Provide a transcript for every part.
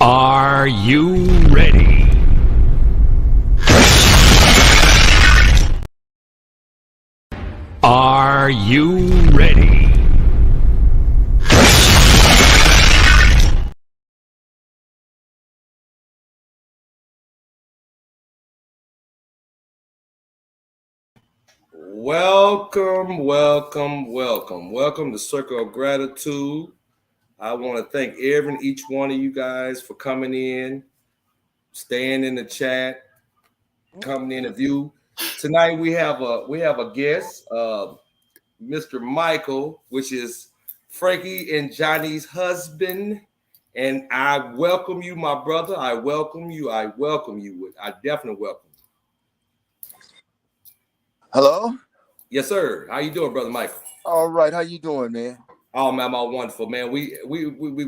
Are you ready? Are you ready? Welcome to Circle of Gratitude. I want to thank every and each one of you guys for coming in, staying in the chat, coming in the view. Tonight we have a guest, Mr. Michael, which is Frankie and Johnny's husband. And I welcome you, my brother. I welcome you. I definitely welcome you. Hello? Yes, sir. How you doing, brother Michael? All right. How you doing, man? Oh man, my wonderful man. We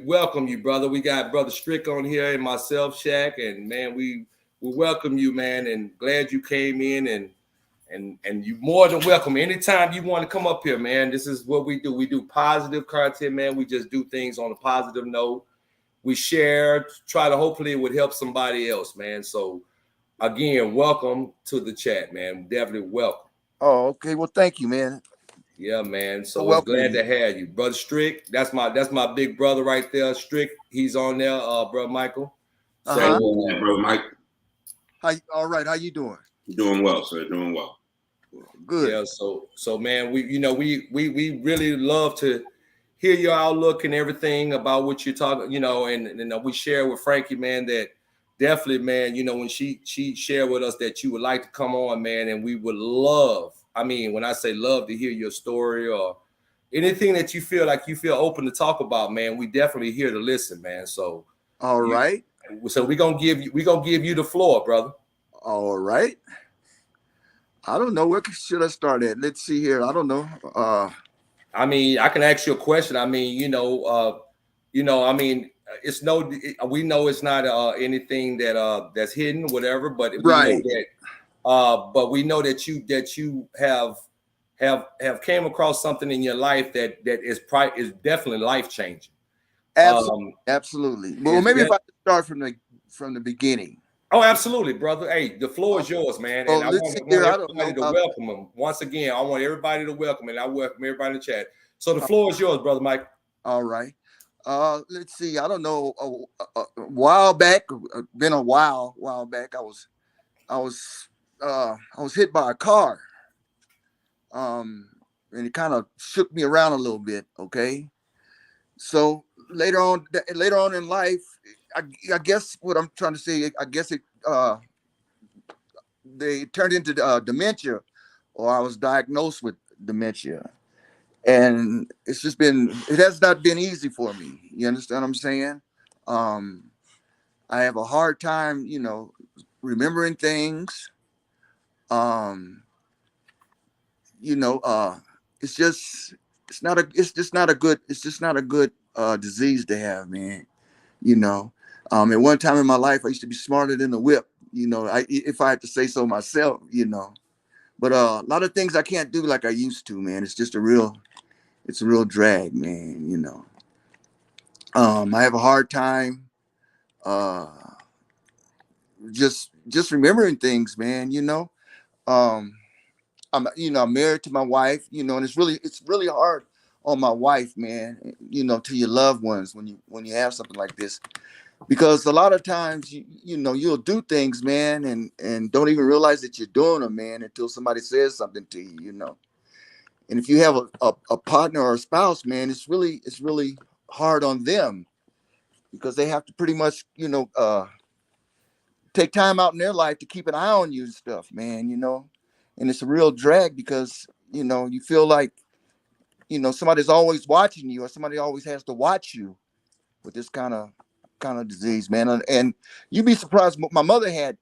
welcome you, brother. We got brother Strick on here and myself, Shaq, and man, we welcome you, man, and glad you came in and you more than welcome. Anytime you want to come up here, man, this is what we do. We do positive content, man. We just do things on a positive note. We share, try to hopefully it would help somebody else, man. So again, welcome to the chat, man. Definitely welcome. Oh, okay. Well, thank you, man. Yeah, man. So we're glad to have you, brother Strick. That's my big brother right there, Strick. He's on there, brother Michael. So, brother Mike. All right. How you doing? Doing well, sir. Doing well. Good. Yeah. So man, we really love to hear your outlook and everything about what you're talking. And we share with Frankie, man, that definitely, man. When she shared with us that you would like to come on, man, and we would love. I mean, when I say love to hear your story or anything that you feel open to talk about, man, we definitely here to listen, man. So all right. So we're gonna give you the floor, brother. All right. I don't know, where should I start at? Let's see here. I don't know. I mean, I can ask you a question. I mean, we know it's not anything that's hidden, whatever, but we know that but we know that you have came across something in your life that is definitely life changing. Absolutely. Well, maybe if I start from the beginning. Oh, absolutely, brother. Hey, the floor is yours, man. And I want everybody to welcome him. Once again, I want everybody to welcome, and I welcome everybody in the chat. So the floor is yours, brother Mike. All right. Let's see. I don't know. A while back, been a while back. I was hit by a car. And it kind of shook me around a little bit. Okay. So later on in life, I guess what I'm trying to say, I guess they turned into dementia, or I was diagnosed with dementia. And it has not been easy for me. You understand what I'm saying? I have a hard time, remembering things. It's just not a good disease to have, man. At one time in my life, I used to be smarter than the whip, if I had to say so myself, but a lot of things I can't do like I used to, man. It's a real drag, man. I have a hard time just remembering things, man. I'm married to my wife, and it's really hard on my wife, man, to your loved ones when you have something like this, because a lot of times you'll do things, man, and don't even realize that you're doing them, man, until somebody says something to you, And if you have a partner or a spouse, man, it's really hard on them, because they have to pretty much, take time out in their life to keep an eye on you and stuff, man, and it's a real drag, because, you feel like, somebody's always watching you, or somebody always has to watch you with this kind of disease, man. And you'd be surprised. My mother had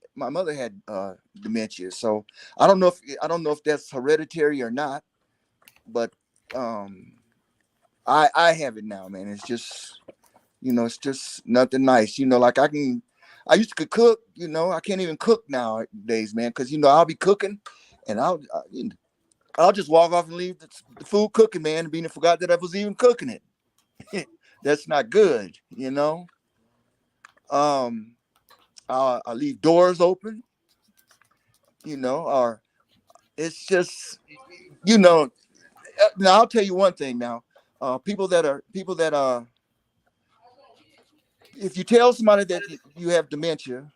dementia, so I don't know if that's hereditary or not, but I have it now, man. It's just, it's just nothing nice. Like I used to cook, I can't even cook nowadays, man, because I'll be cooking and I'll just walk off and leave the food cooking, man, and being forgot that I was even cooking it. That's not good, I leave doors open, or it's just, you know. Now I'll tell you one thing. Now, people that if you tell somebody that you have dementia,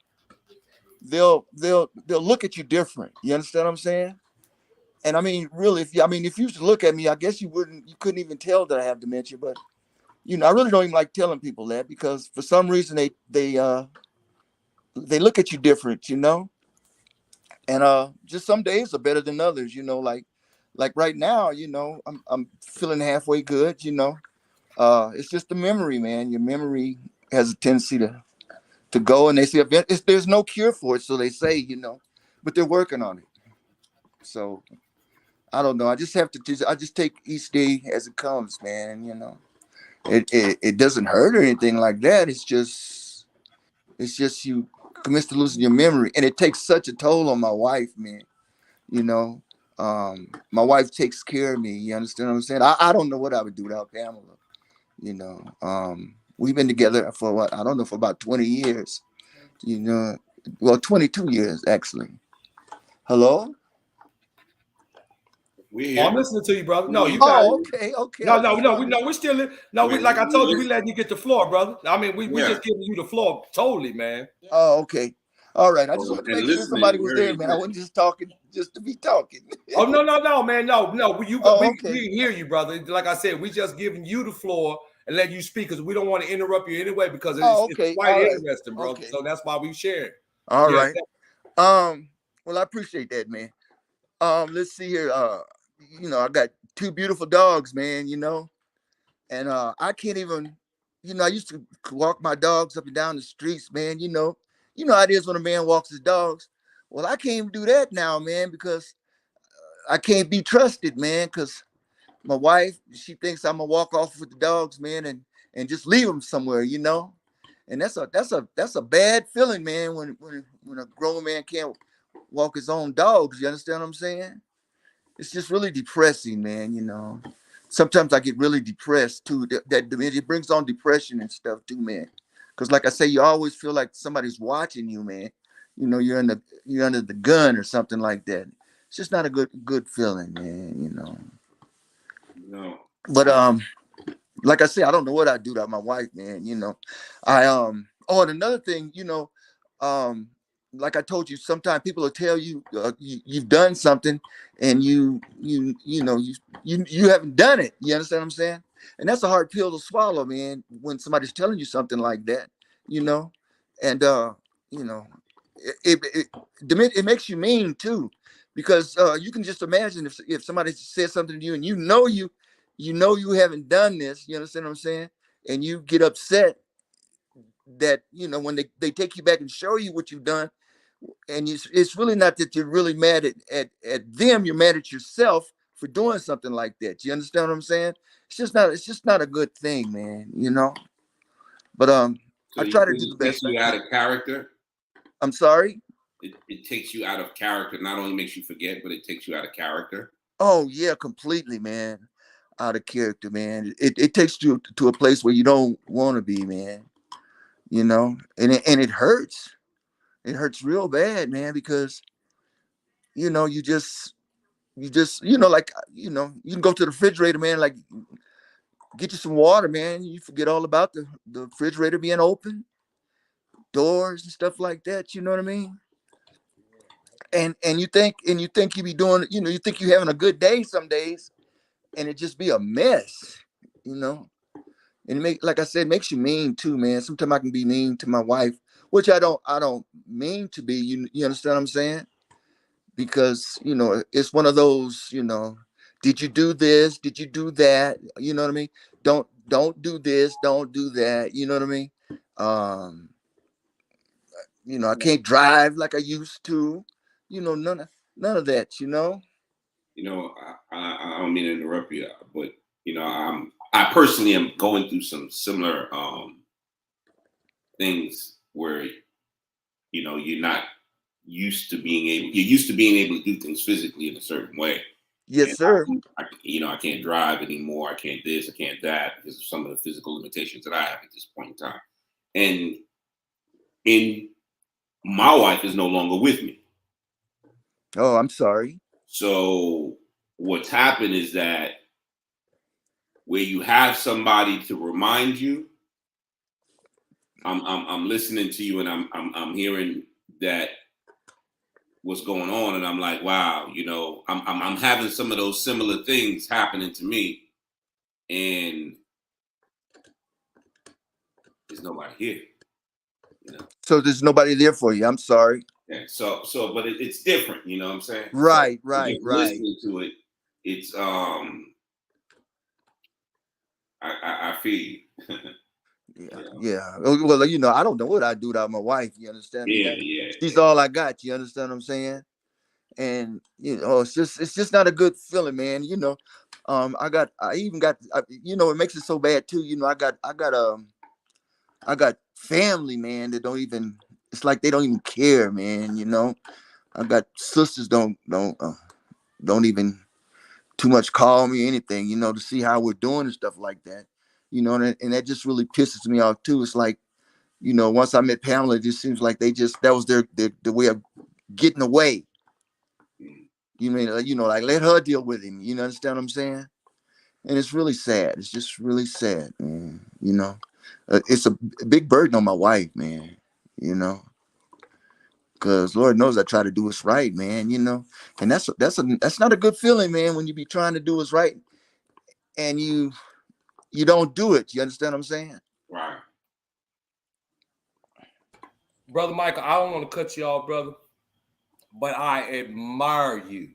they'll look at you different. You understand what I'm saying? And I mean, really, if you used to look at me, I guess you couldn't even tell that I have dementia. But I really don't even like telling people that, because for some reason they look at you different, and just some days are better than others, like right now, I'm feeling halfway good. It's just the memory, man. Your memory has a tendency to go, and they say there's no cure for it, so they say, but they're working on it. So I don't know. I just I just take each day as it comes, man. It doesn't hurt or anything like that. It's just you commit to losing your memory, and it takes such a toll on my wife, man. You know, my wife takes care of me. You understand what I'm saying? I don't know what I would do without Pamela. We've been together for what? I don't know, for about 20 years. Well, 22 years actually. Hello? I'm listening to you, brother. No, you got it. Okay. No, we're still like I told you, we letting you get the floor, brother. I mean, we just giving you the floor totally, man. Oh, okay. All right. I just wanted to make sure somebody was there, man. I wasn't just talking just to be talking. Oh, no, man. No. We hear you, brother. Like I said, we just giving you the floor and let you speak, because we don't want to interrupt you anyway, because it's quite interesting, bro. Okay. So that's why we share. All right. Well, I appreciate that, man. Let's see here. I got two beautiful dogs, man, and I can't even, I used to walk my dogs up and down the streets, man. You know how it is when a man walks his dogs. Well, I can't even do that now, man, because I can't be trusted, man, because my wife, she thinks I'm gonna walk off with the dogs, man, and just leave them somewhere, and that's a bad feeling, man, when a grown man can't walk his own dogs. You understand what I'm saying? It's just really depressing, man. Sometimes I get really depressed too. That it brings on depression and stuff too, man. Because like I say, you always feel like somebody's watching you, man. You're under the gun or something like that. It's just not a good feeling, man. No. But like I say, I don't know what I'd do without my wife, man. And another thing, like I told you, sometimes people will tell you you've done something, and you haven't done it. You understand what I'm saying? And that's a hard pill to swallow, man, when somebody's telling you something like that. And it makes you mean too, because you can just imagine if somebody says something to you, and you haven't done this. You understand what I'm saying? And you get upset that when they take you back and show you what you've done, and it's really not that you're really mad at them. You're mad at yourself for doing something like that. You understand what I'm saying? It's just not a good thing, man. But so I try to do the best. Takes you out of character. I'm sorry. It takes you out of character. Not only makes you forget, but it takes you out of character. Oh yeah, completely, man. Out of character, man. It takes you to a place where you don't want to be, man. And it hurts. It hurts real bad, man, because you just like you can go to the refrigerator, man, like get you some water, man. You forget all about the refrigerator being open, doors and stuff like that. You know what I mean? And you think you be doing, you think you're having a good day some days, and it just be a mess, And like I said, it makes you mean too, man. Sometimes I can be mean to my wife, which I don't mean to be. You understand what I'm saying? Because it's one of those, did you do this? Did you do that? You know what I mean? Don't do this, don't do that. You know what I mean? I can't drive like I used to. None of that. I don't mean to interrupt you, but I personally am going through some similar things where you're not used to being able to do things physically in a certain way. Yes, sir. I can't drive anymore. I can't this, I can't that, because of some of the physical limitations that I have at this point in time. And and my wife is no longer with me. Oh, I'm sorry. So what's happened is that where you have somebody to remind you, I'm listening to you and I'm hearing that what's going on, and I'm like, wow, you know, I'm having some of those similar things happening to me, and there's nobody here, you know. So there's nobody there for you. I'm sorry. Yeah, so but it's different, you know what I'm saying? Right, So right, just right. listening to it, it's I feel you. Yeah, yeah. Well, you know, I don't know what I'd do without my wife. You understand me? Yeah, yeah, She's all I got. You understand what I'm saying? And you know, it's just not a good feeling, man. You know, I even got, you know, it makes it so bad too. You know, I got family, man, that don't even. It's like they don't even care, man. You know, I got sisters don't even too much call me anything. You know, to see how we're doing and stuff like that. You know, and that just really pisses me off too. It's like, you know, once I met Pamela, it just seems like that was their way of getting away. You mean, you know, like let her deal with him. You understand what I'm saying? And it's really sad. It's just really sad, man. You know, it's a big burden on my wife, man. You know, because Lord knows I try to do what's right, man. You know, and that's not a good feeling, man. When you be trying to do what's right and you don't do it. You understand what I'm saying? right. Brother Michael, I don't want to cut you off, brother, but I admire you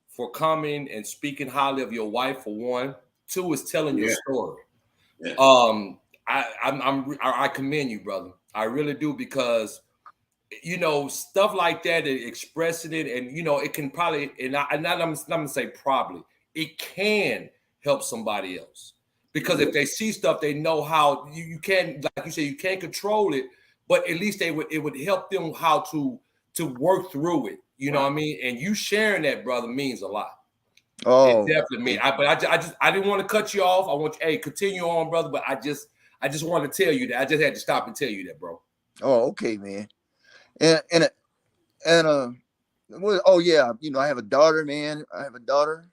for coming and speaking highly of your wife, for one. Two is telling your Yeah. story. Yeah. I commend you, brother. I really do, because you know, stuff like that, expressing it, and you know, it can probably, I'm gonna say probably, it can help somebody else, because if they see stuff, they know how you can, like you said, you can't control it, but at least it would help them how to work through it. You know what I mean? And you sharing that, brother, means a lot. It Oh, definitely means. I didn't want to cut you off. I want you, hey, continue on, brother. But I just want to tell you that. I just had to stop and tell you that, bro. oh, okay, man. And well, oh yeah, you know, I have a daughter, man. I have a daughter.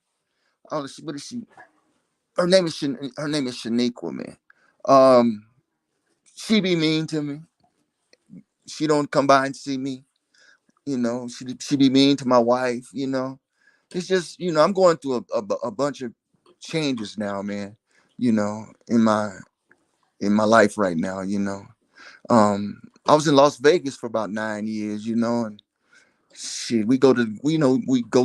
Oh, what is she? Her name is her name is Shaniqua, man. Um, she be mean to me. She don't come by and see me. You know, she be mean to my wife. You know, it's just, you know, I'm going through a bunch of changes now, man. You know, in my life right now. You know, I was in Las Vegas for about 9 years. You know, and shit, we go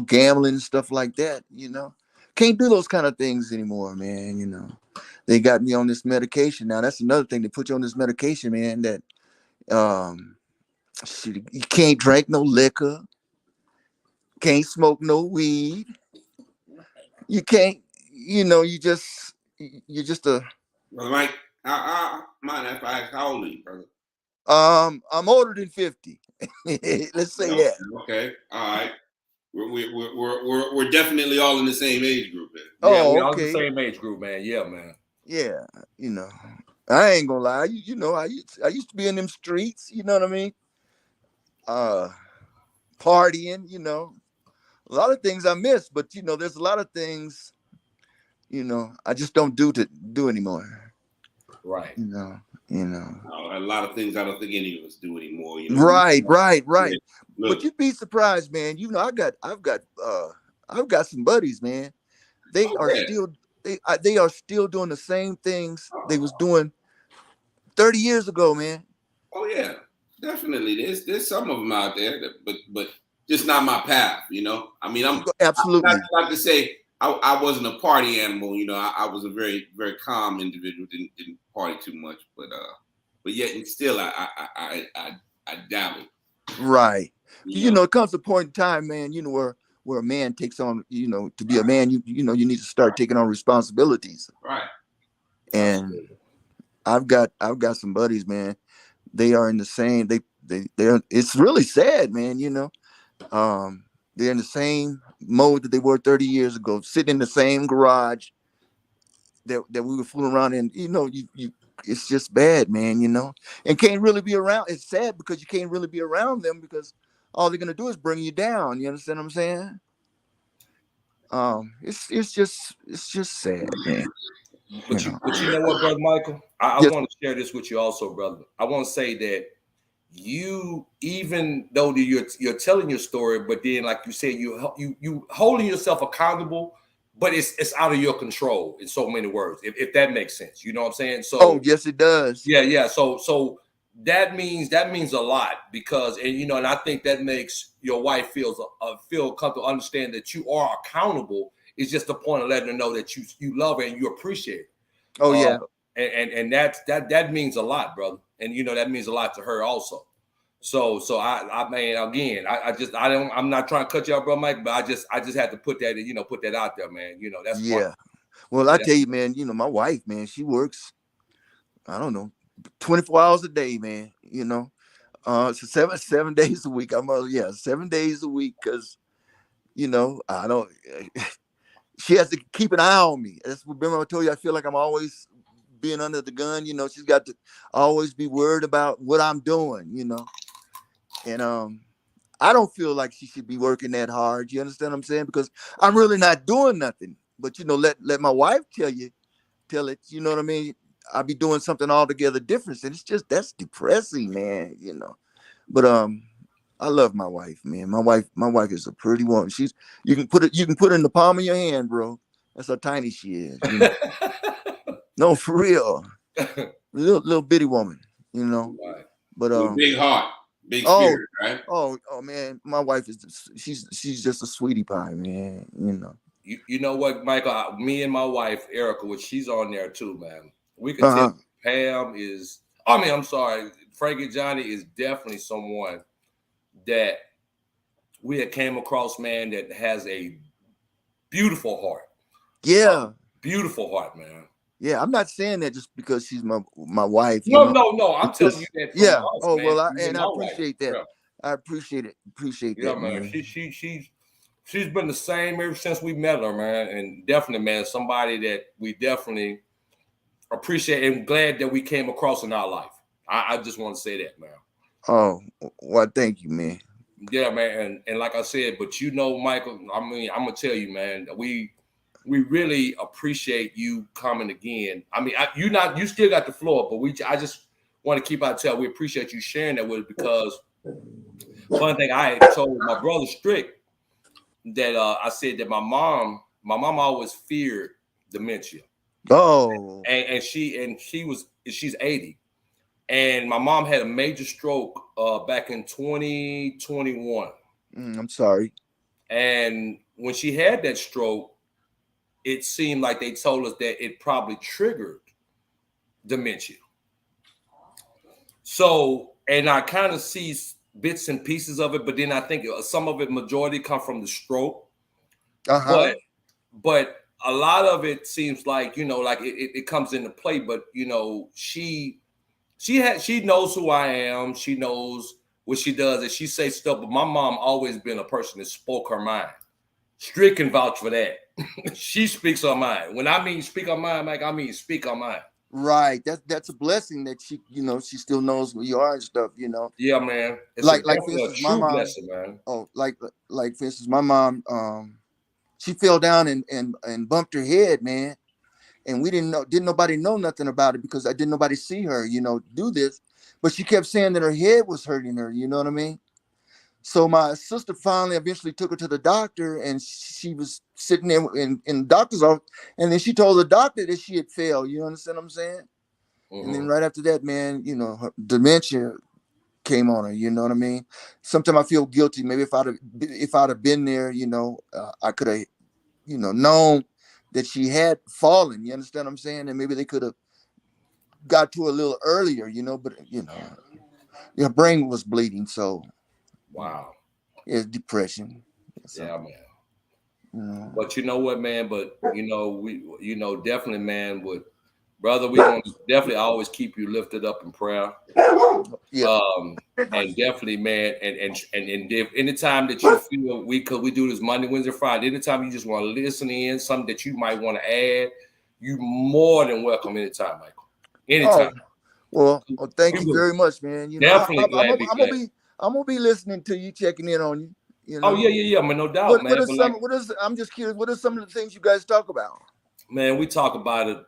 gambling and stuff like that. You know, can't do those kind of things anymore, man. You know, they got me on this medication now. That's another thing. They put you on this medication, man. That shit, you can't drink no liquor, can't smoke no weed. You can't, you know, you're just a. Brother Mike, I mind if I ask, how old are you, brother? I'm older than 50. Let's say Okay, that. okay, all right. We're definitely all in the same age group here. Yeah, we Oh, all the okay. same age group, man. Yeah, man. Yeah, you know, I ain't gonna lie. You know, I used to be in them streets. You know what I mean? Uh, Partying. You know, a lot of things I miss, but you know, there's a lot of things, you know, I just don't do anymore. Right. You know, you know. A lot of things I don't think any of us do anymore. You know. Right. Yeah. But you'd be surprised, man. You know, I've got some buddies, man. They are Yeah. still they are still doing the same things they was doing 30 years ago, man. Oh yeah, definitely. There's some of them out there, but just not my path. You know. I mean, I'm Absolutely. not to say I wasn't a party animal. You know, I was a very very calm individual. Didn't party too much, but yet and still I dabbled. Right. You You know, it comes a point in time, man, you know, where a man takes on, you know, to be a man, you know, you need to start taking on responsibilities. Right. And I've got some buddies, man. They are in the same, they're it's really sad, man, you know. They're in the same mode that they were 30 years ago, sitting in the same garage that we were fooling around in. You know, you it's just bad, man, you know, and can't really be around. It's sad because you can't really be around them because all they're gonna do is bring you down. You understand what I'm saying? It's just sad, man. But You know. you know what, brother Michael? I Yes. want to share this with you also, brother. I want to say that you, even though you're telling your story, but then like you said, you holding yourself accountable, but it's out of your control in so many words, if that makes sense. You know what I'm saying? So Oh, yes, it does. yeah. So that means a lot because, and you know, and I think that makes your wife feel comfortable, understand that you are accountable. It's just the point of letting her know that you love her and you appreciate her. Oh, yeah. And that means a lot, brother. And you know that means a lot to her also. So I mean, again, I'm not trying to cut you out, bro, Mike, but I just had to put that out there, man. You know, that's Yeah. part. Well, I Yeah. tell you, man, you know, my wife, man, she works, I don't know, 24 hours a day, man. You know, so seven days a week. 7 days a week because you know I don't. She has to keep an eye on me. That's what, remember I told you I feel like I'm always being under the gun. You know, she's got to always be worried about what I'm doing. You know, and I don't feel like she should be working that hard. You understand what I'm saying? Because I'm really not doing nothing. But you know, let my wife tell it. You know what I mean? I'll be doing something altogether different, and it's just that's depressing, man. You know, but I love my wife, man. My wife is a pretty woman. You can put it in the palm of your hand, bro. That's how tiny she is. You know? No, for real, little bitty woman. You know, Right. but With a big heart, big oh, spirit, right? oh man, my wife she's just a sweetie pie, man. You know. You know what, Michael? Me and my wife Erica, which she's on there too, man. We can Uh-huh. tell Pam is. I mean, I'm sorry, Frankie Johnny is definitely someone that we had came across, man, that has a beautiful heart. Yeah. Beautiful heart, man. Yeah, I'm not saying that just because she's my wife. You No, know? no. I'm telling you that from Yeah. us, Oh man. well, Me and I my wife. appreciate that. Yeah. I appreciate it. Appreciate Yeah, that, man. man. She's been the same ever since we met her, man. And definitely, man, somebody that we definitely appreciate and glad that we came across in our life. I just want to say that, man. Oh well, thank you, man. Yeah, man. And like I said, but you know, Michael, I mean, I'm gonna tell you, man, we really appreciate you coming again. I mean, you still got the floor, but I just want to keep out tell we appreciate you sharing that with us because one thing I had told my brother Strick that I said that my mom always feared dementia. Oh, And she's 80. And my mom had a major stroke back in 2021. I'm sorry. And when she had that stroke, it seemed like they told us that it probably triggered dementia. So, and I kind of see bits and pieces of it, but then I think some of it, majority come from the stroke. Uh-huh. But a lot of it seems like, you know, like it comes into play, but you know, she knows who I am. She knows what she does, and she says stuff. But my mom always been a person that spoke her mind. Strick can vouch for that. She speaks her mind. When I mean speak her mind, Mike, I mean speak her mind. Right. That's a blessing that she, you know, she still knows who you are and stuff, you know. Yeah, man. It's Like for definitely instance, a my true mom. blessing, man. Oh, like for instance, my mom, she fell down and bumped her head, man. And we didn't nobody know nothing about it because I didn't nobody see her, you know, do this. But she kept saying that her head was hurting her, you know what I mean? So my sister finally eventually took her to the doctor, and she was sitting there in the doctor's office, and then she told the doctor that she had failed. You understand what I'm saying? Mm-hmm. And then right after that, man, you know, her dementia came on her. You know what I mean? Sometimes I feel guilty. Maybe if I'd have been there, you know, I could have, you know, known that she had fallen. You understand what I'm saying? And maybe they could have got to her a little earlier, you know. But you know, her brain was bleeding, so. Wow. It's depression. So, yeah, man. But you know what, man? But you know, definitely, man, brother, we gonna definitely always keep you lifted up in prayer. Yeah. And definitely, man, and if anytime that you feel because we do this Monday, Wednesday, Friday, anytime you just want to listen in, something that you might want to add, you more than welcome anytime, Michael. Anytime. Well, thank We you will very much, man. You know, definitely glad to be glad. I'm gonna be listening to you, checking in on you. You know? Oh yeah, man, no doubt, man. I'm just curious. What are some of the things you guys talk about? Man, we talk about a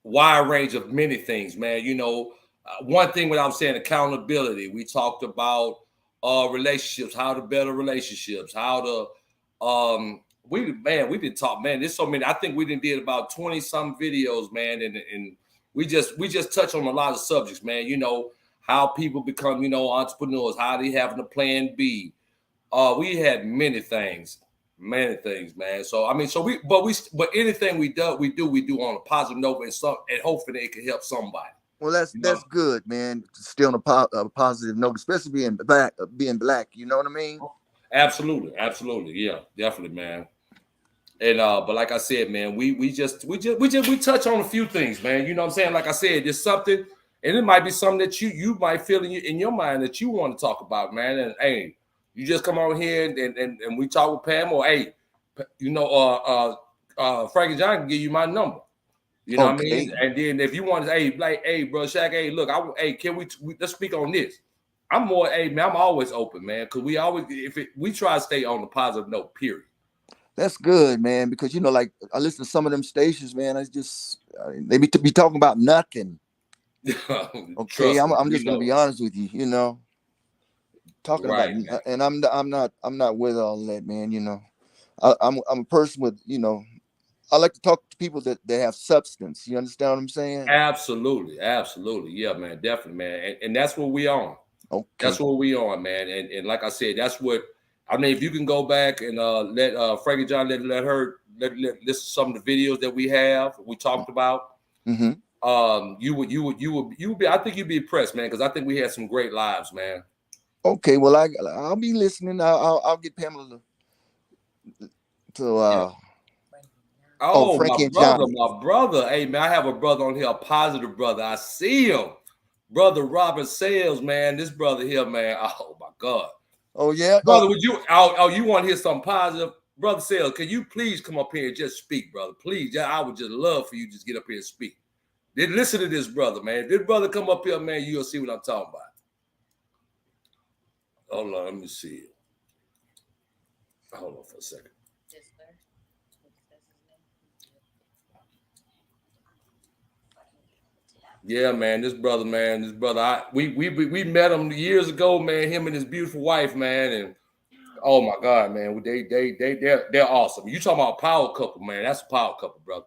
wide range of many things, man. You know, one thing what I'm saying, accountability. We talked about relationships, how to better relationships, how to we didn't talk, man. There's so many. I think we did about 20 some videos, man, and we just touch on a lot of subjects, man. You know, how people become, entrepreneurs, how they having a plan B. We had many things, man. So I mean, but anything we do on a positive note, and hopefully it can help somebody. Well, that's good, man. Still on a positive note, especially being black. You know what I mean? Absolutely, yeah, definitely, man. And but like I said, man, we touch on a few things, man. You know what I'm saying? Like I said, there's something, and it might be something that you might feel in your mind that you want to talk about, man. And hey, you just come on here and we talk with Pam, or hey, Frankie John can give you my number. You know what I mean? And then if you want to, hey, bro, Shaq, hey, look, can we let's speak on this? I'm always open, man, because we try to stay on the positive note, period. That's good, man, because like I listen to some of them stations, man. They be talking about nothing. Okay, I'm just gonna be honest with you, talking right, about, and I'm not with all that, man. I'm a person with, I like to talk to people that have substance. You understand what I'm saying? Absolutely, yeah, man, definitely, man, and that's what we on. Okay, that's what we on, man, and like I said, that's what. I mean, if you can go back and let Frankie John let her listen to some of the videos that we talked about. Mm-hmm. You would be. I think you'd be impressed, man, because I think we had some great lives, man. Okay, well, I'll be listening. I'll get Pamela to. Frankie my brother. Hey, man, I have a brother on here, a positive brother. I see him, brother Robert Sales, man. This brother here, man. Oh my God. Oh yeah, brother. Would you? You want to hear something positive, brother Sales? Can you please come up here and just speak, brother? Please, I would just love for you to just get up here and speak. Then listen to this brother, man. If this brother come up here, man, you'll see what I'm talking about. Hold on, let me see. Hold on for a second. Yeah, man, this brother, we met him years ago, man. Him and his beautiful wife, man, and oh my God, man, they're awesome. You talking about a power couple, man? That's a power couple, brother.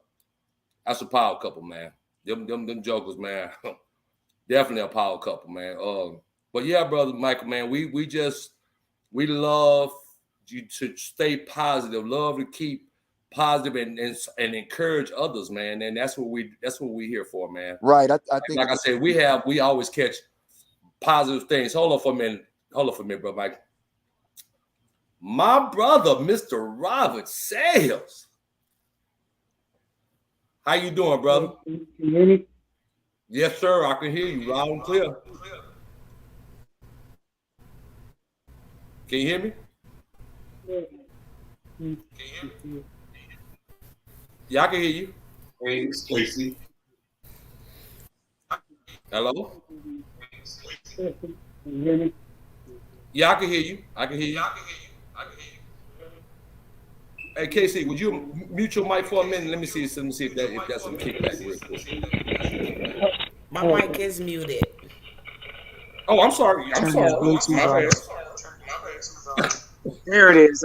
That's a power couple, man. Them jokers, man. Definitely a power couple, man. But yeah, brother Michael, man, we love you to stay positive, love to keep positive and encourage others, man, and that's what we're here for, man. Right. I think, like I said, we always catch positive things. Hold on for a minute, bro, Mike. My brother, Mr. Robert Sales. How you doing, brother? Can you hear me? Yes, sir. I can hear you loud and clear. Can you hear me? Yeah, I can hear you. Hey, Stacy. Hello? Can you hear me? Yeah, I can hear you. Hey, KC, would you mute your mic for a minute? Let me see if that's some kickback real quick. My mic is muted. Oh, I'm sorry. There it is.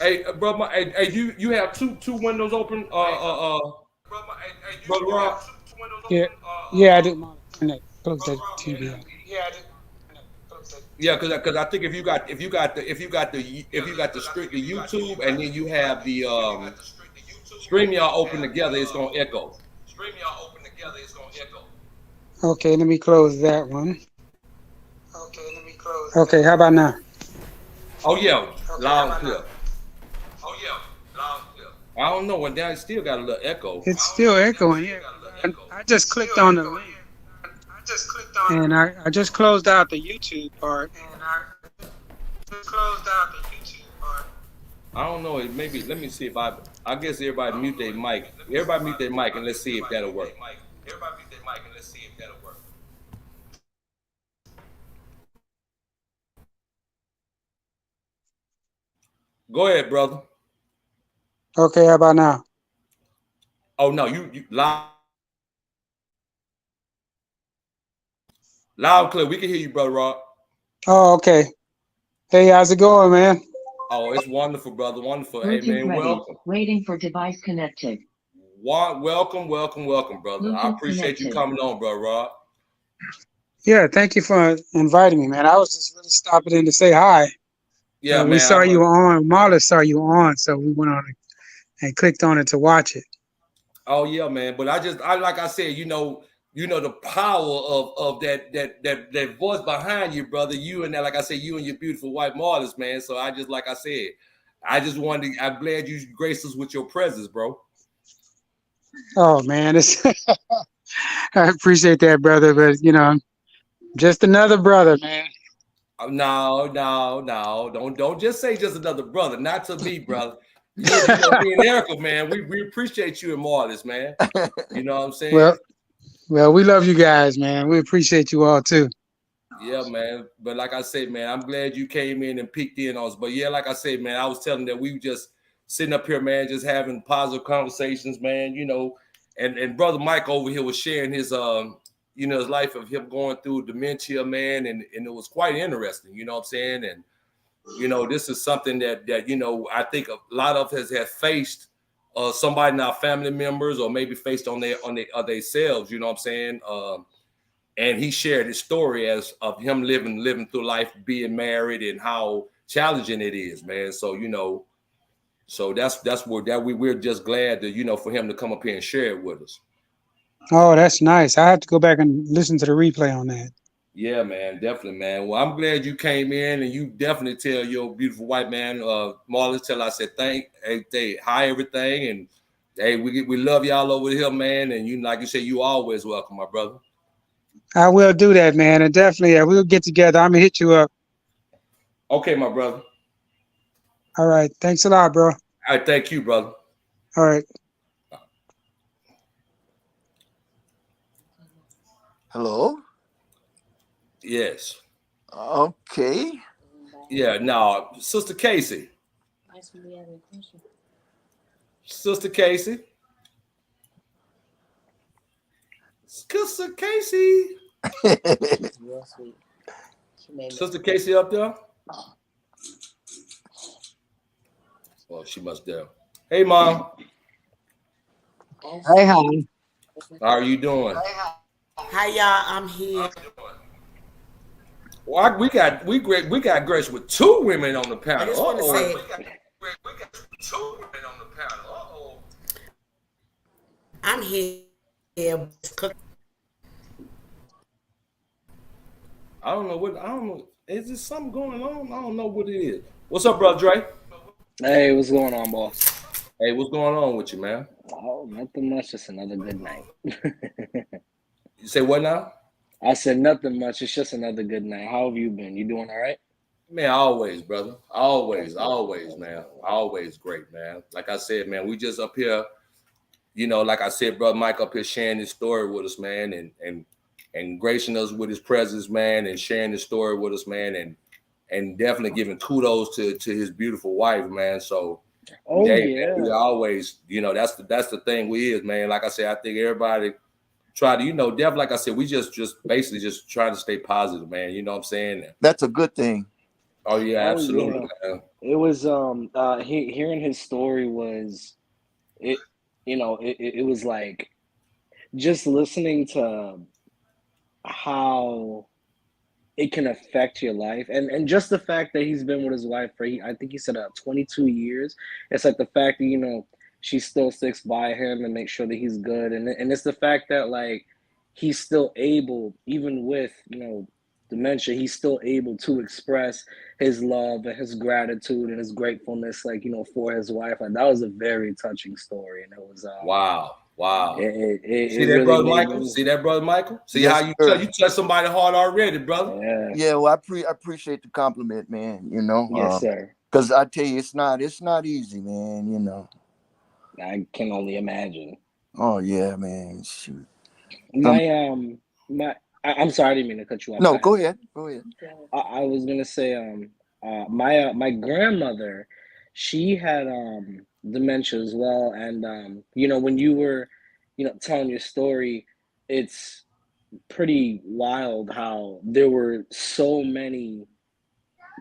Hey, brother, hey, you have two windows open? Brother Rob? Yeah, I do. Close that TV. Yeah, because I think if you got the YouTube and then you have the StreamYard open together, it's gonna echo. Okay, let me close that one. Okay, how about now? Oh yeah, loud and clear. I don't know, and that still got a little echo. It's still echoing. Yeah, I just clicked on the link. And I just closed out the YouTube part. I don't know. Maybe let me see if I guess everybody mute their mic. Everybody mute their mic and let's see if that'll work. Go ahead, brother. Okay, how about now? Oh no, you loud and clear. We can hear you, brother Rod. Oh, okay. Hey, how's it going, man? Oh, it's wonderful, brother. Wonderful. Hey, Bluetooth man, ready. welcome. Waiting for device connected. Welcome, brother. I Bluetooth appreciate you connected. coming on, brother Rod. Yeah, thank you for inviting me, man. I was just really stopping in to say hi. Yeah, We man. saw you on. Marla saw you on, so we went on and clicked on it to watch it. Oh yeah, man. But I like I said, you know the power of that voice behind you, brother. You and that, like I said, you and your beautiful wife Marlis, man. So I just like I said, I just wanted to, I'm glad you graced us with your presence, bro. Oh man, it's I appreciate that, brother. But just another brother, man. No, don't just say just another brother. Not to me, brother. Me and Erica, man. We appreciate you and Marlis, man. You know what I'm saying? Well, we love you guys, man. We appreciate you all too. Yeah, man. But like I said, man, I'm glad you came in and peeked in on us. But yeah, like I said, man, I was telling that we were just sitting up here, man, just having positive conversations, man. And brother Mike over here was sharing his his life of him going through dementia, man, and it was quite interesting, you know what I'm saying? And this is something that I think a lot of us have faced somebody in our family members or maybe faced on their themselves, you know what I'm saying? And he shared his story as of him living through life, being married, and how challenging it is, man. So so that's where we're just glad that for him to come up here and share it with us. Oh, that's nice. I have to go back and listen to the replay on that. Yeah, man, definitely, man. Well, I'm glad you came in, and you definitely tell your beautiful white man, Marlis, I said hi everything, and hey, we love y'all over here, man. And like you said, you always welcome, my brother. I will do that, man, and definitely, we'll get together. I'm gonna hit you up. Okay, my brother. All right, thanks a lot, bro. All right, thank you, brother. All right. Hello. Yes. Okay. Yeah. No, Sister Casey. Sister Casey. Sister Casey. Sister Casey up there? Oh, she must there. Hey, Mom. Hey, honey. How are you doing? Hi y'all, I'm here. Well, we got grace with two women on the panel. I just want to say, we got two women on the panel. I'm here. I don't know. Is there something going on? I don't know what it is. What's up, brother Dre? Hey, what's going on, boss? Hey, what's going on with you, man? Oh, nothing much. Just another good night. You say what now? I said nothing much. It's just another good night. How have you been? You doing all right? Man, always, brother. Always, man. Always great, man. Like I said, man, we just up here, like I said, brother Mike up here sharing his story with us, man, and gracing us with his presence, man, and sharing his story with us, man, and definitely giving kudos to his beautiful wife, man. So man, we always, that's the thing we is, man. Like I said, I think everybody try to, definitely, like I said, we just basically just trying to stay positive, man. You know what I'm saying? That's a good thing. Oh yeah, absolutely. Yeah. It was hearing his story was it was like just listening to how it can affect your life, and just the fact that he's been with his wife for I think he said 22 years. It's like the fact that she still sticks by him and makes sure that he's good, and it's the fact that like he's still able, even with dementia, he's still able to express his love and his gratitude and his gratefulness, like for his wife. Like that was a very touching story, and it was wow. See that, brother Michael? See that, brother Michael? See how you touch somebody's heart already, brother? Yeah. Yeah. Well, I appreciate the compliment, man. Yes, sir. Because I tell you, it's not easy, man. You know. I can only imagine. Oh yeah, man. Shoot. I'm sorry, I didn't mean to cut you off. No, go ahead. Go ahead. I was gonna say, my grandmother, she had dementia as well, and you know, when you were, you know, telling your story, it's pretty wild how there were so many.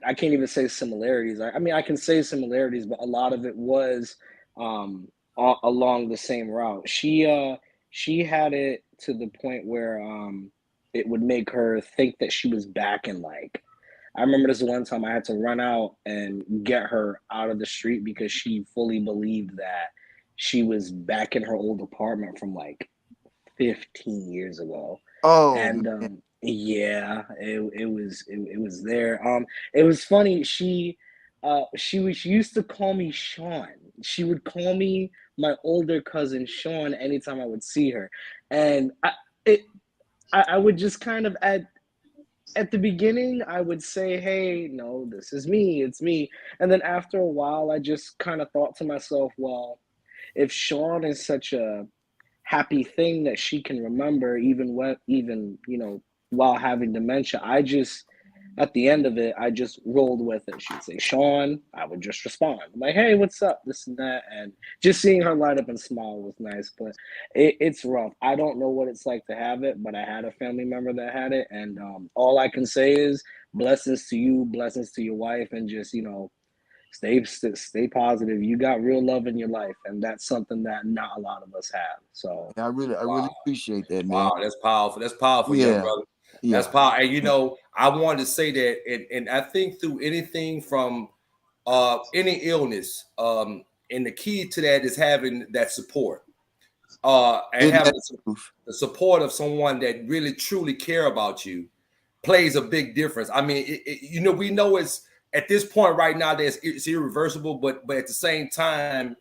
I can't even say similarities. I mean, I can say similarities, but a lot of it was along the same route. She had it to the point where it would make her think that she was back in, like, I remember this one time I had to run out and get her out of the street because she fully believed that she was back in her old apartment from like 15 years ago. Oh, And man. yeah, it was there. It was funny. She used to call me Sean. She would call me my older cousin Sean anytime I would see her, and I would just kind of at the beginning I would say, hey, no, this is me, it's me, and then after a while I just kind of thought to myself, well, if Sean is such a happy thing that she can remember even you know, while having dementia, at the end of it, I just rolled with it. She'd say Sean, I would just respond, I'm like, hey, what's up, this and that, and just seeing her light up and smile was nice. But it's rough. I don't know what it's like to have it, but I had a family member that had it, and all I can say is blessings to you, blessings to your wife, and just, you know, stay positive. You got real love in your life, and that's something that not a lot of us have. So I really Wow. appreciate that, man. Wow, that's powerful. That's powerful, young Yeah. brother. Yeah. That's powerful. And you know, I wanted to say that, and I think through anything from any illness, and the key to that is having that support. And having the support of someone that really truly care about you plays a big difference. I mean, you know, we know it's at this point right now that it's irreversible, but at the same time,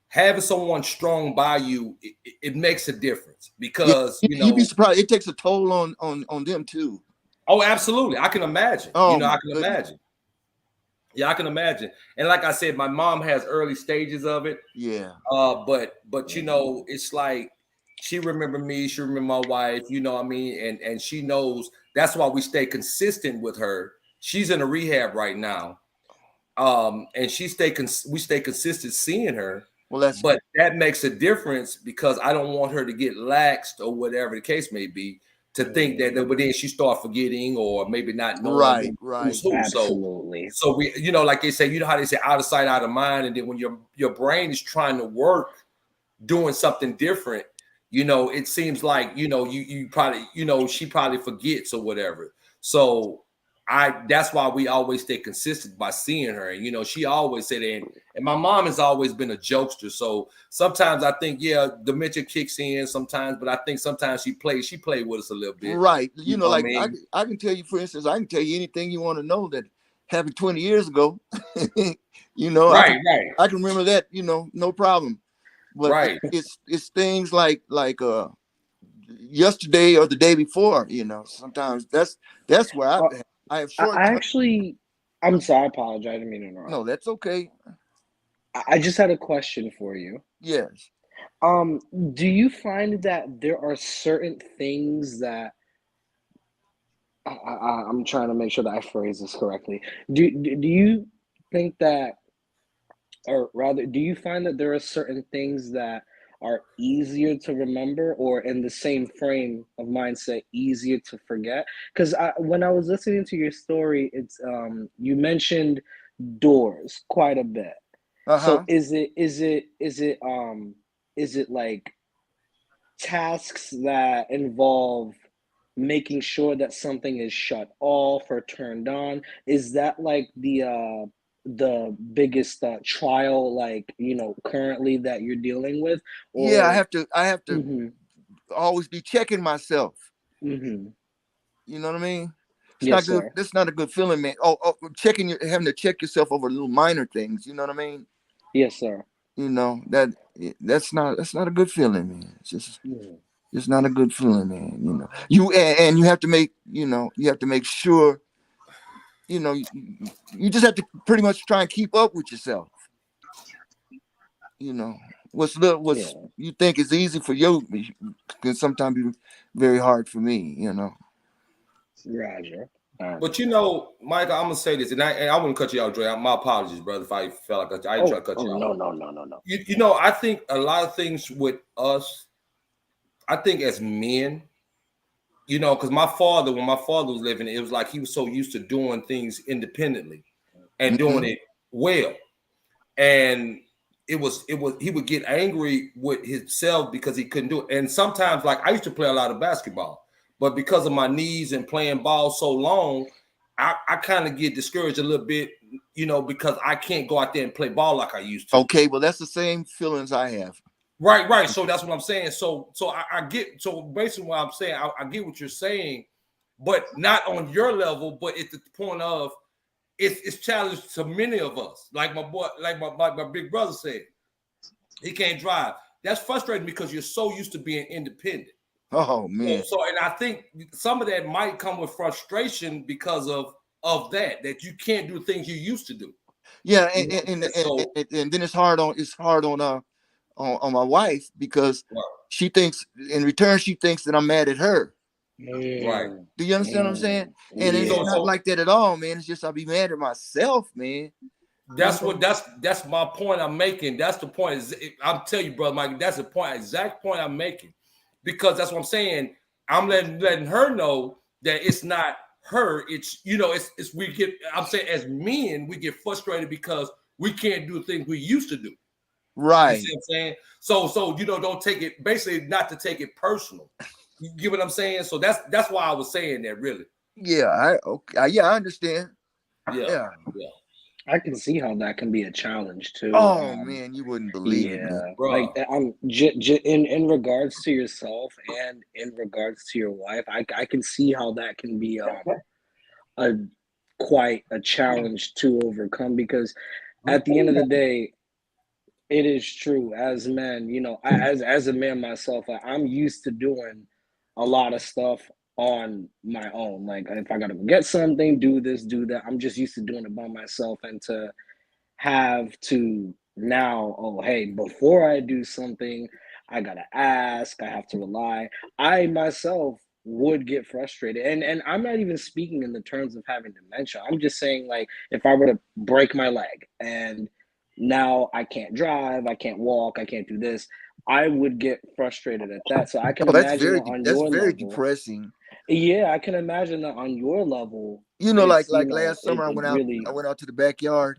having someone strong by you, it makes a difference because you know, you'd be surprised. It takes a toll on them too. Oh, absolutely. I can imagine. Oh, you know, I can goodness. imagine. Yeah, I can imagine. And like I said, my mom has early stages of it. Yeah. But you know, it's like she remember me, she remember my wife, you know what I mean? And she knows that's why we stay consistent with her. She's in a rehab right now. And we stay consistent seeing her. Well, but that makes a difference because I don't want her to get laxed or whatever the case may be, to think that but then she start forgetting or maybe not knowing right. who. Absolutely. So we, you know, like they say, you know how they say out of sight, out of mind, and then when your brain is trying to work doing something different, you know, it seems like, you know, you probably, you know, she probably forgets or whatever. So that's why we always stay consistent by seeing her. And you know, she always said that, and my mom has always been a jokester. So sometimes I think, yeah, dementia kicks in sometimes, but I think sometimes she played with us a little bit. Right. You know, like I mean? I can tell you, for instance, I can tell you anything you want to know that happened 20 years ago. You know, right. I can remember that, you know, no problem. But right. It's things like yesterday or the day before, you know. Sometimes that's where I have short. I'm sorry, I apologize. I didn't mean to interrupt. No, that's okay. I just had a question for you. Yes. Do you find that there are certain things that I'm trying to make sure that I phrase this correctly. Do you think that, or rather, do you find that there are certain things that are easier to remember, or in the same frame of mindset, easier to forget? Because when I was listening to your story, it's you mentioned doors quite a bit. So is it like tasks that involve making sure that something is shut off or turned on? Is that like the biggest trial, like, you know, currently that you're dealing with? Or... Yeah, I have to always be checking myself. Mm-hmm. You know what I mean? It's yes, not good. Sir. That's not a good feeling, man. Having to check yourself over little minor things. You know what I mean? Yes, sir. You know, that's not a good feeling, man. It's just it's not a good feeling, man. You know, you have to make, you know, you have to make sure, you know, you just have to pretty much try and keep up with yourself. You know, what's you think is easy for you can sometimes be very hard for me. You know. Roger. But you know, Michael, I'm gonna say this, and I wouldn't cut you out, Dre. My apologies, brother, if I felt like I didn't try to cut you out. No. You know, I think a lot of things with us, I think as men, you know, because my father, when my father was living, it was like he was so used to doing things independently and doing it well. And it was he would get angry with himself because he couldn't do it. And sometimes, like I used to play a lot of basketball, but because of my knees and playing ball so long, I kind of get discouraged a little bit, you know, because I can't go out there and play ball like I used to. Okay, well, that's the same feelings I have. Right. So that's what I'm saying. So I get, so basically what I'm saying, I get what you're saying, but not on your level, but at the point of it's challenged to many of us. Like my boy, like my big brother said, he can't drive. That's frustrating because you're so used to being independent. Oh man. So and I think some of that might come with frustration because of that you can't do things you used to do. Yeah, and then it's hard on my wife because she thinks in return she thinks that I'm mad at her. Right. Do you understand what I'm saying? And it's not like that at all, man. It's just I'll be mad at myself, man. That's my point I'm making. That's the point. I'm telling you, brother Mike, that's the point, exact point I'm making. Because that's what I'm saying. I'm letting her know that it's not her. It's, you know, it's I'm saying as men, we get frustrated because we can't do things we used to do. Right. You see what I'm saying? So you know, don't take it, basically not to take it personal. You get what I'm saying? So that's why I was saying that, really. Yeah, I understand. Yeah. I can see how that can be a challenge too. Oh man, you wouldn't believe it, man. Like in regards to yourself and in regards to your wife, I can see how that can be quite a challenge to overcome, because at the end of the day, it is true, as men, you know, as a man myself, I'm used to doing a lot of stuff on my own. Like if I gotta get something, do this, do that, I'm just used to doing it by myself. And to have to now, oh hey, before I do something, I gotta ask, I have to rely. I myself would get frustrated. And I'm not even speaking in the terms of having dementia. I'm just saying, like, if I were to break my leg and now I can't drive, I can't walk, I can't do this, I would get frustrated at that. So I can imagine that's very depressing. Yeah, I can imagine that on your level. You know, like last summer I went out to the backyard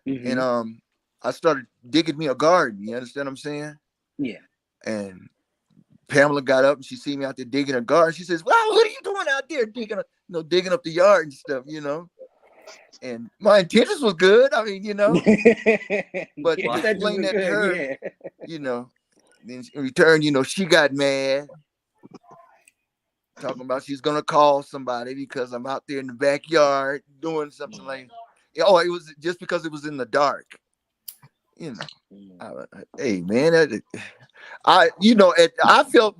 and I started digging me a garden. You understand what I'm saying? Yeah. And Pamela got up and she see me out there digging a garden. She says, "Well, what are you doing out there digging up the yard and stuff, you know?" And my intentions was good. I mean, you know, but explain that to her, you know. Then in return, you know, she got mad, talking about she's gonna call somebody because I'm out there in the backyard doing something like, oh, it was just because it was in the dark, you know. Hey man, I felt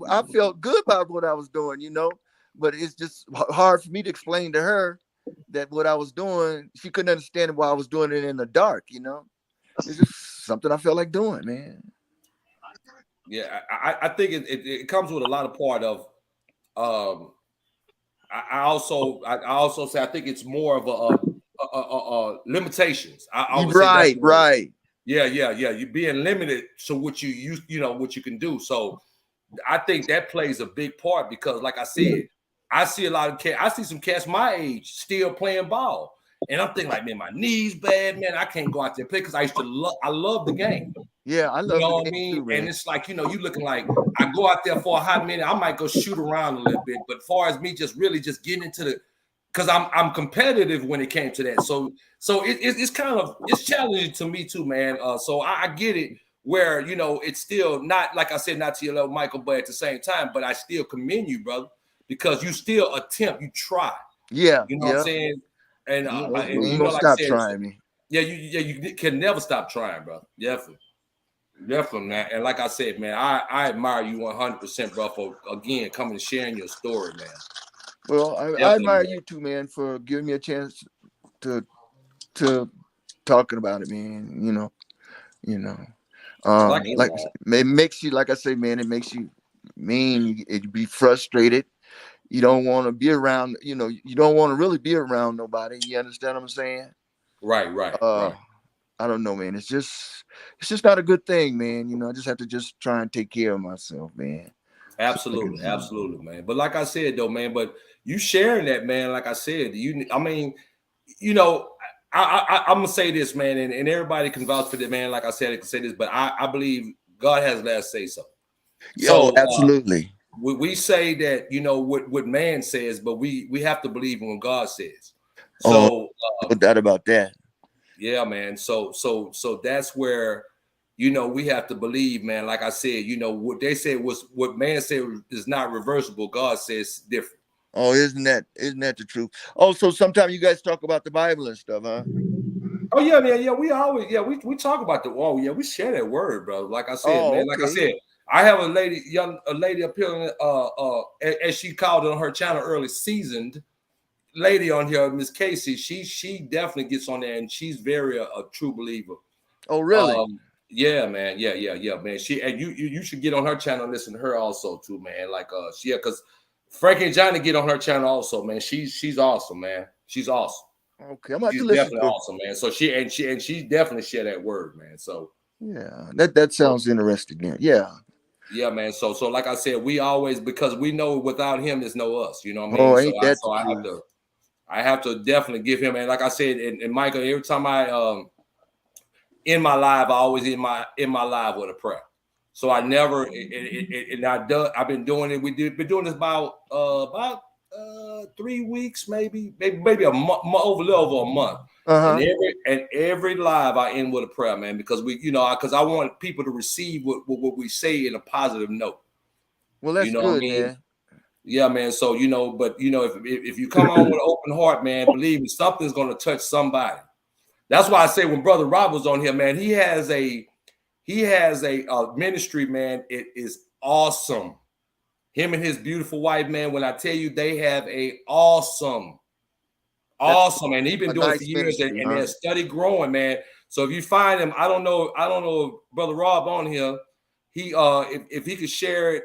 good about what I was doing, you know, but it's just hard for me to explain to her that what I was doing, she couldn't understand why I was doing it in the dark, you know. It's just something I felt like doing, man. Yeah, I think it comes with a lot of part of. I also say I think it's more of a limitations. Right. Yeah. You're being limited to what you know what you can do. So I think that plays a big part because, like I said, I see a lot of cats. I see some cats my age still playing ball, and I'm thinking like, man, my knees bad, man. I can't go out there and play because I used to I love the game. Yeah, I love. You know what I mean? Too, and it's like, you know, you looking like I go out there for a hot minute. I might go shoot around a little bit, but as far as me just really just getting into the, because I'm competitive when it came to that. So it's kind of it's challenging to me too, man. So I get it where, you know, it's still not, like I said, not to your level, Michael, but at the same time, but I still commend you, brother, because you still attempt, you try. Yeah, you know what I'm saying. And you don't stop trying me. Yeah, you can never stop trying, bro. Definitely, man. And like I said, man, I admire you 100%, bro, for again coming and sharing your story, man. Well, I admire you too, man, for giving me a chance to talking about it, man. You know. Like Like I said, it makes you, like I say, man, it makes you mean. You be frustrated. You don't want to be around. You don't want to really be around nobody. You understand what I'm saying? right. I don't know, man. It's just not a good thing, man. I just have to just try and take care of myself, man. Absolutely, man. But like I said, though, man, but you sharing that, man, like I said, I mean, I'm gonna say this, man, and everybody can vouch for that, man. Like I said, I can say this, but I believe God has last say so. So absolutely. We say that, what man says, but we have to believe in what God says. So no doubt about that. Yeah, man. So that's where, we have to believe, man. Like I said, what they said was what man said is not reversible. God says different. Oh, isn't that the truth? Oh, so sometimes you guys talk about the Bible and stuff, huh? Oh yeah, man. Yeah, we always, we talk about we share that word, bro. Like I said, man. Okay. Like I said, I have a lady appearing, as she called it on her channel early, seasoned lady on here, Miss Casey. She definitely gets on there, and she's very a true believer. Oh, really? Yeah, man. Yeah, man. She, and you should get on her channel and listen to her also too, man. Like because Frankie and Johnny get on her channel also, man. She's awesome, man. She's awesome. Okay, I'm about she's to listen definitely to her. awesome, man. So she definitely share that word, man. So yeah, that sounds interesting there. Yeah, man. So like I said, we always, because we know without him there's no us. You know what I mean? Oh, ain't that so I have to definitely give him, and like I said, and Michael, every time I in my live, I always in my live with a prayer. So I never, I've been doing it. Been doing this about 3 weeks, maybe a month, a little over a month. Uh-huh. And every live I end with a prayer, man, because because I want people to receive what we say in a positive note. Well, that's good, what I mean? Man. Yeah, man. So but if you come on with an open heart, man, believe me, something's gonna touch somebody. That's why I say when Brother Rob was on here, man, he has a ministry, man. It is awesome. Him and his beautiful wife, man. When I tell you, they have a awesome, and he's been doing it for years, and they're steady growing, man. So if you find him, I don't know if Brother Rob on here, he if he could share it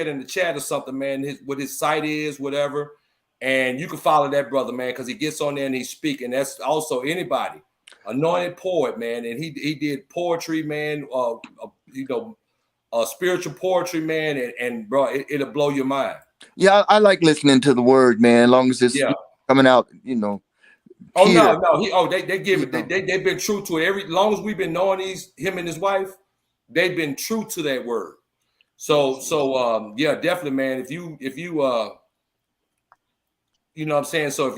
in the chat or something, man. What his site is, whatever. And you can follow that brother, man, because he gets on there and he's speaking. That's also anybody, anointed poet, man, and he did poetry, man. Spiritual poetry, man, and bro, it'll blow your mind. Yeah, I like listening to the word, man. As long as it's coming out, Oh no, they give it. They've been true to it. Long as we've been knowing him and his wife, they've been true to that word. So yeah, definitely, man. If you you know what I'm saying? So if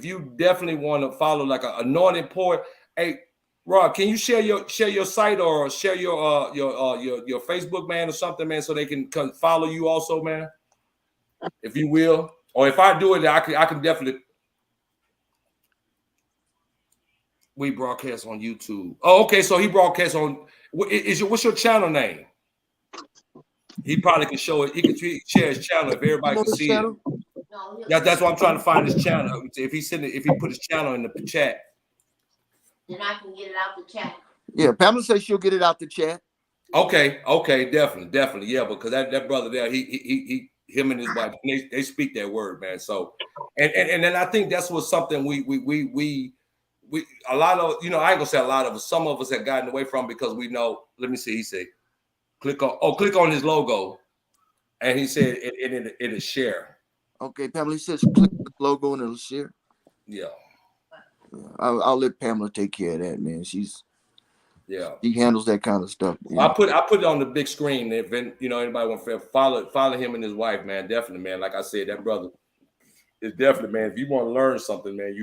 you definitely want to follow like an anointed poet, hey, Rob, can you share your site or share your Facebook, man, or something, man, so they can follow you also, man, if you will. Or if I do it, I can definitely. We broadcast on YouTube. Oh, okay. So he broadcasts on. What's your channel name? He probably can show it. He can share his channel if everybody can see it. That's why I'm trying to find his channel. If he put his channel in the chat, then I can get it out the chat. Yeah, Pamela says she'll get it out the chat. Okay, definitely, yeah. Because that brother there, him and his wife, they speak that word, man. So, and then I think that's what something we a lot of, I ain't gonna say a lot of us. Some of us have gotten away from because we know. Let me see. He said, click on his logo, and he said it'll share. Okay, Pamela, he says click the logo and it'll share. Yeah. I'll let Pamela take care of that, man. She handles that kind of stuff. I put it on the big screen. If anybody want to follow him and his wife, man, definitely, man. Like I said, that brother is definitely, man. If you want to learn something, man,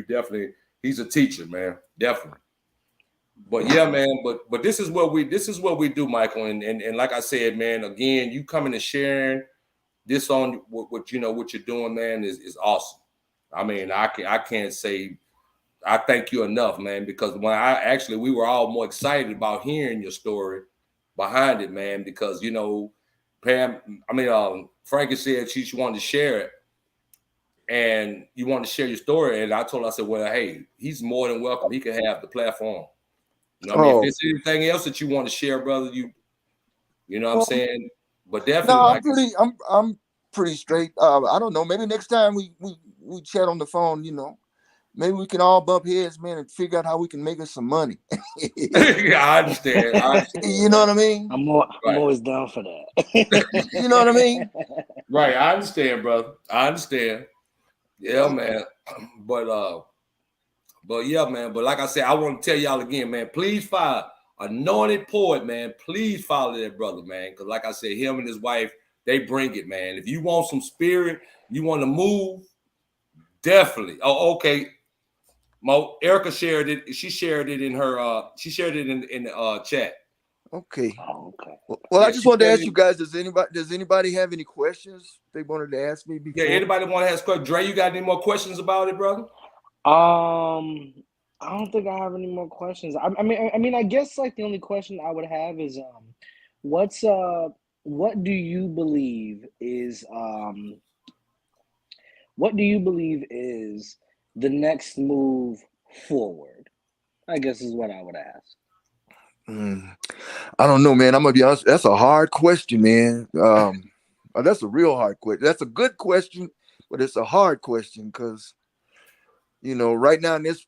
he's a teacher, man, definitely. But yeah, man. But this is what we do, Michael. And like I said, man, again, you coming and sharing this on what you're doing, man, is awesome. I mean, I can't say I thank you enough, man, because when we were all more excited about hearing your story behind it, man, because Frankie said she wanted to share it, and you want to share your story. And I told her, I said, well, hey, he's more than welcome. He can have the platform. You know what I mean? If there's anything else that you want to share, brother, you know what I'm saying? But definitely, no, I'm pretty straight. I don't know. Maybe next time we chat on the phone, you know, maybe we can all bump heads, man, and figure out how we can make us some money. yeah, I understand. You know what I mean? I'm always down for that. You know what I mean? Right. I understand, brother. I understand. Yeah, man. But yeah, man. But like I said, I want to tell y'all again, man, please follow Anointed Poet, man. Please follow that brother, man. Because like I said, him and his wife, they bring it, man. If you want some spirit, you want to move, definitely. Oh, okay. Erica shared it. She shared it in her she shared it in the chat. Okay. Oh, okay. Well, I just wanted to ask you guys, does anybody have any questions they wanted to ask me before? Yeah, anybody want to ask questions? Dre, you got any more questions about it, brother? I don't think I have any more questions. I mean, I guess like the only question I would have is, what do you believe is, the next move forward? I guess is what I would ask. I don't know, man. I'm gonna be honest. That's a hard question, man. That's a real hard question. That's a good question, but it's a hard question because, you know, right now in this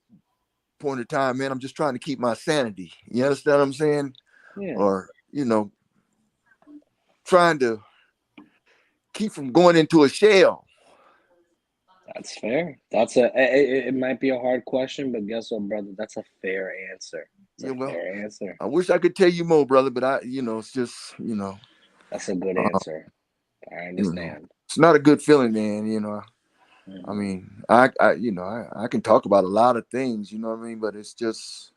point of time, man, I'm just trying to keep my sanity. You understand what I'm saying? Yeah. Or, you know, trying to keep from going into a shell. That's fair. It might be a hard question, but guess what, brother? That's a fair answer. It's a fair answer. I wish I could tell you more, brother, but it's just, you know. That's a good answer. I understand. You know, it's not a good feeling, man, you know. Mm-hmm. I mean, I can talk about a lot of things, you know what I mean, but it's just,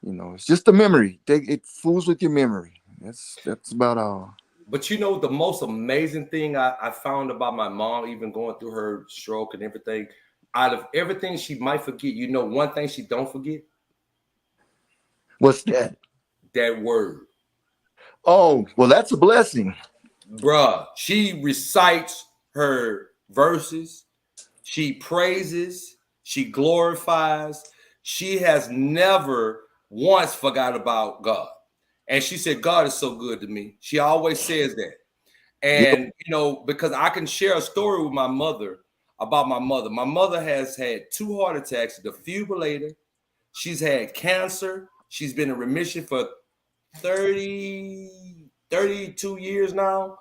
you know, it's just a memory. It fools with your memory. That's about all. But you know, the most amazing thing I found about my mom, even going through her stroke and everything, out of everything she might forget, you know, one thing she don't forget. What's that? That word. Oh, well, that's a blessing. Bruh, she recites her verses. She praises. She glorifies. She has never once forgot about God. And she said, God is so good to me. She always says that. And, you know, because I can share a story with my mother about my mother. My mother has had 2 heart attacks, defibrillator. She's had cancer. She's been in remission for 32 years now.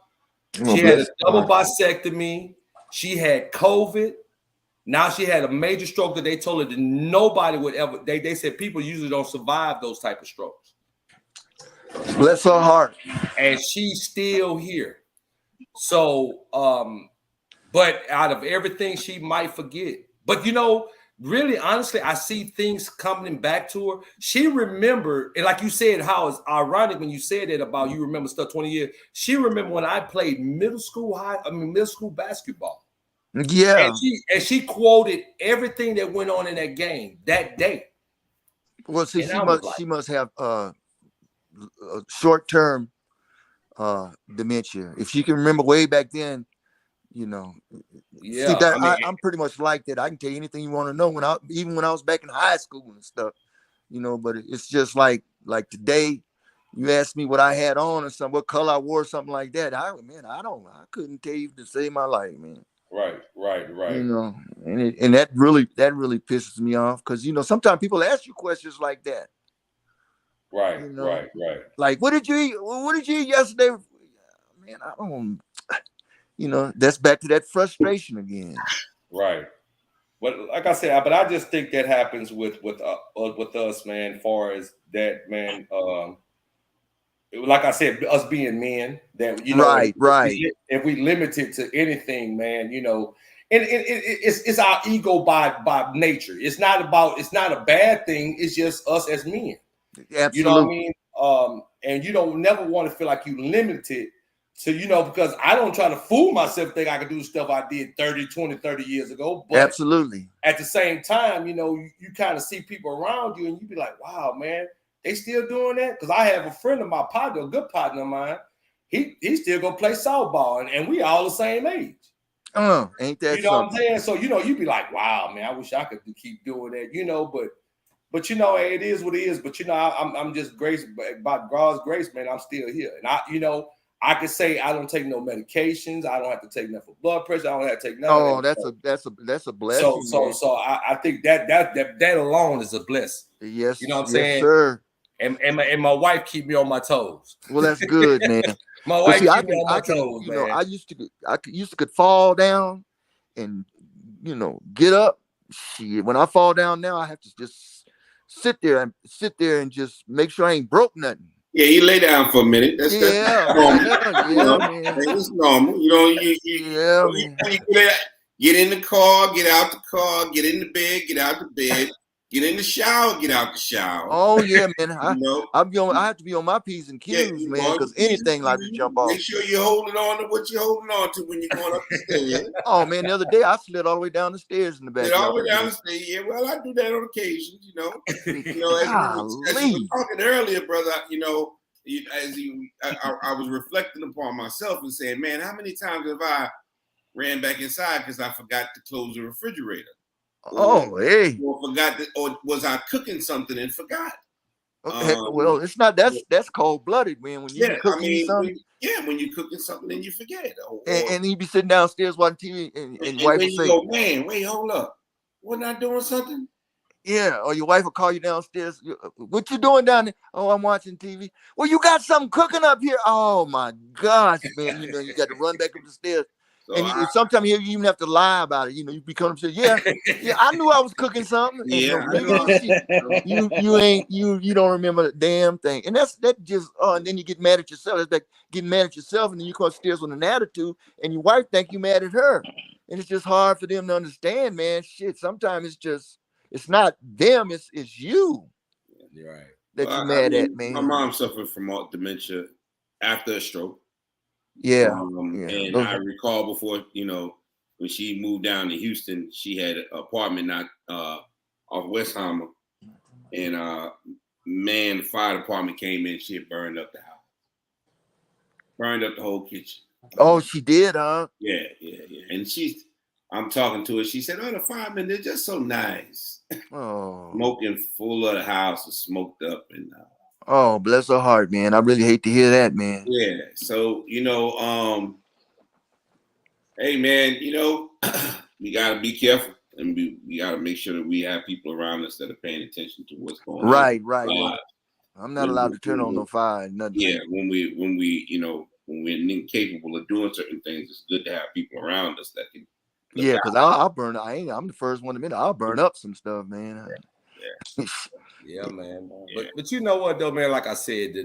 She had a double vasectomy. She had COVID. Now she had a major stroke that they told her that nobody would ever. They said people usually don't survive those type of strokes. Bless her heart. And she's still here. So, but out of everything she might forget. But you know, really, honestly, I see things coming back to her. She remembered, and like you said, how it's ironic when you said that about you remember stuff 20 years. She remembered when I played middle school basketball. Yeah. And she quoted everything that went on in that game that day. Well, see, she must have short-term dementia. If she can remember way back then, you know. Yeah, see, that, I'm pretty much like that. I can tell you anything you want to know even when I was back in high school and stuff, you know. But it's just like today, you asked me what I had on or something, what color I wore, something like that. I couldn't tell you to save my life, man. Right. You know, and that really pisses me off because, you know, sometimes people ask you questions like that. Right, you know? right. Like, what did you eat? What did you eat yesterday? Man, I don't. You know, that's back to that frustration again. Right. But like I said, I just think that happens with us, man. As far as that, man. Like I said, us being men, that you know, right. If we limit it to anything, man, you know, and it's our ego by nature. It's not a bad thing. It's just us as men. Absolutely. You know what I mean? And you don't never want to feel like you limited to, you know, because I don't try to fool myself, think I can do stuff I did 30 years ago. But absolutely. At the same time, you know, you kind of see people around you and you be like, wow, man, they still doing that? Because I have a friend of my partner, a good partner of mine. He still go play softball, and we all the same age. Ain't that You know what I'm something? saying? So, you be like, wow, man, I wish I could keep doing that, but it is what it is. But I'm just grace by God's grace, man. I'm still here, and I can say I don't take no medications. I don't have to take nothing for blood pressure. I don't have to take none Oh, of that. that's a blessing, man. So I think that alone is a blessing. Yes, You know what I'm yes, saying? sir. And my wife keep me on my toes. Well, that's good, man. My But wife see, keep me on my toes, man. I used to could fall down and get up. Shit, when I fall down now, I have to just sit there and just make sure I ain't broke nothing. Yeah, you lay down for a minute. That's normal. Yeah, man. It's normal. Yeah, man. Get in the car, get out the car, get in the bed, get out the bed, get in the shower, get out the shower. Oh yeah, man. I have to be on my P's and Yeah, Q's, man, because anything like to jump off. Make sure you're holding on to what you're holding on to when you're going up the stairs. Oh man, the other day I slid all the way down the stairs in the backyard. All the way down the stairs. Yeah, well, I do that on occasion, as we were talking earlier, brother, I was reflecting upon myself and saying, man, how many times have I ran back inside because I forgot to close the refrigerator? Or was I cooking something and forgot? Well, it's not that's cold blooded, man. When you're cooking something, when you're cooking something and you forget, and you be sitting downstairs watching TV, and wife will say, go, man, wait, hold up, wasn't I doing something? Yeah, or your wife will call you downstairs. What you doing down there? Oh, I'm watching TV. Well, you got something cooking up here. Oh my gosh, man! You got to run back up the stairs. So and sometimes you even have to lie about it. You become yeah, I knew I was cooking something. Yeah, you don't remember the damn thing, and that just and then you get mad at yourself. It's like getting mad at yourself, and then you come upstairs with an attitude, and your wife think you mad at her, and it's just hard for them to understand, man. Shit, sometimes it's not them, it's you. You're right. That you mad at, man. My mom suffered from dementia after a stroke. Yeah. And I recall before, when she moved down to Houston, she had an apartment not off Westheimer. And man, the fire department came in, she had burned up the house. Burned up the whole kitchen. Oh, she did, huh? Yeah. And I'm talking to her. She said, "Oh, the firemen, they're just so nice." Oh, smoking full of the house was smoked up, and oh, bless her heart, man. I really hate to hear that, man. Yeah. So hey, man, we gotta be careful, and we gotta make sure that we have people around us that are paying attention to what's going on. Right. I'm not allowed to turn on no fire. Nothing. Yeah, when we're incapable of doing certain things, it's good to have people around us that can. Yeah, because I'll burn. I'm the first one to admit I'll burn up some stuff, man. Yeah, man. But you know what though, man? Like I said,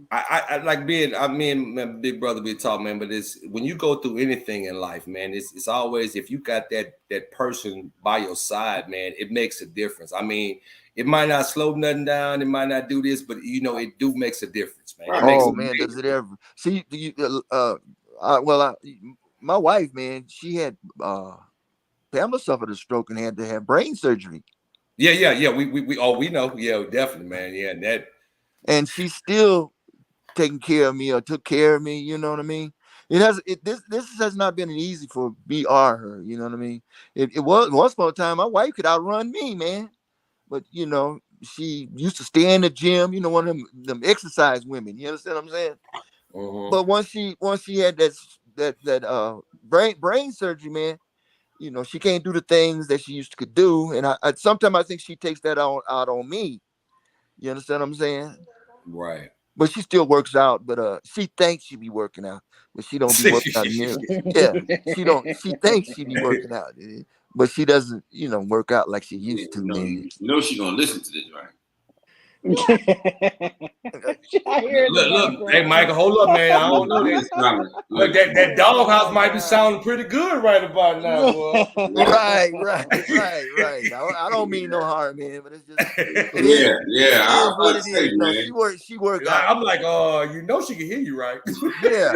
I like me and my big brother be talking, man. But it's when you go through anything in life, man. It's always if you got that person by your side, man. It makes a difference. I mean, it might not slow nothing down. It might not do this, but it do makes a difference, man. Does it ever? See, my wife, man, she had Pamela suffered a stroke and had to have brain surgery. Yeah. We know. Yeah, definitely, man. Yeah, and she's still taking care of me or took care of me. You know what I mean? This has not been easy for me or her. You know what I mean? It was once upon a time my wife could outrun me, man. But she used to stay in the gym. One of them exercise women. You understand what I'm saying? Uh-huh. But once she had that brain surgery, man, she can't do the things that she used to could do. And I sometimes I think she takes that out on me. You understand what I'm saying? Right. But she still works out, but she thinks she be working out, but she don't be working out nearly. Yeah, she thinks she be working out, but she doesn't, work out like she used to, man. She gonna listen to this, right? Look, hey Michael, hold up, man. I don't know this. Look, that doghouse might be sounding pretty good right about now, boy. Right. I don't mean no harm, man, but it's just what it is. Man. She works out. I'm like, she can hear you, right? Yeah.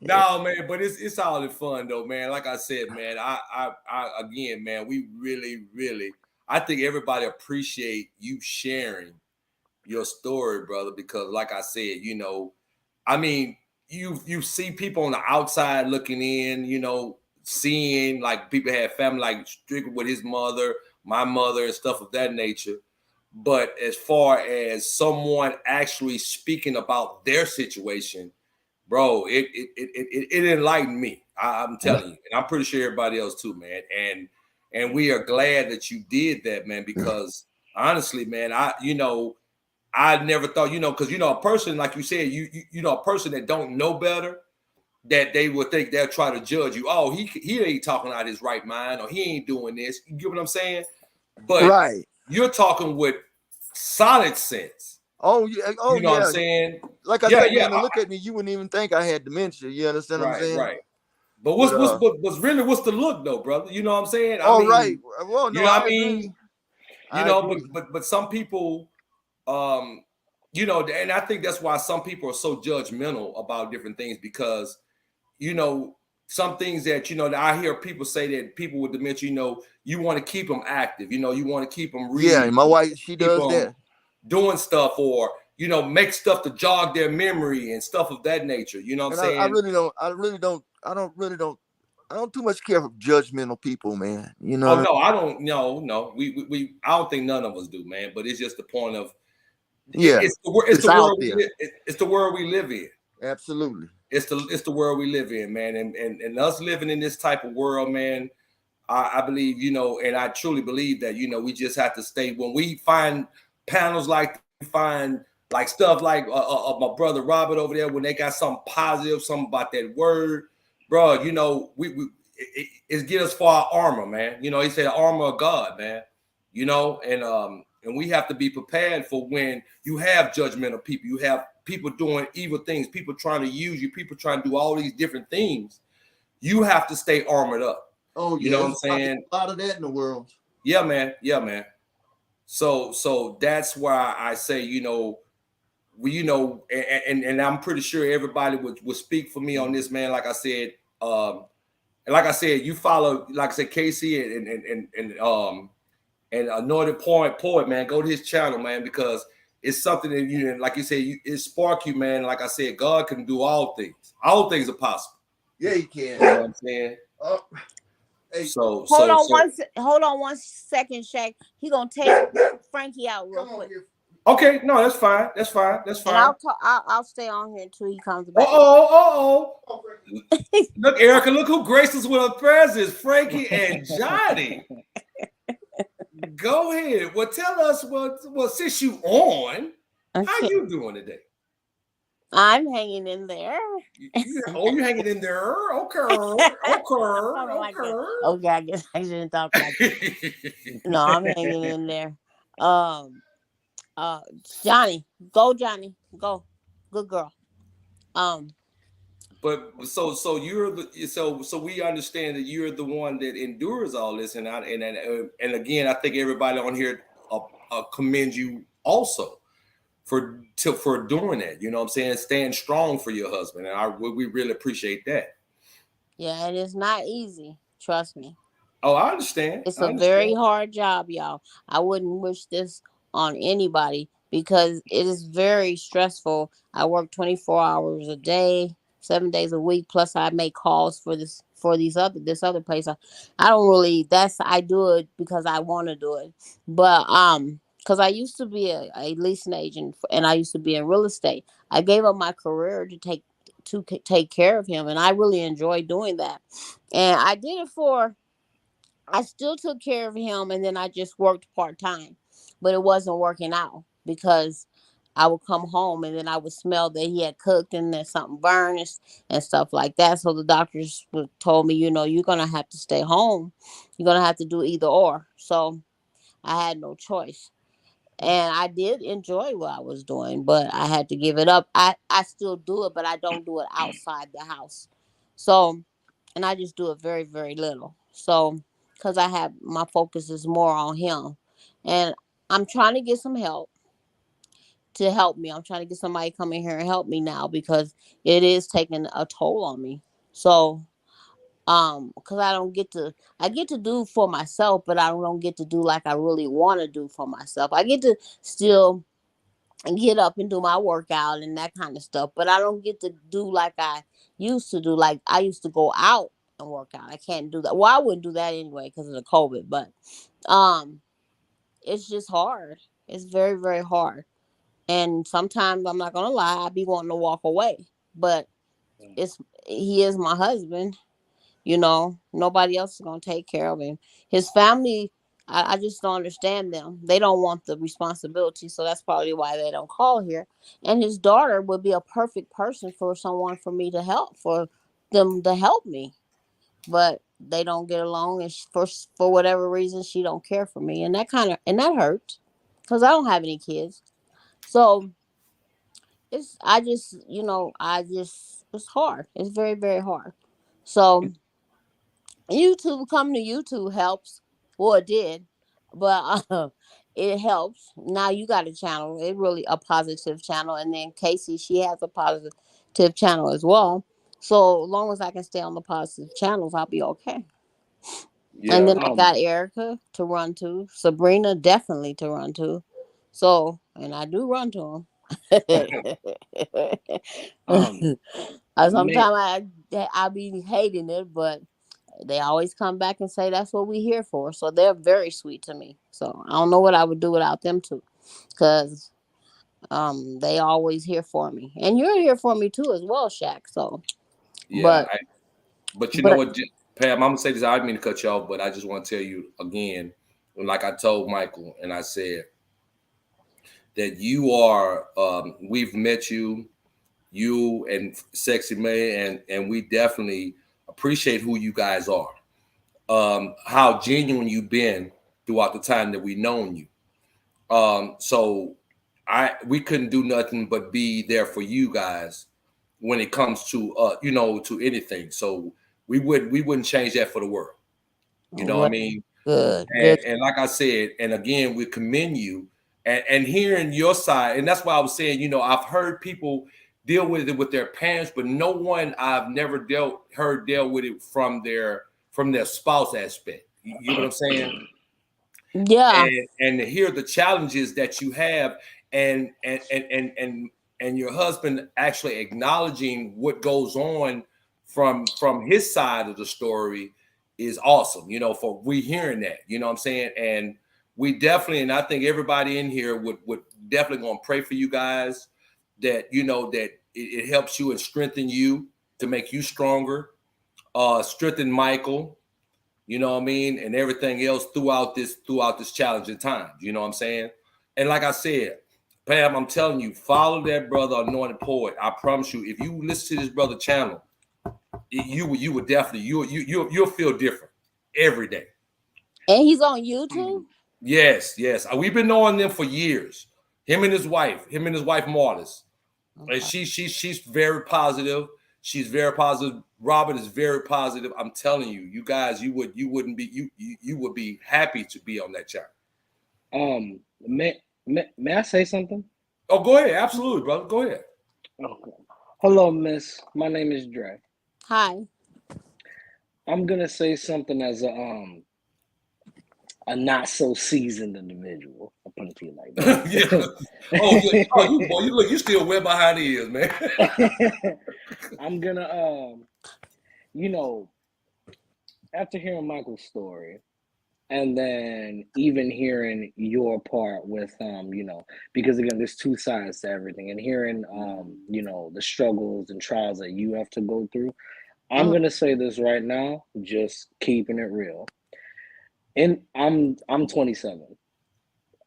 No, man, but it's all in fun though, man. Like I said, man, I again, man, we really, really. I think everybody appreciate you sharing your story, brother, because like I said, I mean, you see people on the outside looking in, you know, seeing like people had family like Strickland with his mother, my mother, and stuff of that nature. But as far as someone actually speaking about their situation, bro, it enlightened me. I'm telling you, and I'm pretty sure everybody else too, man. And we are glad that you did that, man, because honestly, man, I never thought, because a person like you said, you know, a person that don't know better, that they would think they'll try to judge you. Oh, he ain't talking out his right mind, or he ain't doing this. You get what I'm saying? But Right. you're talking with solid sense. Oh yeah. Oh You know yeah. what I'm saying? Like I Yeah, said, yeah. man, to look at me, you wouldn't even think I had dementia. You understand what I'm Right, saying? right. But what's the look though, brother? You know what I'm saying? I mean, right. Well, no, you know what I I mean? agree. You I know, agree. but some people, you know, and I think that's why some people are so judgmental about different things, because, you know, some things that, you know, that I hear people say that people with dementia, you know, you want to keep them active, you know, you want to keep them Yeah, reading, and my wife, she keep does them that. doing stuff, or, you know, make stuff to jog their memory and stuff of that nature. You know what I'm And saying? I don't too much care for judgmental people, man. You know Oh what no, I don't. No. We I don't think none of us do, man. But it's just the point of Yeah, it's it's the out world there. it's the world we live in. Absolutely. It's the world we live in, man. And us living in this type of world, man. I believe, you know, and I truly believe that, you know, we just have to stay. When we find panels like, find like stuff like my brother Robert over there, when they got something positive, something about that word, bro, you know, it's get us for our armor, man. You know, he said armor of God, man. You know, and we have to be prepared for when you have judgmental people, you have people doing evil things, people trying to use you, people trying to do all these different things. You have to stay armored up. Oh You yeah, know what I'm saying? a lot of that in the world. Yeah, man. Yeah, man. So that's why I say, you know, and I'm pretty sure everybody would speak for me on this, man. Like I said, and like I said, you follow, like I said, Casey and Anointed Poet, man. Go to his channel, man, because it's something that you, like you said, it spark you, man. Like I said, God can do all things. All things are possible. Yeah, you You know can. what I'm saying? Hey, So Hold on one second, Shaq. He gonna take Frankie out real quick, okay, no, that's fine. That's fine. That's and fine. I'll stay on here until he comes back. Look, Erica, look who graced us with her presence, Frankie and Johnny. Go ahead. Well, tell us since you on, how Okay. you doing today? I'm hanging in there. You're hanging in there. Okay. Okay, I guess I shouldn't talk like that. No, I'm hanging in there. Johnny, Johnny, go, good girl. But so you're so we understand that you're the one that endures all this, and again, I think everybody on here commends you also for doing that. You know what I'm saying? Staying strong for your husband, and we really appreciate that. Yeah, and it's not easy. Trust me. Oh, I understand. It's a very hard job, y'all. I wouldn't wish this on anybody because it is very stressful. I work 24 hours a day, 7 days a week. Plus, I make calls for this other place. I don't really. I do it because I want to do it. But because I used to be a leasing agent and I used to be in real estate. I gave up my career to take care of him, and I really enjoy doing that. And I did it I still took care of him, and then I just worked part-time, but it wasn't working out because I would come home and then I would smell that he had cooked and there's something burned and stuff like that. So the doctors told me, you know, you're going to have to stay home. You're going to have to do either or. So I had no choice. And I did enjoy what I was doing, but I had to give it up. I still do it, but I don't do it outside the house. So, and I just do it very, very little. So, because my focus is more on him. And I'm trying to get some help to help me. I'm trying to get somebody to come in here and help me now because it is taking a toll on me. So, because I get to do for myself, but I don't get to do like I really want to do for myself. I get to still and get up and do my workout and that kind of stuff. But I don't get to do like I used to do. Like I used to go out and work out. I can't do that. Well, I wouldn't do that anyway because of the COVID. But um, it's just hard. It's very very hard. And sometimes I'm not gonna lie, I be wanting to walk away. But it's he is my husband. Nobody else is gonna take care of him. His family, I just don't understand them. They don't want the responsibility, so that's probably why they don't call here. And his daughter would be a perfect person for someone for me to help, for them to help me, but they don't get along, and for whatever reason, she don't care for me, and that hurts, because I don't have any kids, so it's hard. It's very very hard. So YouTube, coming to YouTube helps. Well, it did, but it helps. Now you got a channel. It really a positive channel, and then Casey, she has a positive channel as well. So long as I can stay on the positive channels, I'll be okay. And Yeah. then I got Erica to run to, Sabrina definitely to run to. So, and I do run to Um, them. may, Sometimes I be hating it, but they always come back and say that's what we're here for. So they're very sweet to me. So I don't know what I would do without them too, because they always here for me, and you're here for me too as well, Shaq. So, Yeah. but But you know but what, Pam, I'm gonna say this. I didn't mean to cut you off, but I just want to tell you again, like I told Michael, and I said that you are. We've met you and Sexy May, and we definitely appreciate who you guys are. How genuine you've been throughout the time that we've known you. So we couldn't do nothing but be there for you guys when it comes to to anything. So we wouldn't change that for the world. You know what I well, mean? good. And like I said, and again, we commend you and hearing your side. And that's why I was saying, I've heard people deal with it with their parents, but no one I've never heard deal with it from their spouse aspect. You know what I'm saying? Yeah, And to hear the challenges that you have and your husband actually acknowledging what goes on from his side of the story is awesome, for we hearing that, you know what I'm saying? And we definitely, and I think everybody in here would definitely gonna pray for you guys, that that it helps you and strengthen you to make you stronger, strengthen Michael, you know what I mean, and everything else throughout this challenging time. You know what I'm saying? And like I said, Pam, I'm telling you, follow that brother Anointed Poet. I promise you, if you listen to this brother channel, you would definitely you'll feel different every day. and he's on YouTube. Yes, yes. We've been knowing them for years. Him and his wife, Marlis. And Okay. she's very positive. She's very positive. Robert is very positive. I'm telling you, you guys, you would be happy to be on that channel. may I say something? Oh, go ahead. Absolutely, brother. Go ahead. Okay. Hello, Miss. My name is Dre. Hi. I'm gonna say something as a not so seasoned individual. I'll put it to you like Yeah. Oh, you still way behind the ears, man. that. I'm gonna after hearing Michael's story, and then even hearing your part with because again there's two sides to everything, and hearing the struggles and trials that you have to go through. I'm Mm. gonna say this right now, just keeping it real. And I'm 27.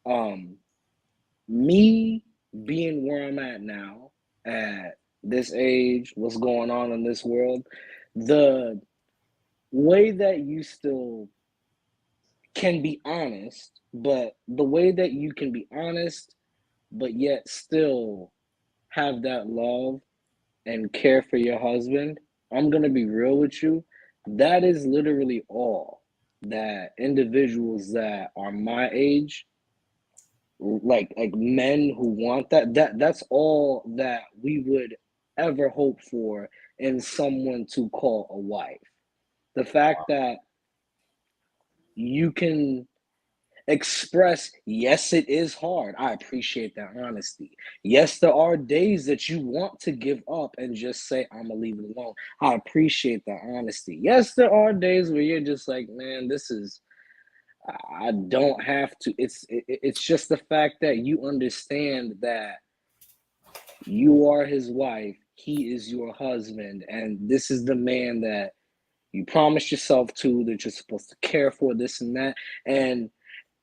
Um, Me being where I'm at now, at this age, what's going on in this world, the way that you still can be honest, but the way that you can be honest, but yet still have that love and care for your husband, I'm gonna be real with you. That is literally all that individuals that are my age, like men who want that's all that we would ever hope for in someone to call a wife. The fact that you can express, yes, it is hard. I appreciate that honesty. Yes, there are days that you want to give up and just say, I'm gonna leave it alone. I appreciate that honesty. Yes, there are days where you're just like, man, this is, I don't have to. It's just the fact that you understand that you are his wife, he is your husband, and this is the man that you promised yourself to, that you're supposed to care for, this and that. And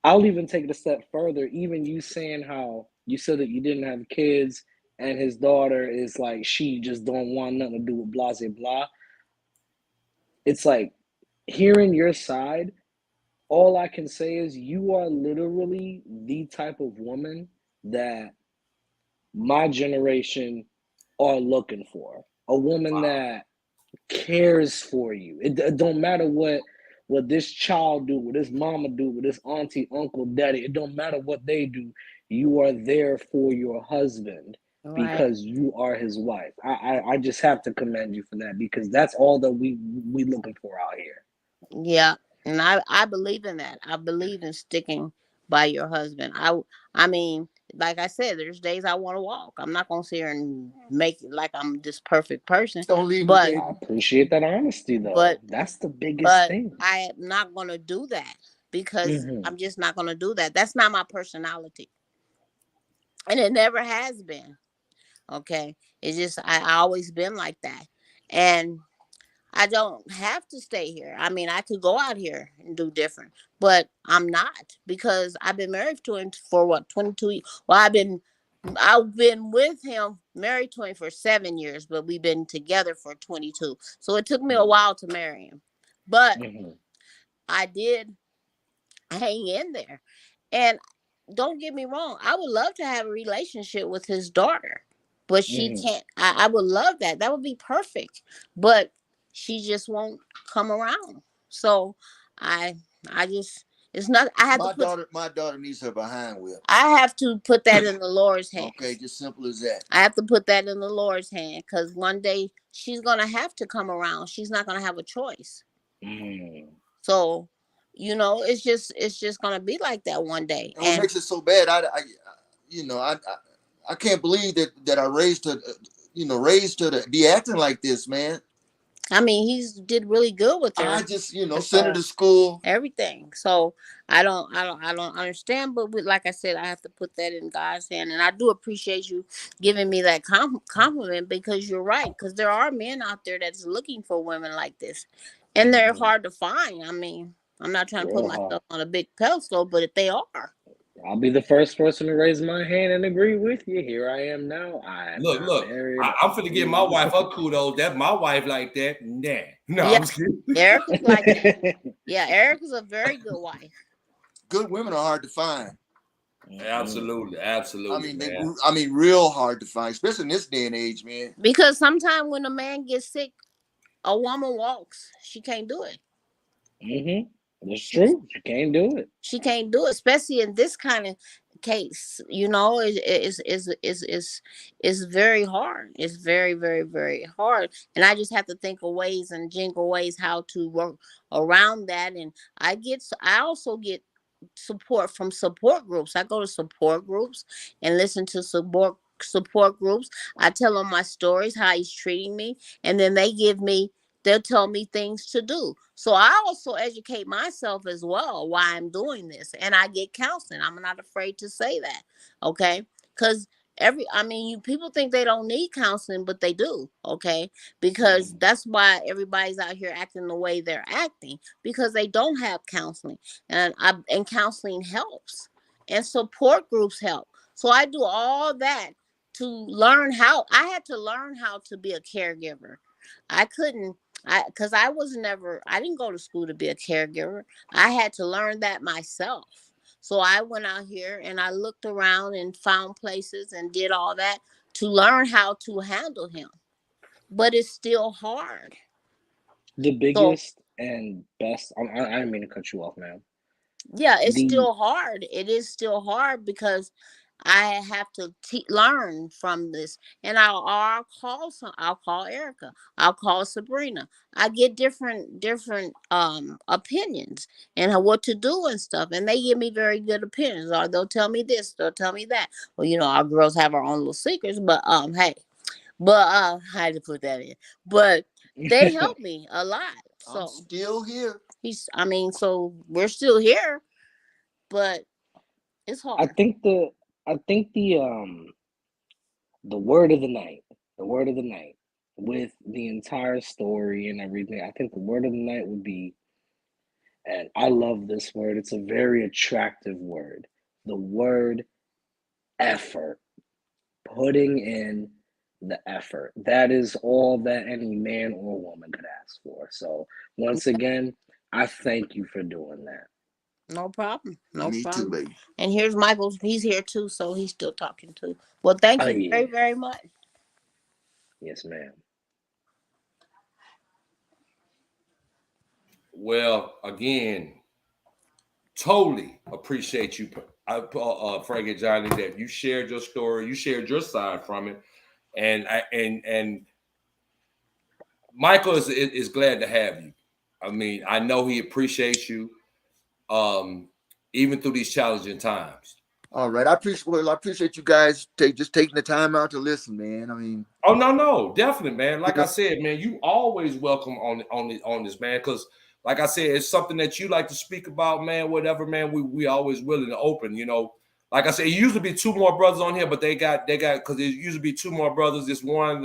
I'll even take it a step further. Even you saying how you said that you didn't have kids, and his daughter is like, she just don't want nothing to do with blah, blah, blah. It's like, hearing your side, all I can say is you are literally the type of woman that my generation are looking for. A woman that cares for you. It don't matter what this child do, what this mama do, what this auntie, uncle, daddy. It don't matter what they do. You are there for your husband Right. because you are his wife. I just have to commend you for that, because that's all that we looking for out here. Yeah, and I believe in that. I believe in sticking by your husband. I mean, like I said, there's days I want to walk. I'm not gonna sit here and make it like I'm this perfect person, Don't leave me, but baby. I appreciate that honesty, though. but That's the biggest but thing. I am not gonna do that because Mm-hmm. I'm just not gonna do that. That's not my personality, and it never has been. Okay, it's just I always been like that, and I don't have to stay here. I mean, I could go out here and do different, but I'm not, because I've been married to him for what, 22 years. Well, I've been with him, married to him for 7 years, but we've been together for 22. So it took me a while to marry him, but Mm-hmm. I did hang in there. And don't get me wrong, I would love to have a relationship with his daughter, but she Mm-hmm. can't. I would love that. That would be perfect. But she just won't come around. So I I just, it's not, My daughter needs her behind whipped. I have to put that in the Lord's hands. Okay, just simple as that. I have to put that in the Lord's hand, because one day she's gonna have to come around. She's not gonna have a choice. Mm-hmm. So, it's just gonna be like that one day. And what makes it so bad, I can't believe that I raised her, raised her to be acting like this, man. I mean, he's did really good with her. I just, sent her to school. Everything. So I don't understand. But like I said, I have to put that in God's hand, and I do appreciate you giving me that compliment, because you're right. Because there are men out there that's looking for women like this, and they're hard to find. I mean, I'm not trying to put myself on a big pedestal, but if they are. I'll be the first person to raise my hand and agree with you. Here I am now. Look, I'm finna give my wife her kudos. That my wife like that. Nah. No, Yeah. I'm kidding. Erica's like that. Yeah, Erica's a very good wife. Good women are hard to find. Absolutely. I mean, real hard to find, especially in this day and age, man. Because sometimes when a man gets sick, a woman walks. She can't do it. Mm-hmm. That's true. She can't do it. She can't do it, especially in this kind of case. It's very hard. It's very, very, very hard. And I just have to think of ways and jingle ways how to work around that. And I also get support from support groups. I go to support groups and listen to support groups. I tell them my stories, how he's treating me, and then they'll tell me things to do. So I also educate myself as well why I'm doing this, and I get counseling. I'm not afraid to say that, okay? Because people think they don't need counseling, but they do, okay? Because that's why everybody's out here acting the way they're acting, because they don't have counseling, and counseling helps, and support groups help. So I do all that to learn how. I had to learn how to be a caregiver. Because I didn't go to school to be a caregiver. I had to learn that myself. So I went out here and I looked around and found places and did all that to learn how to handle him. But it's still hard. The biggest and best, I didn't mean to cut you off, man. Yeah, it's still hard. It is still hard because I have to learn from this, and I'll call Erica, I'll call Sabrina. I get different opinions and what to do and stuff, and they give me very good opinions, or they'll tell me this, they'll tell me that. Well, our girls have our own little secrets, but hey, but I had to put that in, but they help me a lot. So I'm still here. so we're still here, but it's hard. I think the word of the night, with the entire story and everything, I think the word of the night would be, and I love this word, it's a very attractive word, the word effort. Putting in the effort. That is all that any man or woman could ask for. So once again, I thank you for doing that. No problem. Me too, baby. And here's Michael. He's here too, so he's still talking too. Well, thank you very, very much. Yes, ma'am. Well, again, totally appreciate you, Frank and Johnny, that you shared your story, you shared your side from it, and Michael is glad to have you. I mean, I know he appreciates you, even through these challenging times. All right, I appreciate you guys taking the time out to listen, man. I mean, oh no, definitely, man. Like I said, man, you always welcome on this, man, because like I said, it's something that you like to speak about, man. Whatever, man. We always willing to open. Like I said, it usually be two more brothers on here, but they got because it usually be two more brothers. This one,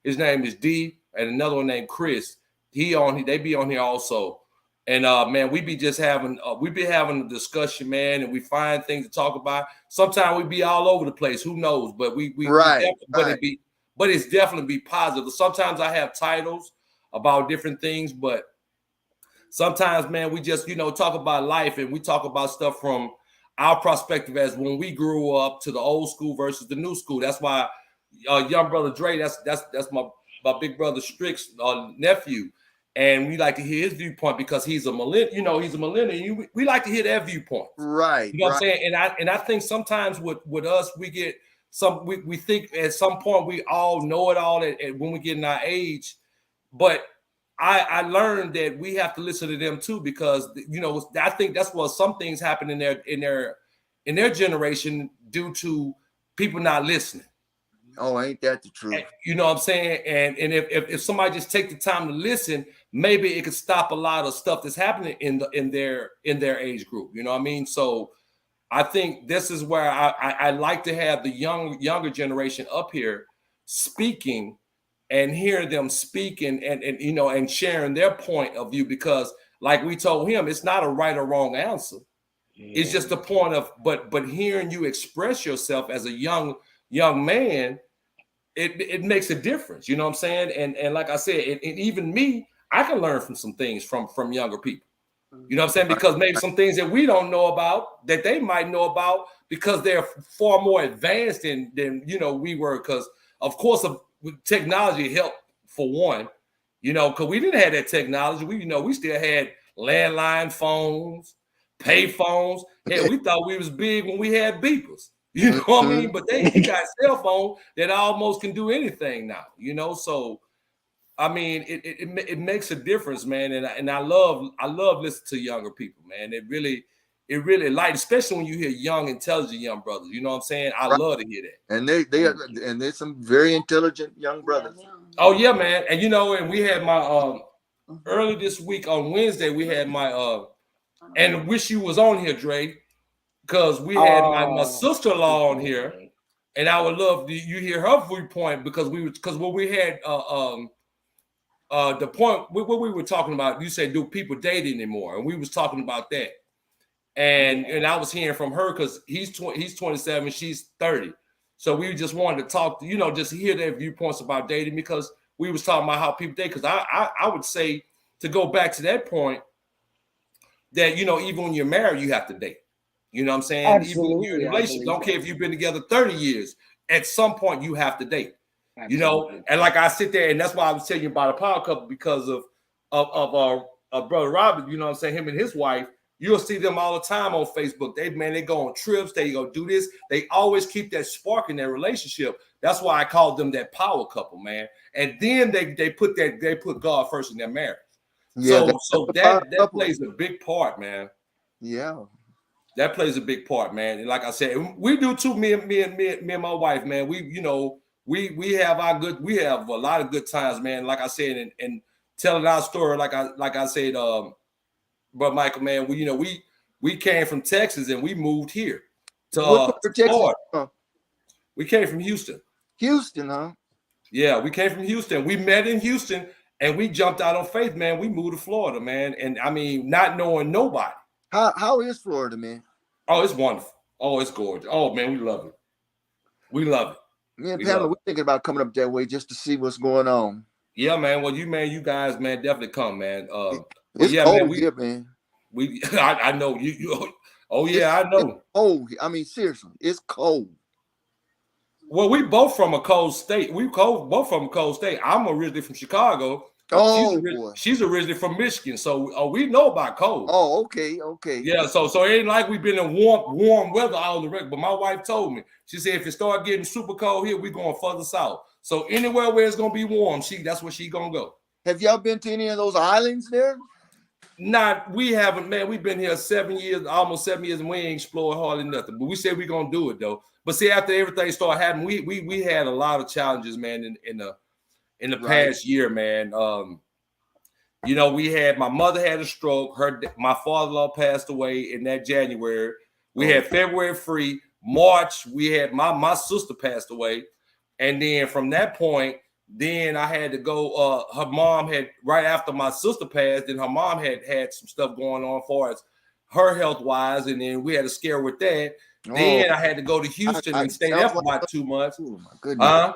his name is D, and another one named Chris. They be on here also. And man, we be having a discussion, man, and we find things to talk about. Sometimes we be all over the place. Who knows? But but it's definitely be positive. Sometimes I have titles about different things, but sometimes, man, we just talk about life, and we talk about stuff from our perspective as when we grew up to the old school versus the new school. That's why young brother Dre, that's my big brother Strick's nephew. And we like to hear his viewpoint because he's a millennial. He's a millennial. We like to hear that viewpoint, right? You know what I'm saying? And I think sometimes with us, we get we think at some point we all know it all when we get in our age. But I learned that we have to listen to them too, because I think that's what some things happen in their generation due to people not listening. Oh, ain't that the truth? And, you know what I'm saying? And if somebody just take the time to listen, maybe it could stop a lot of stuff that's happening in their age group. You know what I mean? So I think this is where I like to have the younger generation up here speaking and hear them speaking and sharing their point of view, because like we told him, it's not a right or wrong answer. Yeah. It's just the point of but hearing you express yourself as a young man, it makes a difference. You know what I'm saying? And like I said, and even me, I can learn from some things from younger people. You know what I'm saying? Because maybe some things that we don't know about that they might know about, because they're far more advanced than we were. Because of course, technology helped for one, because we didn't have that technology. We still had landline phones, pay phones. Hell, we thought we was big when we had beepers. You know what I mean? But you got cell phone that almost can do anything now. So I mean, it makes a difference, man. And I love listening to younger people, man. It really light, especially when you hear young, intelligent young brothers. You know what I'm saying? I love to hear that. And they're some very intelligent young brothers. Oh yeah, man. And and we had my early this week on Wednesday, we had my and wish you was on here, Dre, because we had my sister-in-law on here, and I would love you hear her viewpoint, because when we had the point what we were talking about, you said, do people date anymore? And we was talking about that. And I was hearing from her, because he's 27, she's 30. So we just wanted to talk, just hear their viewpoints about dating, because we was talking about how people date. Because I would say, to go back to that point, that, even when you're married, you have to date. You know what I'm saying? Absolutely. Even when you're in a relationship, don't care if you've been together 30 years, at some point you have to date. Absolutely. And like I sit there, and that's why I was telling you about a power couple, because of our brother Robert, you know what I'm saying, him and his wife, You'll see them all the time on Facebook. They go on trips. They go do this. They always keep that spark in their relationship. That's why I call them that power couple, man. And then they put God first in their marriage. Yeah, So that plays a big part, man. Yeah, that plays a big part, man. And like I said, we do too. Me and my wife, man. We have a lot of good times, man. Like I said, and telling our story, like I said, but Michael, man, we came from Texas and we moved here to Florida. We came from Houston. Houston, huh? Yeah, we came from Houston. We met in Houston and we jumped out on faith, man. We moved to Florida, man. And I mean, not knowing nobody. How is Florida, man? Oh, it's wonderful. Oh, it's gorgeous. Oh, man, we love it. We love it. Me and Pamela, we're thinking about coming up that way just to see what's going on. Yeah, man. Well, you guys, man, definitely come, man. It's yeah, cold man, here, man. I know you. Oh yeah, I know. Oh, I mean, seriously, it's cold. Well, we both from a cold state. Both from a cold state. I'm originally from Chicago. Oh, she's originally from Michigan, so we know about cold. Oh, okay. Yeah, so it ain't like we've been in warm weather all the rest. But my wife told me, she said if it start getting super cold here, we're going further south. So anywhere where it's gonna be warm, that's where she gonna go. Have y'all been to any of those islands there? We haven't, man. We've been here 7 years, almost 7 years, and we ain't explored hardly nothing. But we said we're gonna do it though. But see, after everything started happening, we had a lot of challenges, man, in the past year, man. My mother had a stroke. My father-in-law passed away in that January. We had February free. March, we had my sister passed away. And then from that point, then I had to go. Her mom had, right after my sister passed, then her mom had some stuff going on as far as her health-wise. And then we had a scare with that. Then I had to go to Houston and stay there for about 2 months. Oh, my goodness.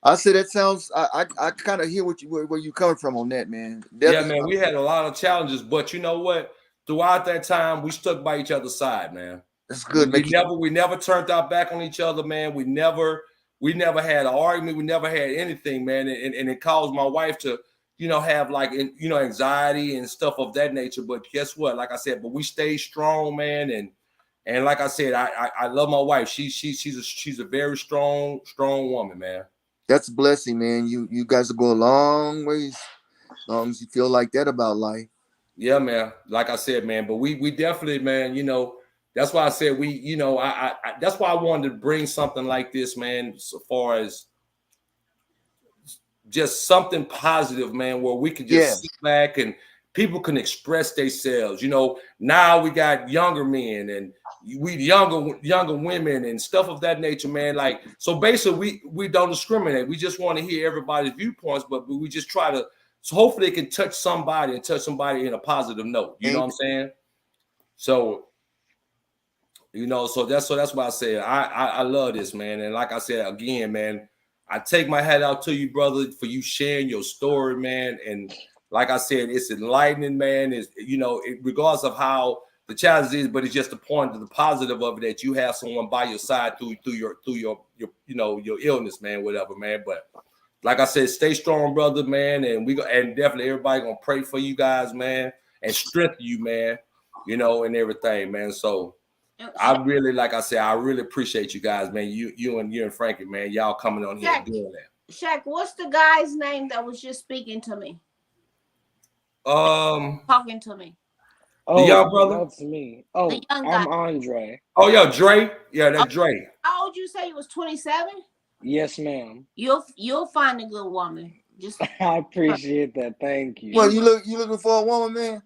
I said that sounds. I kind of hear where you coming from on that, man. Definitely. Yeah, man. We had a lot of challenges, but you know what? Throughout that time, we stuck by each other's side, man. That's good. We never turned our back on each other, man. We never had an argument. We never had anything, man. And it caused my wife to, have anxiety and stuff of that nature. But guess what? Like I said, but we stayed strong, man. And like I said, I love my wife. She's a very strong woman, man. That's a blessing, man. You guys will go a long ways as long as you feel like that about life. Yeah, man. Like I said, man. But we definitely, man. That's why I said that's why I wanted to bring something like this, man. So far as just something positive, man, where we can just sit back and people can express themselves. Now we got younger men and we younger women and stuff of that nature, man. Like, so basically we don't discriminate. We just want to hear everybody's viewpoints, but we just try to, so hopefully it can touch somebody in a positive note. You know what I'm saying? So, so that's why I said I love this, man. And like I said again, man, I take my hat out to you, brother, for you sharing your story, man. And like I said, it's enlightening, man. It's regardless of how the challenge is, but it's just the point of the positive of it that you have someone by your side through your your illness, man, whatever, man. But like I said, stay strong, brother, man, and definitely everybody gonna pray for you guys, man, and strengthen you, man, and everything, man. So I really, like I said, I really appreciate you guys, man. You and Frankie, man, y'all coming on here and doing that. Shaq, what's the guy's name that was just speaking to me? Talking to me. Oh, the young brother? That's me. Oh, I'm Andre. Oh, yeah, Dre. Yeah, that's Dre. How old you say you was 27? Yes, ma'am. You'll find a good woman. Just I appreciate that. Thank you. Well, you looking for a woman, man?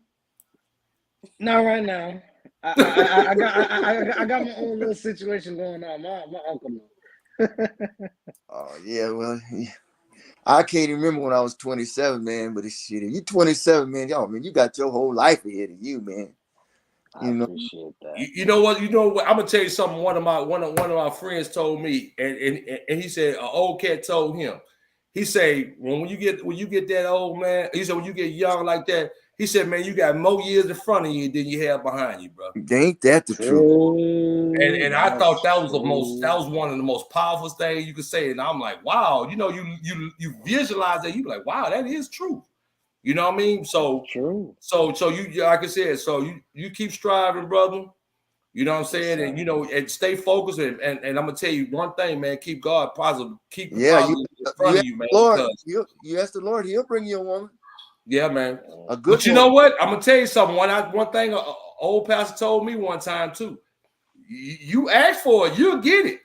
Not right now. I got my own little situation going on. My uncle. Oh yeah, well, I can't even remember when I was 27, man. But it's shit. If you 27, man, you got your whole life ahead of you, man. I appreciate that. You know what? I'm gonna tell you something. One of my friends told me, and he said an old cat told him. He said when you get that old, man. He said when you get young like that. He said, man, you got more years in front of you than you have behind you, bro. Ain't that the truth? And I thought that was one of the most powerful things you could say. And I'm like, wow, you visualize that. You be like, wow, that is true. You know what I mean? So True. So you like I said, so you keep striving, brother. You know what I'm saying? Yes, And you know, and stay focused. And I'm gonna tell you one thing, man. Keep God positive. Keep the Yeah, positive in front of you, man. Lord, Because, you ask the Lord, He'll bring you a woman, yeah, man. a good. But you know what? I'm gonna tell you something. One thing an old pastor told me one time too. You ask for it, you'll get it.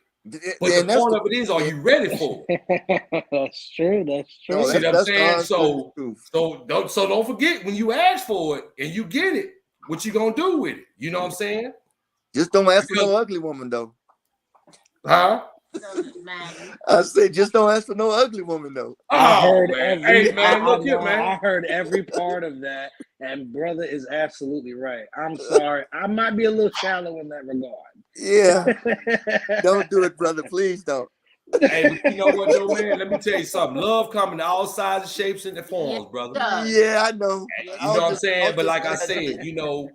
But the point of it is, are you ready for it? That's true. That's true. You see what I'm saying? So truth. don't forget when you ask for it and you get it, what you gonna do with it? You know what I'm saying? Just don't ask for no ugly woman, though. Huh? I said, just don't ask for no ugly woman, though. I heard man. every. Hey, man, look here, I man. heard every part of that, and brother is absolutely right. I'm sorry, I might be a little shallow in that regard. Yeah, don't do it, brother. Please don't. Hey, but you know what, though, man? Let me tell you something. Love comes in all sizes, shapes, and forms, brother. Yeah, I know. You know what I'm saying? But like I said, you know,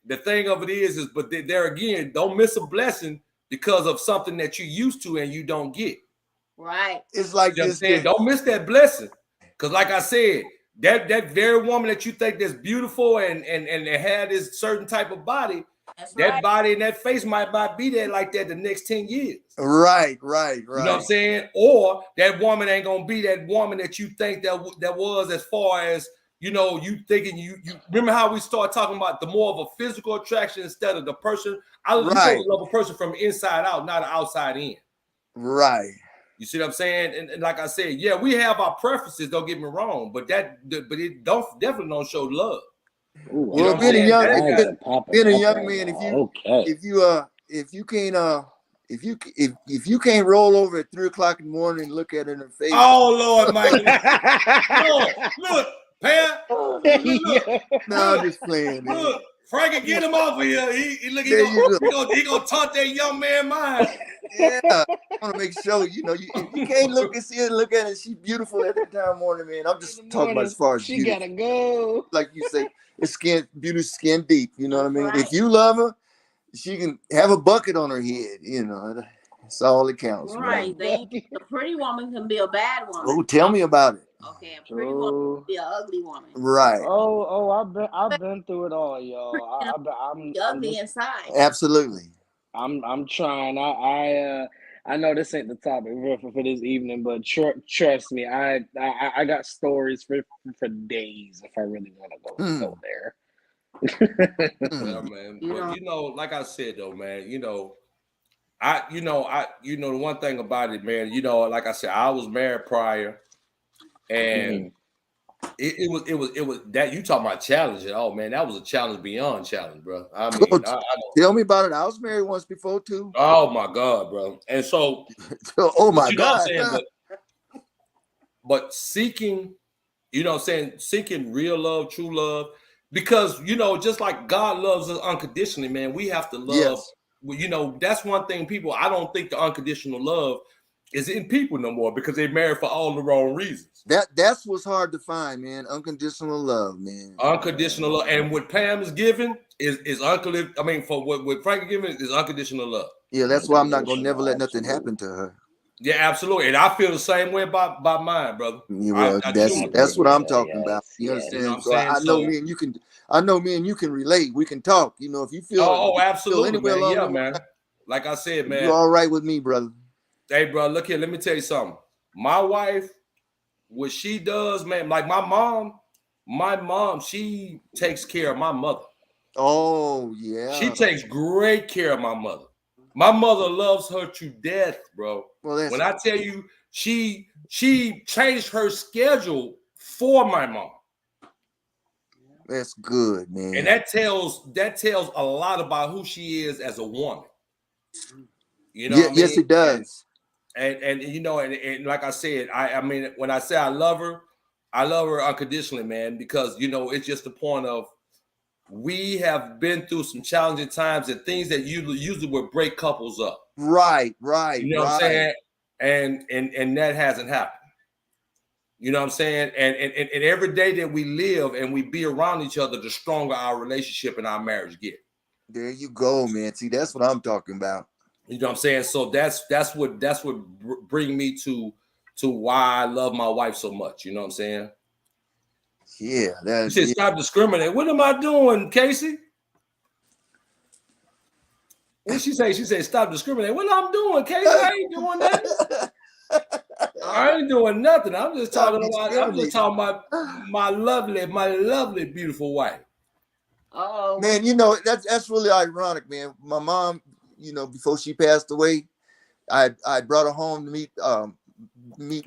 the thing of it is but there again, don't miss a blessing because of something that you used to and you don't get. Right. It's like You know what I'm this. saying? Don't miss that blessing. Because like I said, that very woman that you think that's beautiful and had this certain type of body, that body and that face might not be there like that the next 10 years. Right. You know what I'm saying? Or that woman ain't gonna be that woman that you think that was, as far as, you know, you thinking you remember how we start talking about the more of a physical attraction instead of the person. I love a person from inside out, not an outside in. Right. You see what I'm saying? And like I said, yeah, we have our preferences. Don't get me wrong, but it definitely don't show love. Ooh, well, being a young man, if you can't roll over at 3 o'clock in the morning and look at her in the face. Oh Lord, Michael! look, Pat. No, I'm just playing. Man. Look, Frankie, get him off of here. He gonna taunt that young man mind. Yeah, I want to make sure if you can't look at her, she's beautiful every time morning, man. I'm just talking about as far as she gotta go. Like you say, it's beauty skin deep. You know what I mean? Right. If you love her, she can have a bucket on her head. You know, that's all it counts. Right. A pretty woman can be a bad woman. Oh, tell me about it. Okay, a pretty woman can be an ugly woman. Right. Oh, I've been through it all, y'all. I'm ugly inside. Absolutely. I'm trying. I know this ain't the topic for this evening, but trust me, I got stories for days if I really want to go there. Yeah, man. But like I said though, man, the one thing about it, man, like I said, I was married prior, and it was that you talking about challenge. Oh man, that was a challenge beyond challenge, bro. I mean, tell me about it. I was married once before too. Oh my God, bro. And so, oh my God. But seeking, seeking real love, true love, because just like God loves us unconditionally, man, we have to love. Yes. That's one thing. I don't think the unconditional love is in people no more because they're married for all the wrong reasons. That's what's hard to find, man. Unconditional love, man. Unconditional love, and what Pam is giving is unconditional. I mean, for what Frank is giving is unconditional love. Yeah, that's why I'm not gonna never let nothing happen to her. Yeah, absolutely, and I feel the same way about mine, brother. Yeah, well, that's what I'm talking about. You understand? So I know me and you can. I know me and you can relate. We can talk. If you feel. Oh, absolutely, man. Yeah, man. Like I said, man. You're all right with me, brother. Hey, bro, look here. Let me tell you something. My wife, what she does, man, like my mom, she takes care of my mother. Oh, yeah. She takes great care of my mother. My mother loves her to death, bro. Well, when I tell you, she changed her schedule for my mom. That's good, man. And that tells a lot about who she is as a woman. Yes, it does. And like I said, I mean, when I say I love her unconditionally, man, because it's just the point of we have been through some challenging times and things that usually would break couples up. Right. You know what I'm saying? And that hasn't happened. You know what I'm saying? And every day that we live and we be around each other, the stronger our relationship and our marriage get. There you go, man. See, that's what I'm talking about. You know what I'm saying? So that's what bring me to why I love my wife so much. You know what I'm saying? Yeah, You said stop discriminating. What am I doing, Casey? What she say? She said stop discriminating. What I'm doing, Casey? I ain't doing nothing. I ain't doing nothing. I'm just talking about my lovely, beautiful wife. Oh Man, that's really ironic, man. My mom, before she passed away, I brought her home to meet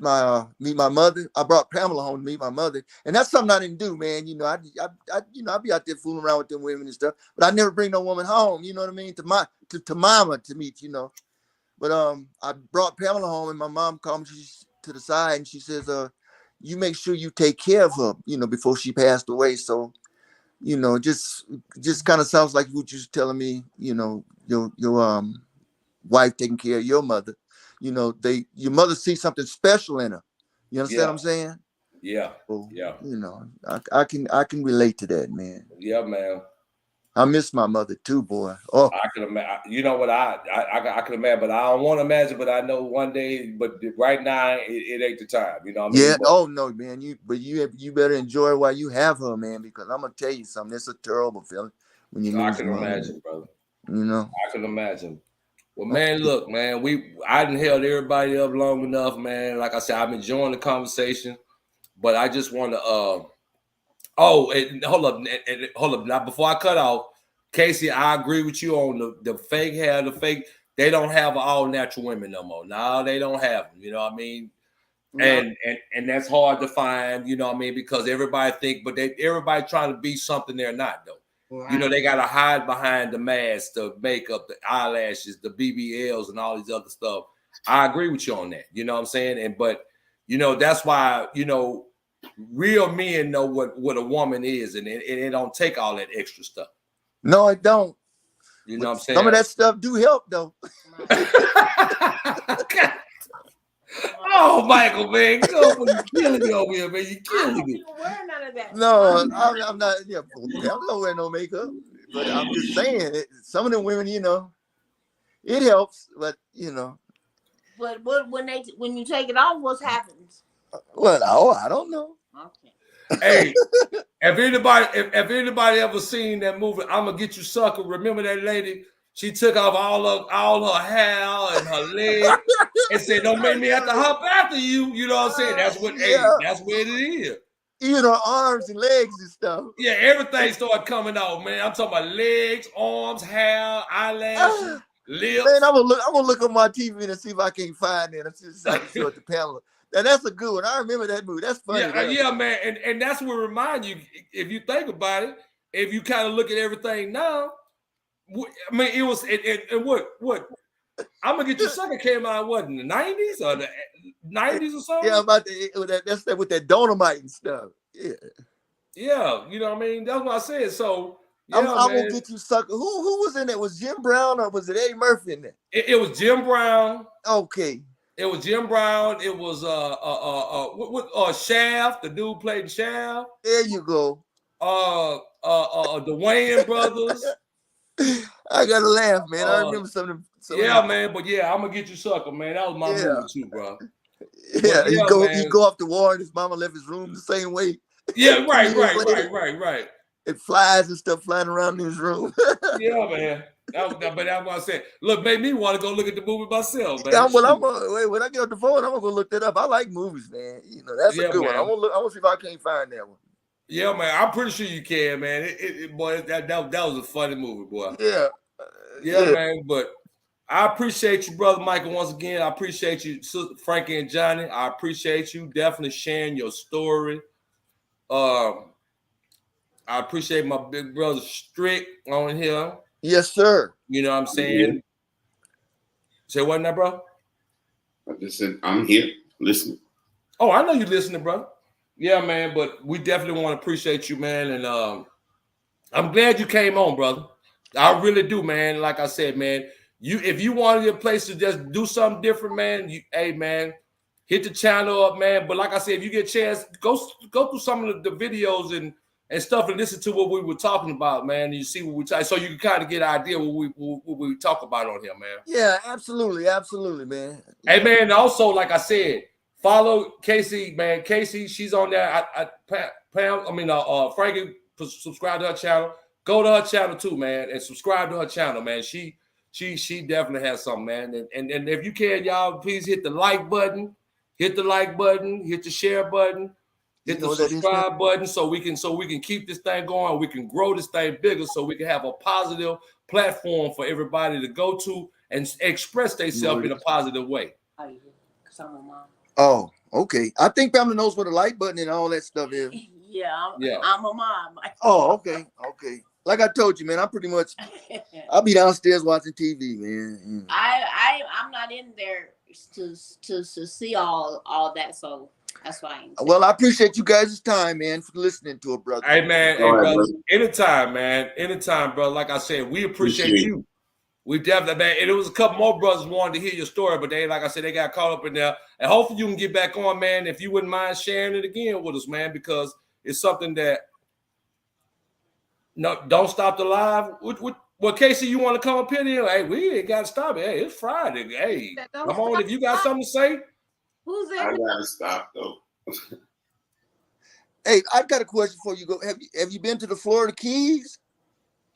my mother. I brought Pamela home to meet my mother, and that's something I didn't do, man. I'd be out there fooling around with them women and stuff, but I never bring no woman home. You know what I mean? To mama to meet, But I brought Pamela home, and my mom called me to the side, and she says, "You make sure you take care of her, before she passed away." So, just kind of sounds like what you're telling me. Your wife taking care of your mother. Your mother sees something special in her. You understand what I'm saying? Yeah. So, yeah. I can relate to that, man. Yeah, man. I miss my mother too, boy. Oh, I can imagine. You know what? I can imagine, but I don't want to imagine. But I know one day. But right now, it ain't the time. You know what I mean? yeah. Oh no, man. You better enjoy it while you have her, man. Because I'm gonna tell you something. It's a terrible feeling when you lose I can your mother. imagine, brother. I can imagine. Well, man, look, man. I done held everybody up long enough, man. Like I said, I'm enjoying the conversation, but I just want to. Hold up. Now, before I cut off, Casey, I agree with you on the fake hair, they don't have all natural women no more. No, they don't have them. You know what I mean? No. And that's hard to find, you know what I mean? Because everybody everybody trying to be something they're not, though. Right. They got to hide behind the mask, the makeup, the eyelashes, the BBLs, and all these other stuff. I agree with you on that. You know what I'm saying? But that's why, real men know what a woman is, and it don't take all that extra stuff. No, it don't. You know what I'm saying? Some of that stuff do help, though. Oh, Michael, man, you're killing me over here, man. You're killing me. No, I'm not. Yeah, I'm not wearing no makeup, but I'm just saying, some of them women, it helps, but But when you take it off, what happens? Well, I don't know. Okay. Hey, if anybody ever seen that movie, I'm Gonna Get You Sucker, remember that lady? She took off all her hair and her legs and said, "Don't make me have to hop after you." You know what I'm saying? That's what that's where it is. Even her arms and legs and stuff. Yeah, everything started coming out, man. I'm talking about legs, arms, hair, eyelashes, lips. Man, I'm gonna look on my TV and see if I can find it. I can show it to Pamela. And that's a good one. I remember that movie. That's funny. Yeah, man. And that's what remind you, if you think about it, if you kind of look at everything now, I mean, it was what I'm Gonna Get You Sucker came out in the 90s or the 90s or something? Yeah, that's with that Dolomite and stuff. Yeah. Yeah, you know what I mean? That's what I said. So I'm Gonna Get You Sucker. Who was in there? Was Jim Brown or was it Eddie Murphy in there? It was Jim Brown. Okay. It was Jim Brown. It was Shaft. The dude played Shaft. There you go. The Wayans brothers. I gotta laugh, man. I remember some of them. Man. But yeah, I'm Gonna Get You Sucker, man. That was my movie too, bro. Yeah, he go off the war and his mama left his room the same way. Yeah, right. It flies and stuff flying around in his room. Yeah, man. But that's what I said. Look, made me want to go look at the movie myself, man. Yeah, well, when I get off the phone, I'm gonna go look that up. I like movies, man. That's a good one. I'm gonna see if I can't find that one. Yeah, man. I'm pretty sure you can, man. Boy, that was a funny movie, boy. Yeah. Yeah, man. But I appreciate you, brother Michael. Once again, I appreciate you, Frankie and Johnny. I appreciate you definitely sharing your story. I appreciate my big brother Strick on here. Yes, sir. You know what I'm saying? Yeah. Say what now, bro? I just said I'm here listening. Oh, I know you listening, bro. Yeah, man. But we definitely want to appreciate you, man. And I'm glad you came on, brother. I really do, man. Like I said, man, if you wanted a place to just do something different, man, hey, man, hit the channel up, man. But like I said, if you get a chance, go through some of the videos and stuff and listen to what we were talking about, man. And you see what we talk, so you can kind of get an idea what we talk about on here, man. Yeah, absolutely, man. Hey, man. Also, like I said, Follow Casey, man. Casey, she's on there. Frankie, subscribe to her channel. Go to her channel too, man, and subscribe to her channel, man. She definitely has something, man. And if you can, y'all, please hit the like button, hit the share button, hit the subscribe button, so we can keep this thing going. We can grow this thing bigger, so we can have a positive platform for everybody to go to and express themselves in a positive way. Oh, okay. I think family knows what a like button and all that stuff is. I'm a mom. Oh, okay. Like I told you, man, I'll be downstairs watching TV, man. I'm not in there to see all that, so that's why. Well, I appreciate you guys' time, man, for listening to it, brother. Hey, man, brother. Anytime, man. Anytime, brother. Like I said, we appreciate you. We definitely, man. And there was a couple more brothers wanted to hear your story, but they, like I said, they got caught up in there. And hopefully you can get back on, man, if you wouldn't mind sharing it again with us, man, because it's something that don't stop the live. Well, Casey, you want to come up here? Hey, we ain't got to stop it. Hey, it's Friday. Hey, come on. If you got something to say. Who's that? I got to stop, though. Hey, I've got a question for you. Have you been to the Florida Keys?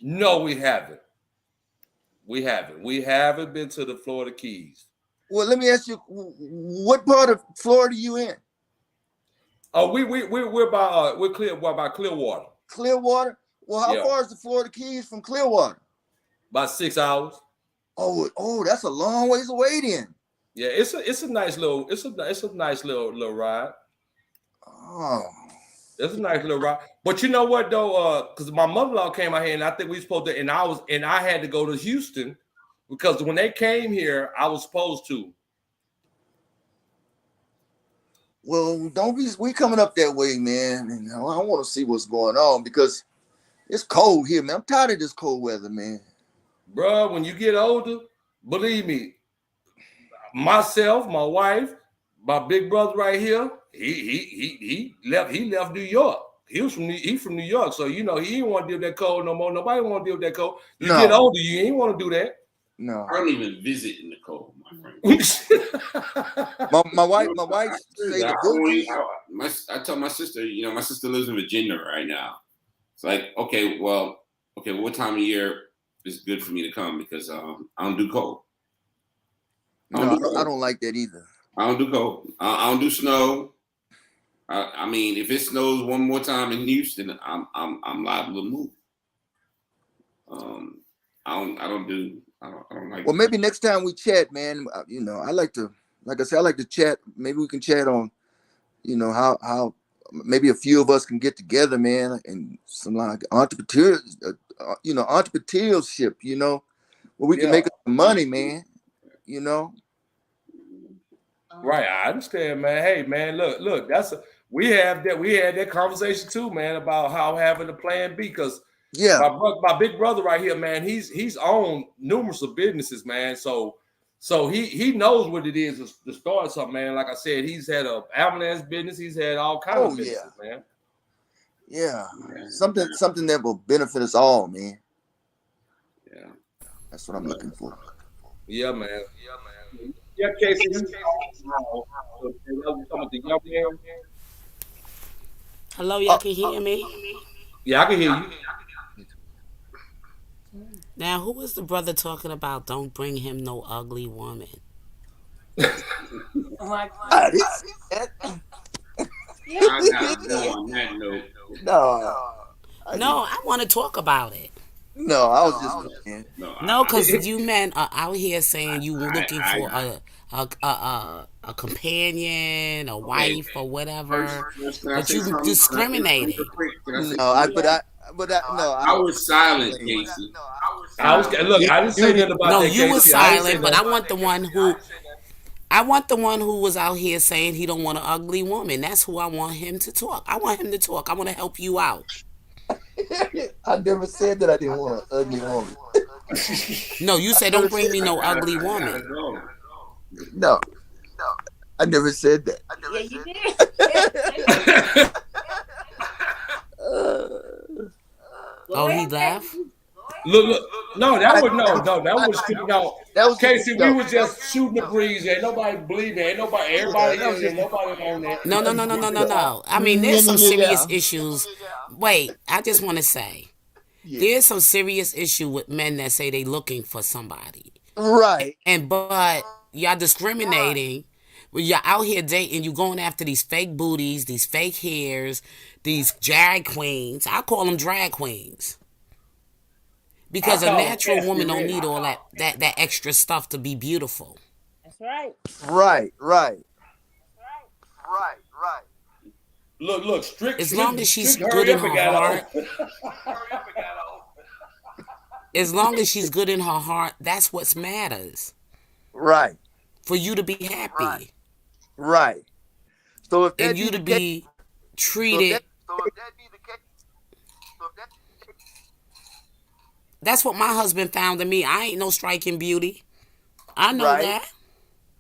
No, we haven't. We haven't been to the Florida Keys. Well, let me ask you, what part of Florida you in? Oh, we're by Clearwater. Clearwater? Well, how far is the Florida Keys from Clearwater? About 6 hours. Oh, that's a long ways away then. Yeah, it's a nice little ride. Oh. It's a nice little ride. But you know what though? Because my mother-in-law came out here, and I think we supposed to, and I had to go to Houston because when they came here, I was supposed to. Well, we coming up that way, man. And I want to see what's going on because it's cold here, man. I'm tired of this cold weather, man. Bro, when you get older, believe me, myself, my wife, my big brother right here, he left New York. He's from New York, so you know he didn't want to deal with that cold no more. Nobody want to deal with that cold. You get older, you ain't want to do that. No, I don't even visit in the cold, my friend. my wife say I tell my sister, my sister lives in Virginia right now. It's like, okay, what time of year is good for me to come? Because I don't do cold. I don't like that either. I don't do cold. I don't do snow. I mean, if it snows one more time in Houston, I'm liable to move. I don't like. Well, maybe next time we chat, man. I like to chat. Maybe we can chat on, how maybe a few of us can get together, man, and some like entrepreneurship, where we can make some money, man. Right, I understand, man. Hey, man, look, we had that conversation too, man, about how having a plan B, because my big brother right here, man, he's owned numerous of businesses, man. So he knows what it is to start something, man. Like I said, he's had an ambulance business, he's had all kinds of businesses, man. Yeah, something that will benefit us all, man. Yeah, that's what I'm looking for. Yeah, man. Yeah, Casey. Hello, y'all can hear me? Yeah, I can hear you. Now, who was the brother talking about? Don't bring him no ugly woman. No, I want to talk about it. No, I was just playing. No, because you men are out here saying you were looking for a companion, a wife, or whatever, but you discriminated. I was silent, Casey. I didn't say nothing about that. No, you were silent, but I want the one who was out here saying he don't want an ugly woman. That's who I want him to talk. I want him to talk. I want to help you out. I never said that I didn't want an ugly woman. No, you said don't bring me no ugly woman. No, I never said that. Yeah, you did. Oh, he laughed? Look, No, that was no. That was Casey, we no. was just shooting the breeze. Ain't nobody believing. Ain't nobody. Yeah, Everybody that was in here. just Nobody on that. No, no, no, no, no, no, no. I mean, yeah, there's some serious yeah. issues. Wait, I just want to say Yeah. there's some serious issue with men that say they looking for somebody, Right. but y'all discriminating. When you're out here dating, you going after these fake booties, these fake hairs, these drag queens. I call them drag queens because a call them natural Casey woman don't Red. need all that extra stuff to be beautiful. That's right. Right. Right. Look, strict. As long as she's Strict, good hurry in up and her got heart, on. as long as she's good in her heart, that's what matters. Right. For you to be happy Right. So if that and you be to the case, be so if treated. that be the case, That's what my husband found in me. I ain't no striking beauty. I know right. that.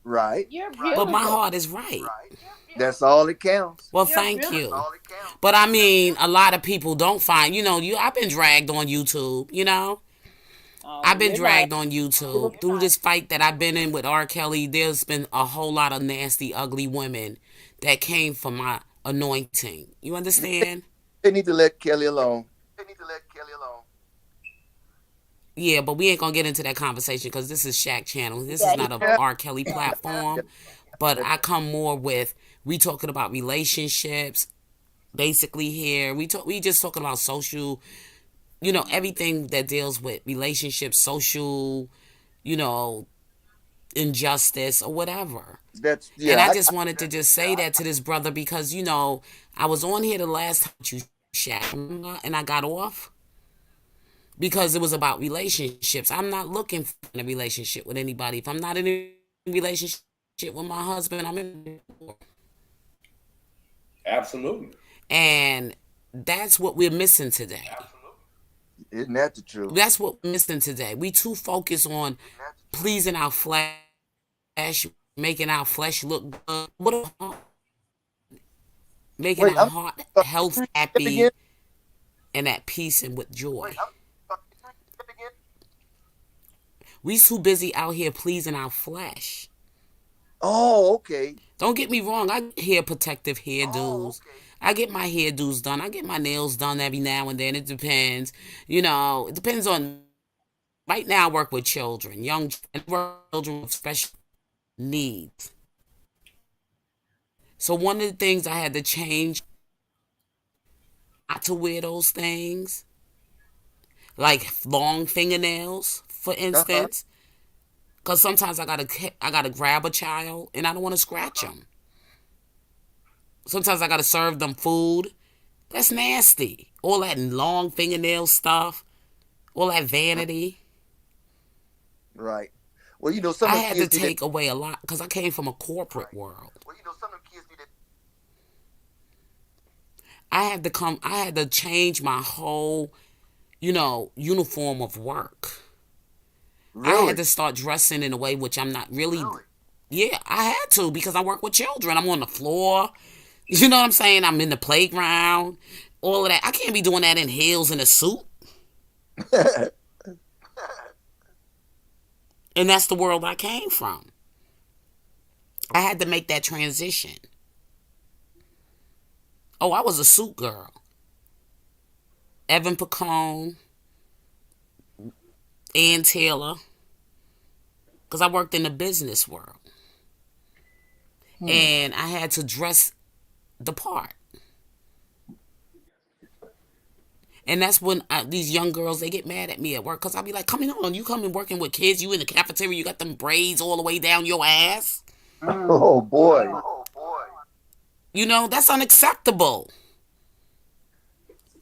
Right. You're But beautiful. my heart is right. That's all that counts. Well, You're thank beautiful. you. But I mean, a lot of people don't find, I've been dragged on YouTube, I've been You're dragged not. on YouTube through this fight that I've been in with R. Kelly. There's been a whole lot of nasty, ugly women that came from my anointing. You understand? They need to let Kelly alone. Yeah, but we ain't gonna get into that conversation because this is Shaq Channel. This is not a Yeah. R. Kelly platform. But I come more with we talking about relationships, basically here. We just talking about social, everything that deals with relationships, social, injustice or whatever. That's And I yeah. just wanted to just say that to this brother because I was on here the last time you Shaq, and I got off because it was about relationships. I'm not looking for a relationship with anybody. If I'm not in a relationship with my husband, I'm in. Absolutely. And that's what we're missing today. Isn't that the truth? That's what we're missing today. We too focused on pleasing our flesh, making our flesh look good. Making Wait, our I'm heart sorry. health Say it happy again. and at peace and with joy. We too busy out here pleasing our flesh. Oh, okay. Don't get me wrong. I get hair protective hairdos. I get my hairdos done. I get my nails done every now and then. It depends. It depends on. Right now, I work with children, young children with special needs. So one of the things I had to change, not to wear those things, like long fingernails, for instance. Because sometimes I gotta grab a child and I don't want to scratch them. Sometimes I gotta serve them food. That's nasty. All that long fingernail stuff, all that vanity. Right. Well, some I of the had to kids need take away a lot because I came from a corporate world. some of the kids need it. I had to change my whole, uniform of work. I Really? had to start dressing in a way which I'm not really. Yeah, I had to because I work with children. I'm on the floor. You know what I'm saying? I'm in the playground. All of that. I can't be doing that in heels and a suit. And that's the world I came from. I had to make that transition. Oh, I was a suit girl. Evan Pacone, Ann Taylor, because I worked in the business world. And I had to dress the part. And that's when these young girls, they get mad at me at work because I'll be like, come on, you come and working with kids, you in the cafeteria, you got them braids all the way down your ass. Oh boy. That's unacceptable.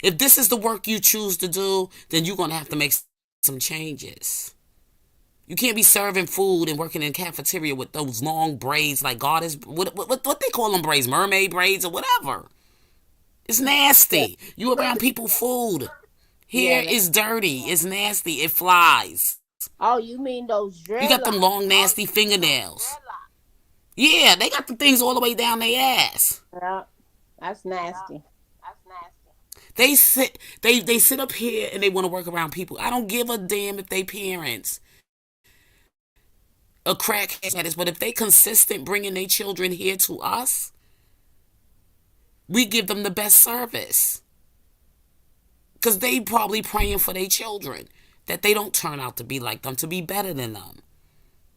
If this is the work you choose to do, then you're going to have to make some changes. You can't be serving food and working in a cafeteria with those long braids like God is, what they call them braids, mermaid braids or whatever. It's nasty. You around people food. Hair is dirty. It's nasty. It flies. Oh, you mean those dreadlocks? You got them long, nasty fingernails. Yeah, they got the things all the way down their ass. Yeah, that's nasty. They sit up here and they want to work around people. I don't give a damn if they parents are crackheads, but if they consistent bringing their children here to us, we give them the best service. Because they probably praying for their children that they don't turn out to be like them, to be better than them.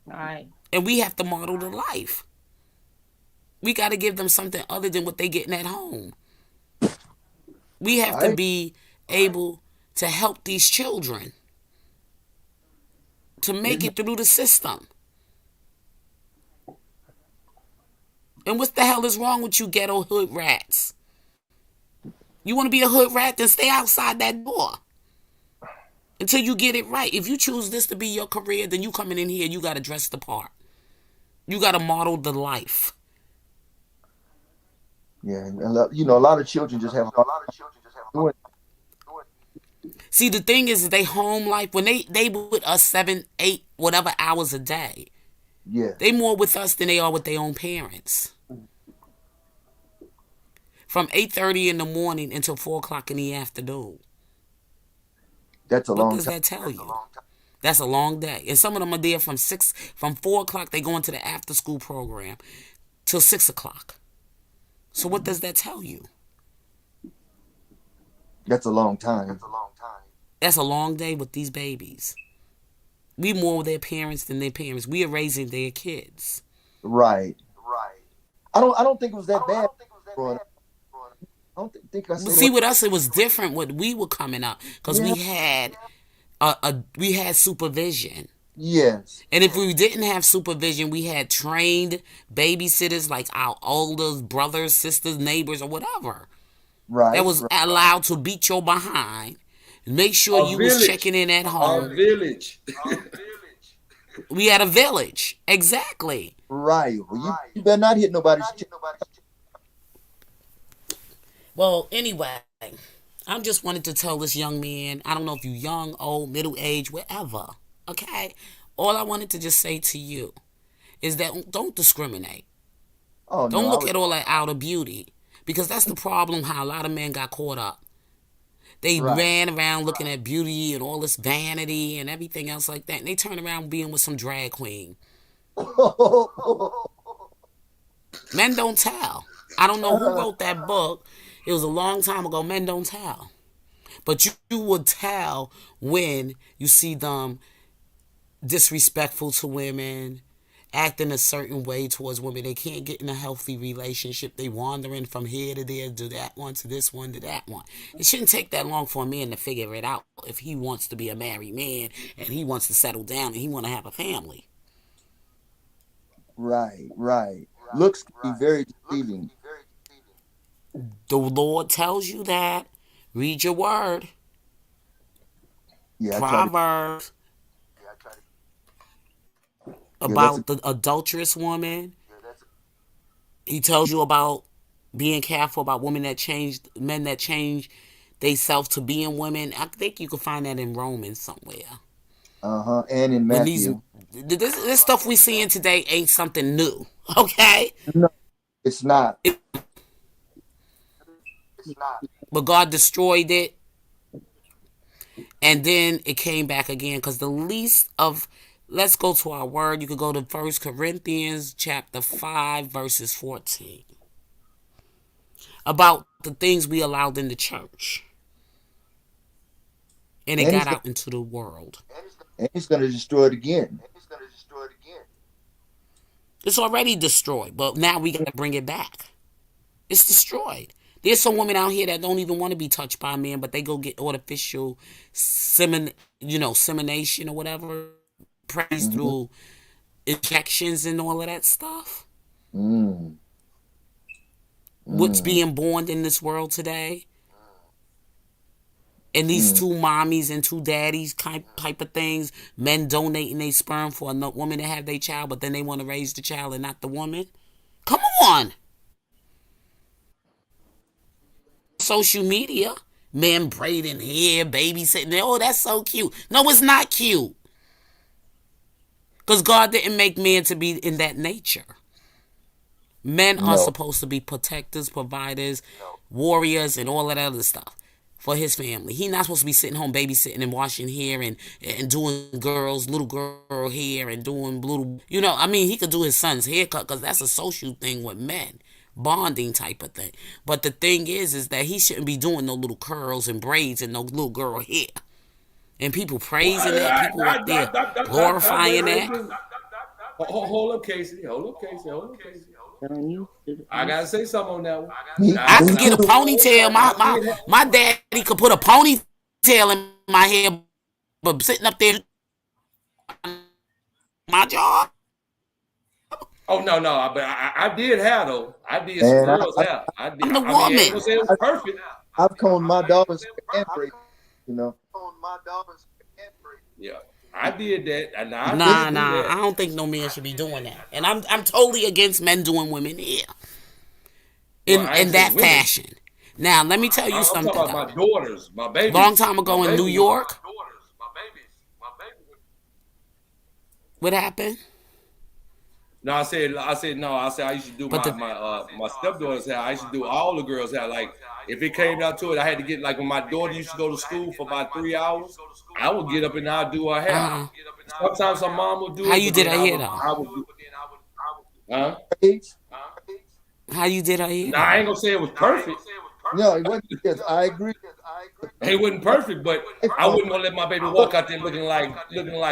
All right. And we have to model the life. We got to give them something other than what they getting at home. We have to be able to help these children to make it through the system. And what the hell is wrong with you ghetto hood rats? You want to be a hood rat, then stay outside that door until you get it right. If you choose this to be your career, then you coming in here, you got to dress the part. You got to model the life. Yeah, and a lot of children just have. See, the thing is, they home life, when they with us 7, 8, whatever hours a day. Yeah. They more with us than they are with their own parents. From 8:30 in the morning until 4 o'clock in the afternoon. That's a long time. What does that tell you? That's a long day. And some of them are there from 4 o'clock, they go into the after school program till 6 o'clock. So what does that tell you? That's a long time. That's a long day with these babies. We more their parents than their parents. We are raising their kids. Right. I don't think it was that bad. I don't think I See, with us, it was different when we were coming up because we had supervision. Yes. And if we didn't have supervision, we had trained babysitters like our older brothers, sisters, neighbors, or whatever. Right. That was allowed to beat your behind. Make sure you was checking in at home. Our village. We had a village. Exactly. Right. Well, you better not hit nobody's. Well, anyway, I just wanted to tell this young man, I don't know if you're young, old, middle age, whatever, okay? All I wanted to just say to you is that don't discriminate. Oh, don't look at all that outer beauty, because that's the problem how a lot of men got caught up. They ran around looking at beauty and all this vanity and everything else like that, and they turn around being with some drag queen. Men don't tell. I don't know who wrote that book. It was a long time ago. Men don't tell. But you would tell when you see them disrespectful to women, acting a certain way towards women. They can't get in a healthy relationship. They wandering from here to there, to that one, to this one, to that one. It shouldn't take that long for a man to figure it out if he wants to be a married man and he wants to settle down and he want to have a family. Right. Looks can be very deceiving. The Lord tells you that. Read your word. Yeah. Proverbs. About the adulterous woman. He tells you about being careful about men that change themselves to being women. I think you can find that in Romans somewhere. And in Matthew. This stuff we seeing today ain't something new. Okay? No, it's not. But God destroyed it. And then it came back again. Because the least of... Let's go to our word. You could go to 1 Corinthians chapter 5, verses 14. About the things we allowed in the church. And it got out into the world. And he's going to destroy it again. It's already destroyed. But now we got to bring it back. It's destroyed. There's some women out here that don't even want to be touched by men, but they go get artificial semination or whatever. Praise through injections and all of that stuff. What's being born in this world today? And these two mommies and two daddies type of things. Men donating their sperm for a woman to have their child, but then they want to raise the child and not the woman. Come on. Social media. Men braiding hair, babysitting. Oh, that's so cute. No, it's not cute. Because God didn't make men to be in that nature. Men are supposed to be protectors, providers, warriors, and all of that other stuff. for his family. He not supposed to be sitting home babysitting and washing hair and doing little girl hair and doing little, I mean, he could do his son's haircut because that's a social thing with men, bonding type of thing. But the thing is that he shouldn't be doing no little curls and braids and no little girl hair. And people praising that, people up there glorifying that. Hold up, Casey. I gotta say something on that one. I could get a ponytail. My daddy could put a ponytail in my hair, but sitting up there, my job. Oh no, but I did have though. I did some girls hair. I'm the woman. It was perfect. I've combed my daughter's hair, Yeah, I did that. Nah. I don't think no man should be doing that. And I'm totally against men doing women hair in that fashion. Now, let me tell you something. I'm talking about my daughters, my babies. Long time ago in New York. What happened? No, I said I used to do my stepdaughter's hair. I used to do all the girls' hair. Like if it came down to it, I had to get like when my daughter used to go to school for about 3 hours, I would get up and I'd do her hair. Uh-huh. Sometimes her mom would do it. How you did her hair though? How you did her hair? Nah, I ain't gonna say it was perfect. No, it wasn't. Yes, I agree. It wasn't perfect, but I wouldn't want to let my baby walk out there looking like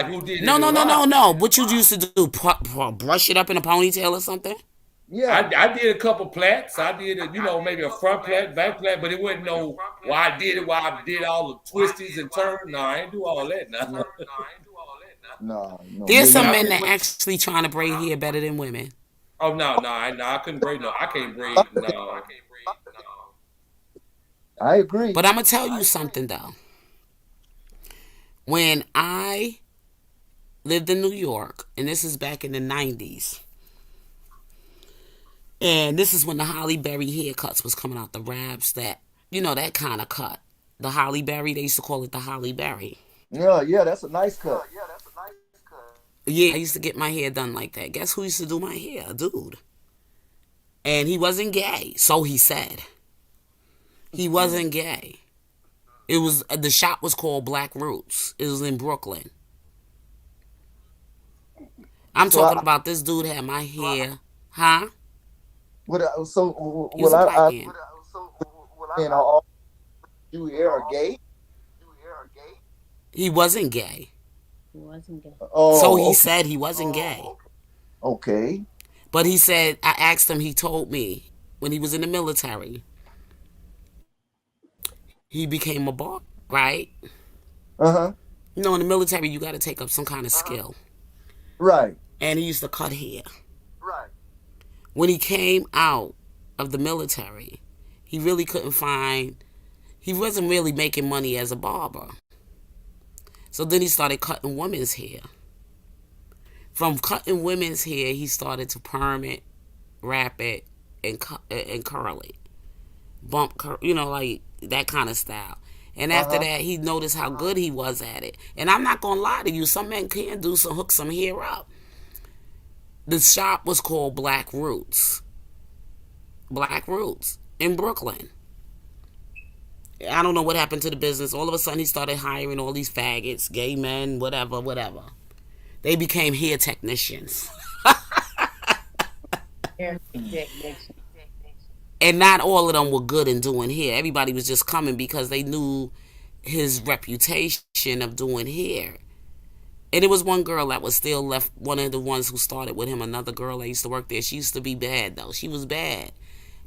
who did it. No. What you used to do? Brush it up in a ponytail or something? Yeah, I did a couple plaits. I did maybe a front plait, back plait, but it wasn't why I did all the twisties and turns. No, I ain't do all that now. No. There's some men that actually trying to braid hair better than women. Oh no, I couldn't braid. No, I can't braid. No. I agree. But I'm gonna tell you something though. When I lived in New York, and this is back in the 90s, and this is when the Holly Berry haircuts was coming out, the wraps that kind of cut. The Holly Berry, they used to call it the Holly Berry. Yeah, that's a nice cut. Yeah, I used to get my hair done like that. Guess who used to do my hair? A dude. And he wasn't gay, so he said. He wasn't gay. The shop was called Black Roots. It was in Brooklyn. I'm talking about this dude had my hair, huh? You hair are gay? He wasn't gay. Oh, so he said he wasn't gay. Okay. But he said, I asked him, he told me when he was in the military, he became a barber, right? Uh-huh. In the military, you got to take up some kind of skill. Right. And he used to cut hair. Right. When he came out of the military, he really he wasn't really making money as a barber. So then he started cutting women's hair. From cutting women's hair, he started to perm it, wrap it, and curl it. Like that kind of style. And after that, he noticed how good he was at it. And I'm not going to lie to you. Some men can hook some hair up. The shop was called Black Roots. Black Roots in Brooklyn. I don't know what happened to the business. All of a sudden, he started hiring all these faggots, gay men, whatever. They became hair technicians. And not all of them were good in doing hair. Everybody was just coming because they knew his reputation of doing hair. And it was one girl that was still left, one of the ones who started with him, another girl that used to work there. She used to be bad, though. She was bad.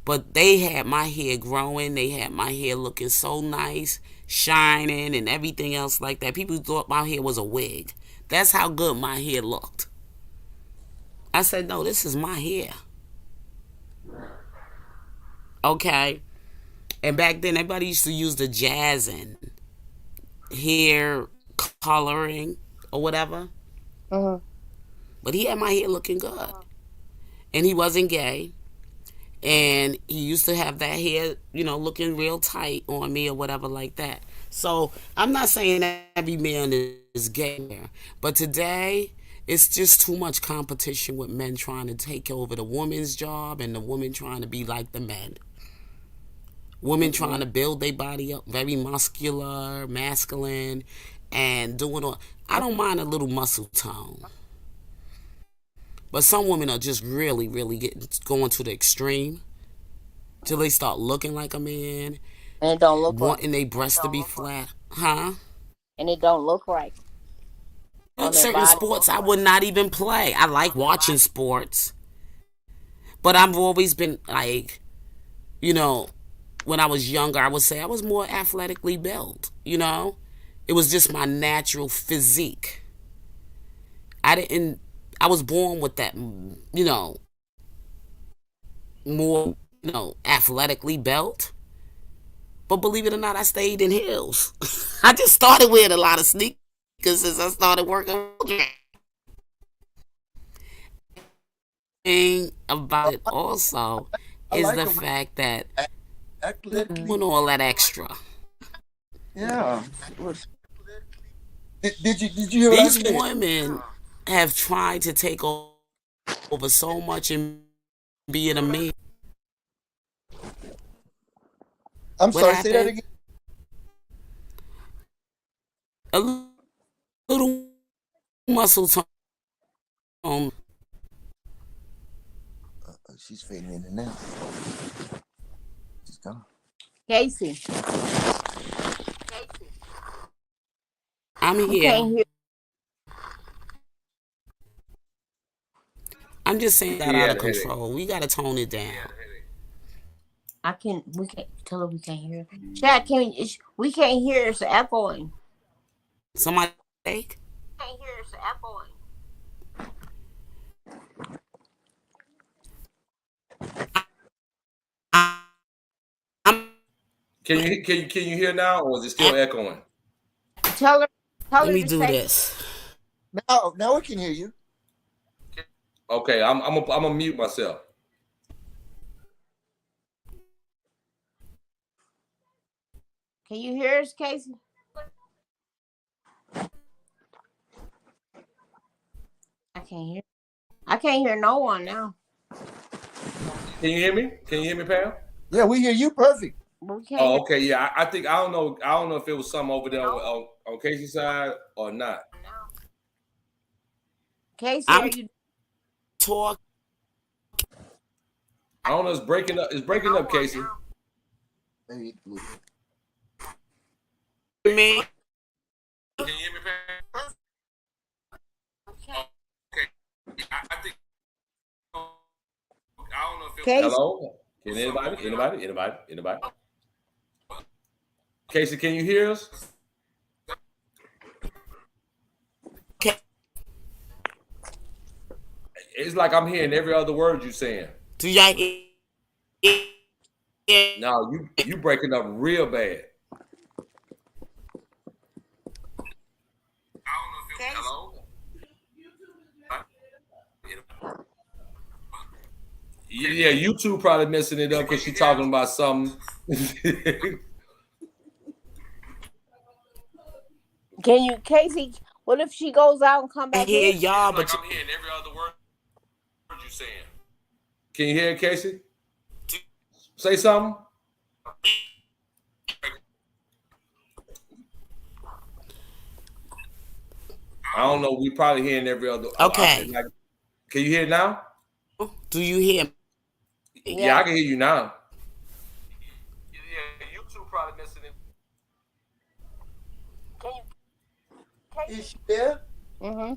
But they had my hair growing. They had my hair looking so nice, shining, and everything else like that. People thought my hair was a wig. That's how good my hair looked. I said, no, this is my hair. Okay. And back then, everybody used to use the jazzing hair coloring or whatever. Uh-huh. But he had my hair looking good. And he wasn't gay. And he used to have that hair, looking real tight on me or whatever like that. So I'm not saying that every man is gay. But today, it's just too much competition with men trying to take over the woman's job and the woman trying to be like the men. Women trying to build their body up, very muscular, masculine, and doing all. I don't mind a little muscle tone. But some women are just really, really going to the extreme till they start looking like a man, And it don't look right. wanting their breasts to be flat. Huh? And it don't look right on their Certain body. sports I would not even play. I like watching sports. But I've always been like, when I was younger, I would say I was more athletically built, It was just my natural physique. I was born with that, more, athletically built. But believe it or not, I stayed in heels. I just started wearing a lot of sneakers since I started working. Thing about it also is like the the way- fact that Athletically, doing all that extra. yeah. Did you hear what I These said? women have tried to take over so much and being a man. I'm What sorry. Say that happened? again. A little muscle tone. She's fading in and out. She's gone. Casey, I'm you here. can't hear. I'm just saying that He out had of a headache. control. We gotta tone it down. We can't tell her we can't hear. Chat, we can't hear. It's echoing. Somebody take? Can't hear. It's echoing. I'm Can you hear now, or is it still echoing? Tell her. Tell Let her me to do say. this. Now I can hear you. Okay, I'm gonna mute myself. Can you hear us, Casey? I can't hear. I can't hear no one now. Can you hear me? Can you hear me, Pam? Yeah, we hear you perfect. But we can't. Oh, Hear. okay. Yeah, I think I don't know if it was something over there on Casey's side or not. Casey, I'm are you? talking. I don't know. It's breaking up. It's breaking up, Casey. Maybe Me? Can you hear me, Pam? Okay. I think. I don't know if it Casey. Hello? Can anybody? Casey, can you hear us? Okay. It's like I'm hearing every other word you're saying. Do y'all hear? No, you breaking up real bad. Hello? Yeah, YouTube probably messing it up because she's talking about something. Can you, Casey? What if she goes out and come I back hear in? y'all, Like but I'm hearing every other word you're saying. Can you hear it, Casey? Say something. I don't know. We probably hearing every other. Okay. Can you hear it now? do you hear me? Yeah, I can hear you now. Yeah, YouTube probably messing it. is she there? Mm-hmm.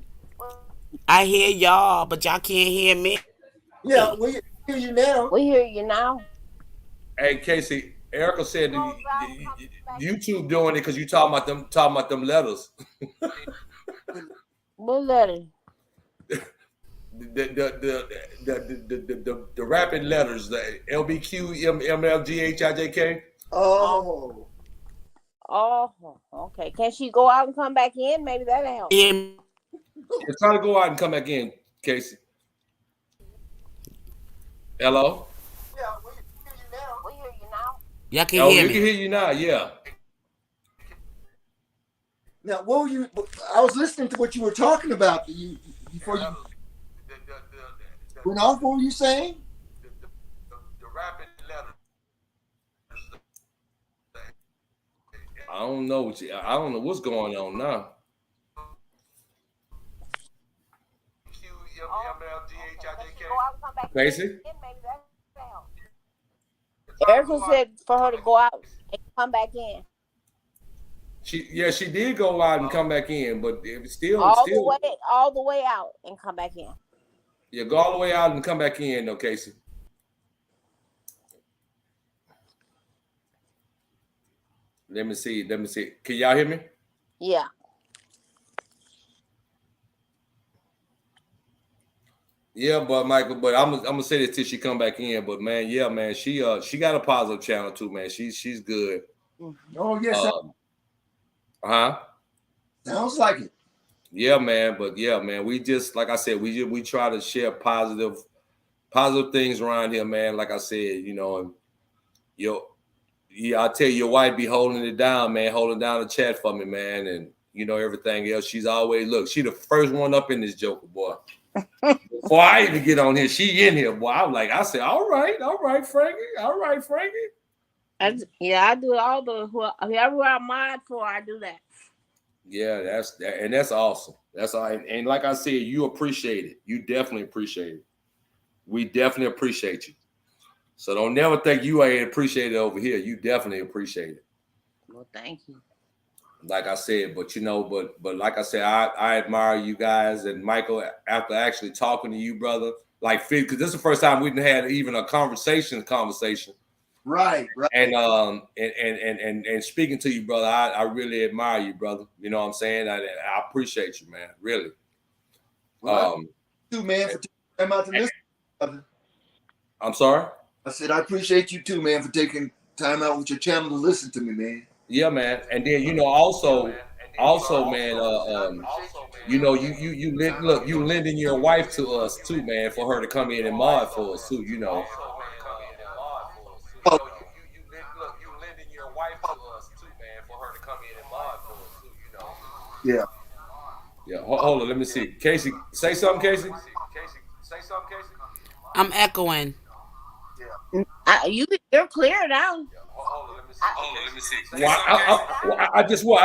I hear y'all, but y'all can't hear me. Yeah, we hear you now. We hear you now. Hey, Casey, Erica said that YouTube doing it because you talking about them letters. What letter? The rapid letters, the LBQ, MLGHIJK. Oh. Oh, okay. Can she go out and come back in? Maybe that'll help. Hear me? Let's try to go out and come back in, Casey. Hello? Yeah, we hear you now. We hear you now. Y'all can Oh, hear we me. can hear you now, yeah. Now, what were you? I was listening to what you were talking about. Before you went off, what were you saying? The rapid letters. I don't know I don't know what's going on now. Casey? Erica said for her to go out and come back in. She did go out and come back in, but it was still all the way out and come back in. Yeah, go all the way out and come back in, though, Casey. Let me see. Can y'all hear me? Yeah. Yeah, but Michael, but I'm gonna say this till she come back in. But man, yeah, man, she got a positive channel too, man. She's good. Oh yes. Sounds like it. Yeah, man. But yeah, man, we just like I said, we try to share positive things around here, man. Like I said, you know, and I tell you, your wife be holding it down, man, holding down the chat for me, man, and you know everything else. She's always she the first one up in this joker, boy. Before I even get on here, she in here, boy. I said, all right, Frankie. I do all the whoever I'm mod for, I do that. Yeah, that's awesome. That's all. And like I said, you appreciate it. You definitely appreciate it. We definitely appreciate you. So don't never think you ain't appreciated over here. You definitely appreciate it. Well, thank you. Like I said, but you know, but like I said, I admire you guys and Michael after actually talking to you, brother. Like, because this is the first time we've had even a conversation. Right. And speaking to you, brother, I really admire you, brother. You know what I'm saying? I appreciate you, man. Really. Well, too, man, for taking time out to listen. Brother. I'm sorry? I said I appreciate you too, man, for taking time out with your channel to listen to me, man. Yeah, man. And then you know, also, man, you know, you lending your wife to us too, man, for her to come in and mod for us too, you know. Yeah. Yeah. Hold on. Let me see. Casey, say something, Casey. I'm echoing. You're clear now. Hold on. Let me see. Well, I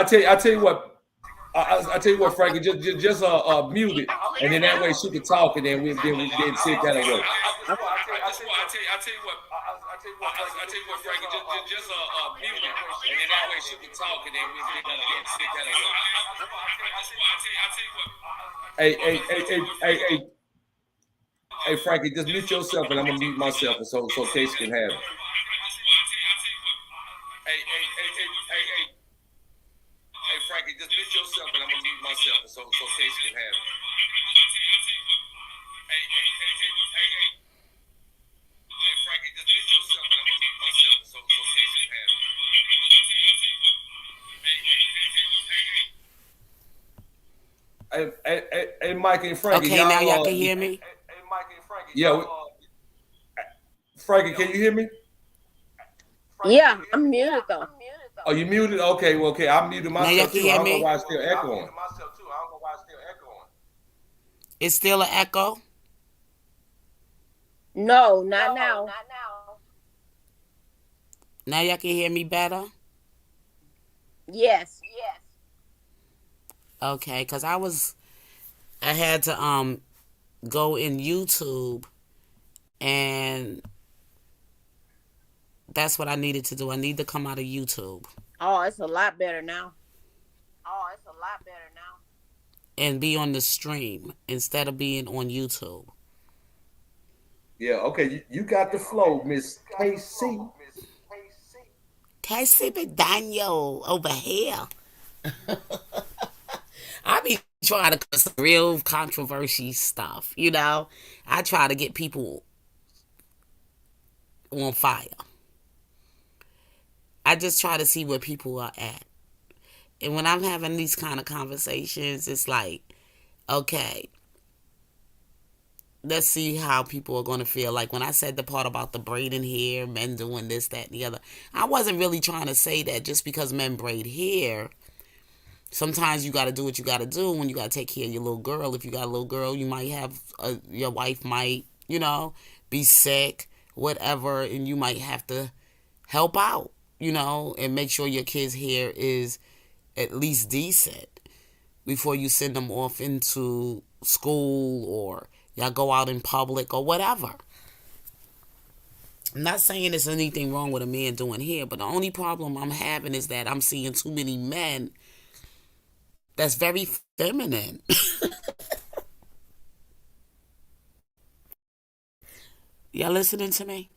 tell you what, Frankie, just mute it, and then that way she can talk, and then we sit that away. I tell you what, Frankie, just mute it, and then that way she can talk, and then we sit that away. Hey, Frankie, just mute yourself, and I'm gonna mute myself, and so Casey can have it. Hey, Frankie, just mute yourself, and I'm gonna mute myself, and so Casey can have it. Hey, Frankie, just mute yourself, and I'm gonna mute myself, and so Casey can have it. Hey, Mike and Frankie. Okay, now y'all can hear me. Hey, Mike and Frankie. Yeah. Frankie, can you hear me? Yeah, I'm muted though. Oh, you muted? Okay, well, okay. I muted myself too. I don't know why it's still echoing. It's still an echo? No, not now. Now y'all can hear me better? Yes. Okay, because I had to go in YouTube, and that's what I needed to do. I need to come out of YouTube. Oh, it's a lot better now. And be on the stream instead of being on YouTube. Yeah, okay. You got the flow, Miss Casey. Casey McDaniel over here. I be trying to put some real controversy stuff, you know. I try to get people on fire. I just try to see where people are at. And when I'm having these kind of conversations, it's like, okay, let's see how people are going to feel. Like when I said the part about the braiding hair, men doing this, that, and the other, I wasn't really trying to say that just because men braid hair. Sometimes you got to do what you got to do when you got to take care of your little girl. If you got a little girl, you might have, your wife might, you know, be sick, whatever, and you might have to help out. and make sure your kid's hair is at least decent before you send them off into school or y'all go out in public or whatever. I'm not saying there's anything wrong with a man doing hair, but the only problem I'm having is that I'm seeing too many men that's very feminine. Y'all listening to me?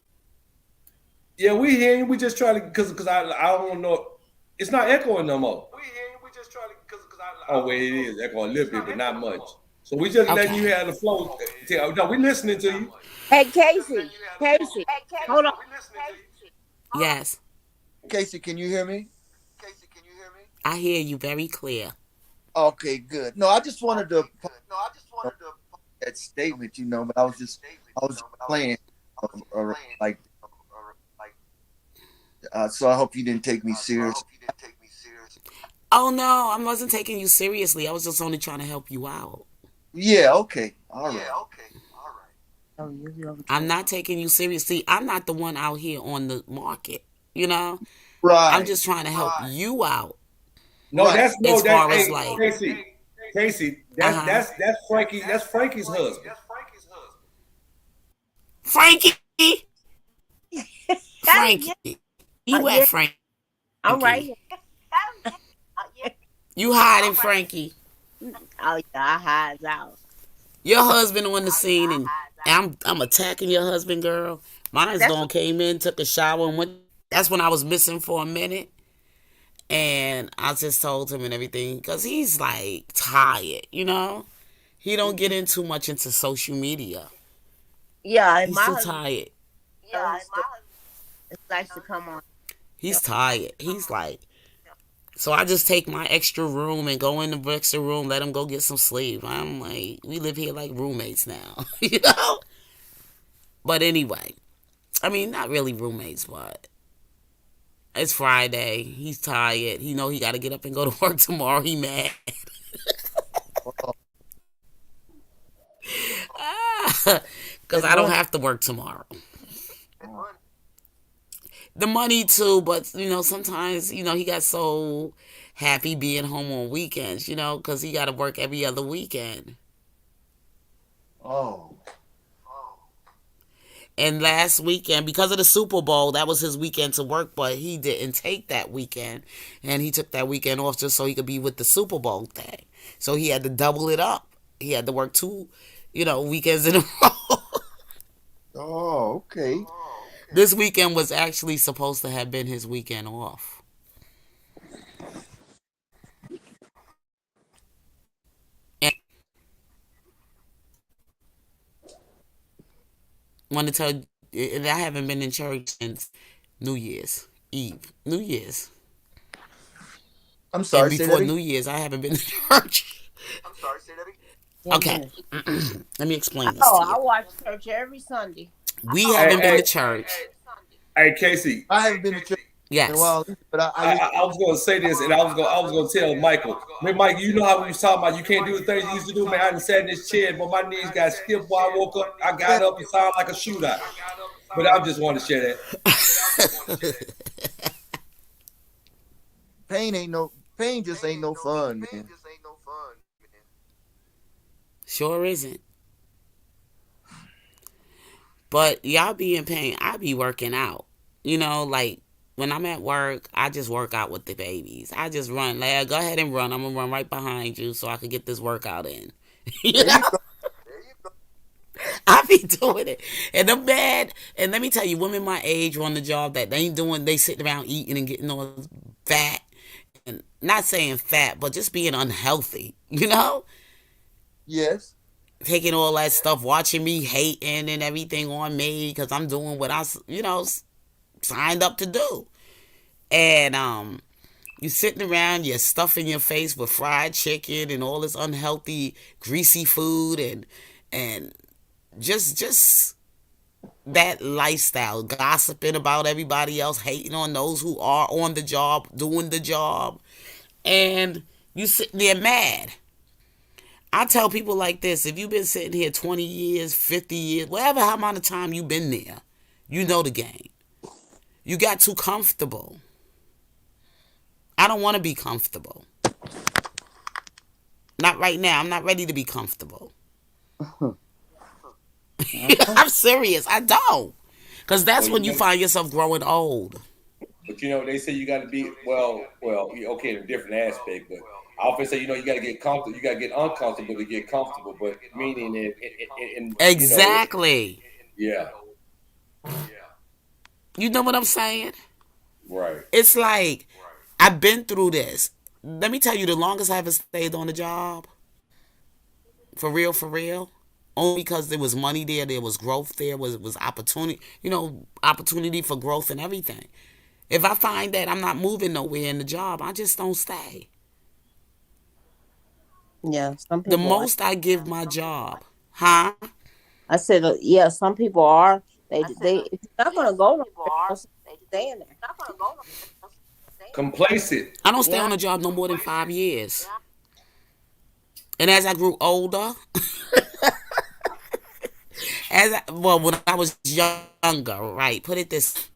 Yeah, we hear you. We just try to because I don't know. It's not echoing no more. We hear you. We just try to because oh, wait, it is echoing a little bit, but not much. So we just letting you have the flow. No, we listening to you. Hey, Casey. Hold on. Yes. Casey, can you hear me? I hear you very clear. Okay, good. No, I just wanted to that statement, but I was just playing like so I hope you didn't take me serious. Oh no, I wasn't taking you seriously. I was just only trying to help you out. Yeah, okay. All right. I'm not taking you seriously. I'm not the one out here on the market, Right. I'm just trying to help you out. No, Right. that's like Casey. That's Frankie. That's Frankie's husband. Frankie. You at Frankie? I'm right here. You hiding, Frankie? Oh yeah, I hides out. Your husband on the scene, and I'm attacking your husband, girl. Mine's gone came in, took a shower, and went. That's when I was missing for a minute, and I just told him and everything because he's like tired, He don't get in too much into social media. Yeah, He's too tired. Yeah, it's nice to come on. He's tired. He's like, so I just take my extra room and go in the extra room, let him go get some sleep. I'm like, we live here like roommates now, But anyway, I mean, not really roommates, but it's Friday. He's tired. He know he got to get up and go to work tomorrow. He mad. Because I don't have to work tomorrow. The money too, but sometimes he got so happy being home on weekends, because he got to work every other weekend. Oh. And last weekend, because of the Super Bowl, that was his weekend to work, but he didn't take that weekend, and he took that weekend off just so he could be with the Super Bowl thing. So he had to double it up. He had to work 2, weekends in a row. Oh, okay. This weekend was actually supposed to have been his weekend off. And I want to tell you, I haven't been in church since New Year's Eve. New Year's. I'm sorry. And before New Year's, I haven't been to church. I'm sorry. Say that again. Okay. Let me explain this Oh, to you. I watch church every Sunday. We haven't been to church. Hey, Casey. I haven't been to church Yes. in a while, but I was going to say this, and I was going to tell Michael. Man, Mike, you know how we was talking about you can't do the things you used to do, man. I done sat in this chair, but my knees got stiff while I woke up. I got up and sounded like a shootout. But I just want to share that. Pain just ain't no fun, man. Sure isn't. But y'all be in pain. I be working out. Like when I'm at work, I just work out with the babies. I just run. Like, go ahead and run. I'm going to run right behind you so I can get this workout in. There you go. I be doing it. And I'm mad. And let me tell you, women my age on the job that they sitting around eating and getting all fat. And not saying fat, but just being unhealthy, Yes. Taking all that stuff, watching me hating and everything on me because I'm doing what I, signed up to do. And you sitting around, you're stuffing your face with fried chicken and all this unhealthy, greasy food and just that lifestyle, gossiping about everybody else, hating on those who are on the job, doing the job, and you sitting there mad. I tell people like this, if you've been sitting here 20 years, 50 years, whatever amount of time you've been there, you know the game. You got too comfortable. I don't want to be comfortable. Not right now. I'm not ready to be comfortable. I'm serious. I don't. Because that's Well, you when you know, find yourself growing old. but you know, they say you got to be okay in a different aspect. But I often say, you got to get comfortable. You got to get uncomfortable to get comfortable. But meaning in Exactly. yeah, You know what I'm saying? right. It's like, I've been through this. Let me tell you, the longest I ever stayed on the job, for real, only because there was money there was growth there, was opportunity, opportunity for growth and everything. If I find that I'm not moving nowhere in the job, I just don't stay. Yeah, some The people are. most I give my job, huh? I said, yeah, some people are. They if you're not gonna go nowhere, don't stay in there. Complacent. I don't stay Yeah, on a job no more than 5 years. And as I grew older, when I was younger, right? Put it this,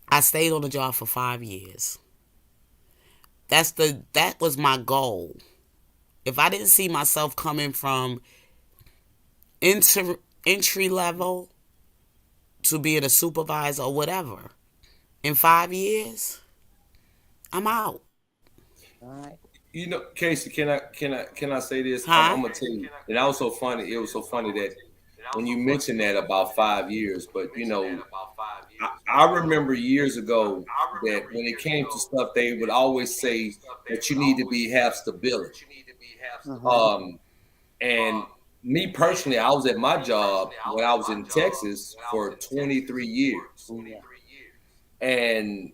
I stayed on the job for 5 years. That was my goal. If I didn't see myself coming from entry level to being a supervisor or whatever in 5 years, I'm out. all right. Casey, can I say this? Huh? I'm gonna tell you. And that was so funny. It was so funny that when you mentioned that about 5 years, but I remember years ago that when it came to stuff, they would always say that you need to have stability. Uh-huh. Um, and me personally, I was at my job when I was in Texas for 23 years, Yeah. and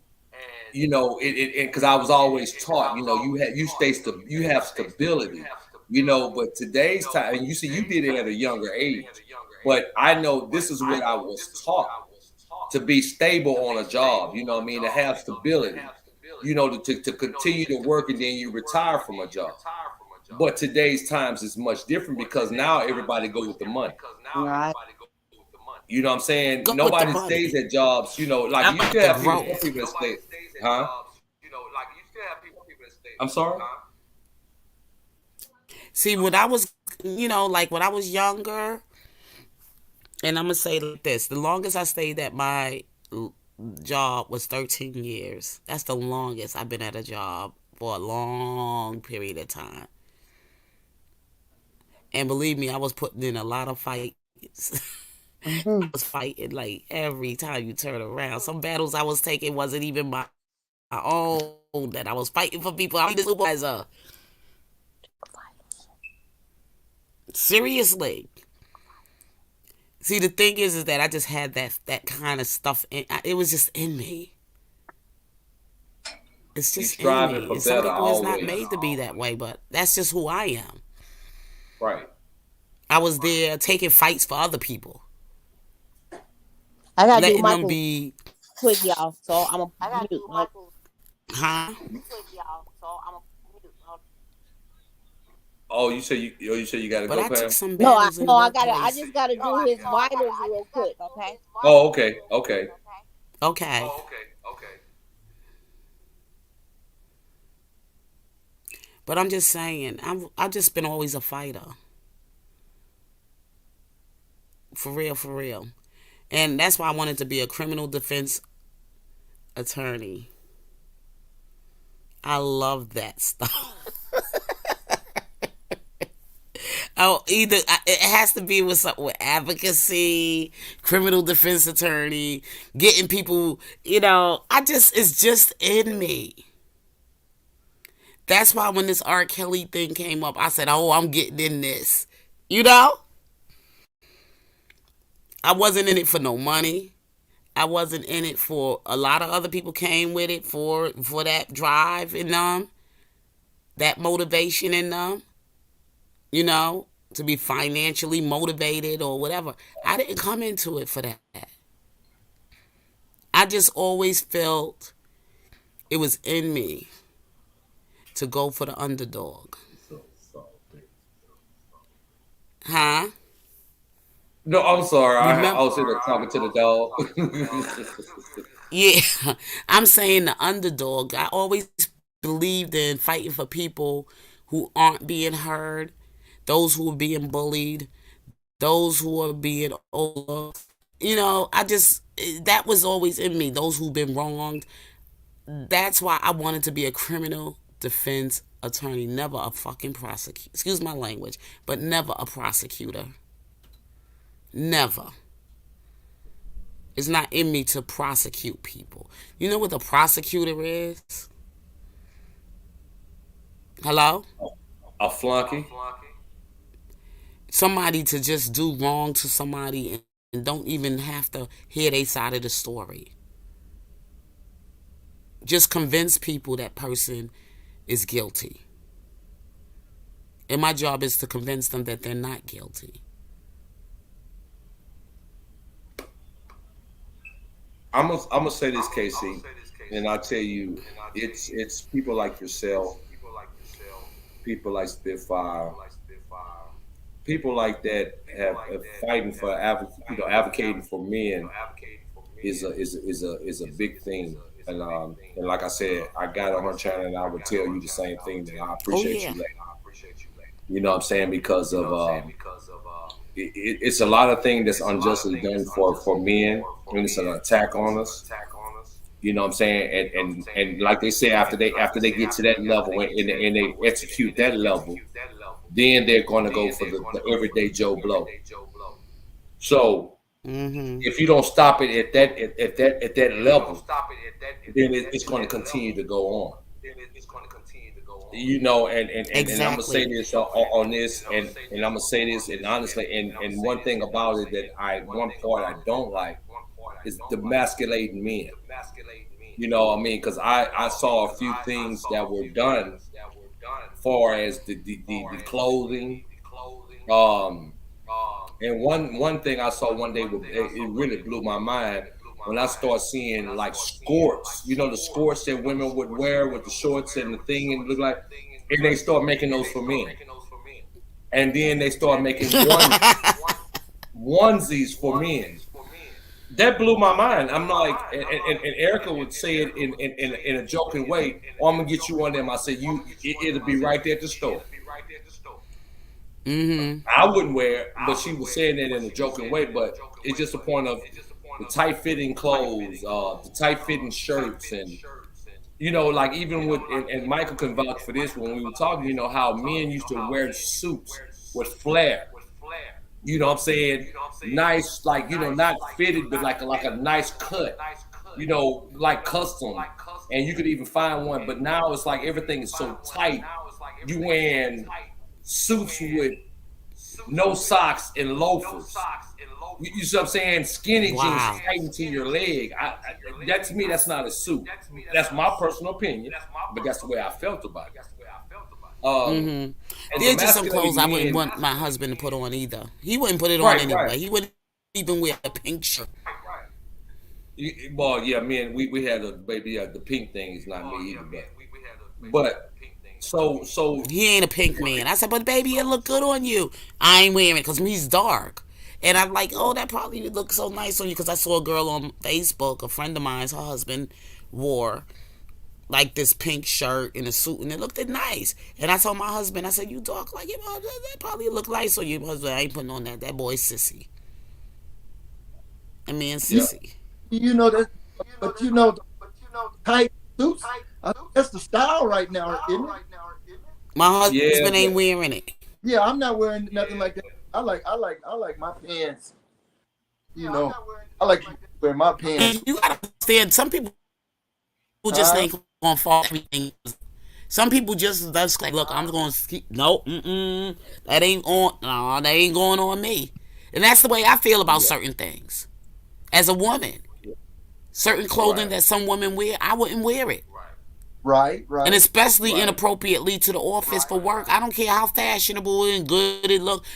because I was always taught, you have stability, but today's time, and you see, you did it at a younger age, but I know this is what I was taught to be stable on a job, you know what I mean, to have stability, to continue to work and then you retire from a job. But today's times is much different because now everybody goes with the money. Right. You know what I'm saying? Go with the Nobody stays money. at jobs, like I you like still the have people, some growth. people that stay, huh? I'm sorry? See, when I was, like when I was younger, and I'm going to say like this, the longest I stayed at my job was 13 years. That's the longest I've been at a job for a long period of time. And believe me, I was putting in a lot of fights. I Mm-hmm. was fighting like every time you turn around. Some battles I was taking wasn't even my own, that I was fighting for people. I'm the supervisor. Seriously. See, the thing is that I just had that kind of stuff. It was just in me. It's You just in striving me. for And some better people is not always. made to be that way, but that's just who I am. Right. I was there taking fights for other people, I gotta do letting them Michael be, quick, y'all. So I'm a mute. huh? Oh, you say you got to But go, I took Pam? some No, I battles in the no, I gotta. I workplace. just gotta do his vitals real quick. Okay. Oh, okay, okay. Okay. But I'm just saying, I've just been always a fighter. For real, for real. And that's why I wanted to be a criminal defense attorney. I love that stuff. Oh, it has to be with something with advocacy, criminal defense attorney, getting people, it's just in me. That's why when this R. Kelly thing came up, I said, oh, I'm getting in this. You know? I wasn't in it for no money. I wasn't in it for, a lot of other people came with it for that drive in them, that motivation in them, to be financially motivated or whatever. I didn't come into it for that. I just always felt it was in me to go for the underdog. Huh? No, I'm sorry. I Remember? was sitting there talking to the dog. Yeah, I'm saying the underdog. I always believed in fighting for people who aren't being heard, those who are being bullied, those who are being over. I just, that was always in me, those who've been wronged. That's why I wanted to be a criminal defense attorney, never a fucking prosecutor. Excuse my language, but never a prosecutor. Never. It's not in me to prosecute people. You know what a prosecutor is? Hello? A flunky. Somebody to just do wrong to somebody and don't even have to hear their side of the story. Just convince people that person is guilty. And my job is to convince them that they're not guilty. I'm gonna say this, Casey, and I tell you, it's people like yourself, people like Spitfire, people like that have fighting for advocating for men is a big thing. And like I said, I got on her channel and I would tell you the same thing, that I appreciate you, lady. You know what I'm saying? Because of it's a lot of things that's unjustly done for men, and it's an attack on us. You know what I'm saying? And like they say, after they get to that level and they execute that level, then they're going to go for the everyday Joe Blow. So if you don't stop it at that level, then it's going to continue to go on. And I'm gonna say this on this, and I'm gonna say this, and honestly, and one thing about it that one part I don't like is demasculating men. You know what I mean? Because I saw a few things that were done, far as the clothing, and one thing I saw one day, it really blew my mind. When I start seeing like skirts, the skirts that women would wear with the shorts and the thing, and look like, and they start making those for men, and then they start making onesies for men. That blew my mind. I'm like, and Erica would say it in a joking way. Oh, I'm gonna get you one of them. I said, it'll be right there at the store. I wouldn't wear it, but she was saying that in a joking way. But it's just a point of the tight-fitting clothes, the tight-fitting shirts, and like even with and Michael can vouch for this when we were talking. How men used to wear suits with flair. You know what I'm saying? Nice, like not fitted, but like a nice cut. Like custom, and you could even find one. But now it's like everything is so tight. You wearing suits with no socks and loafers. You see what I'm saying? Skinny jeans tighten to your leg. That to me, that's not a suit. That's my personal opinion, but that's the way I felt about it. There's just some clothes I wouldn't want my husband to put on either. He wouldn't put it on anyway. Right. He wouldn't even wear a pink shirt. Well, yeah, man, we had the pink thing is not me either, but so he ain't a pink man. I said, but baby, it look good on you. I ain't wearing it because he's dark. And I'm like, oh, that probably would look so nice on you, because I saw a girl on Facebook, a friend of mine's, her husband wore like this pink shirt and a suit, and it looked nice. And I told my husband, I said, you dark like him, that probably look nice on you. Husband, I ain't putting on that. That boy's sissy. I mean, sissy. That, but tight suits. That's the style right now, isn't it? My husband ain't wearing it. Yeah, I'm not wearing nothing like that. I like my pants. I like to wear my pants. You gotta understand, some people just ain't gonna fall everything. Some people just like, look, I'm gonna keep that ain't on. No, that ain't going on me. And that's the way I feel about certain things. As a woman, certain clothing that some women wear, I wouldn't wear it. Right. And especially inappropriately to the office for work. I don't care how fashionable and good it look.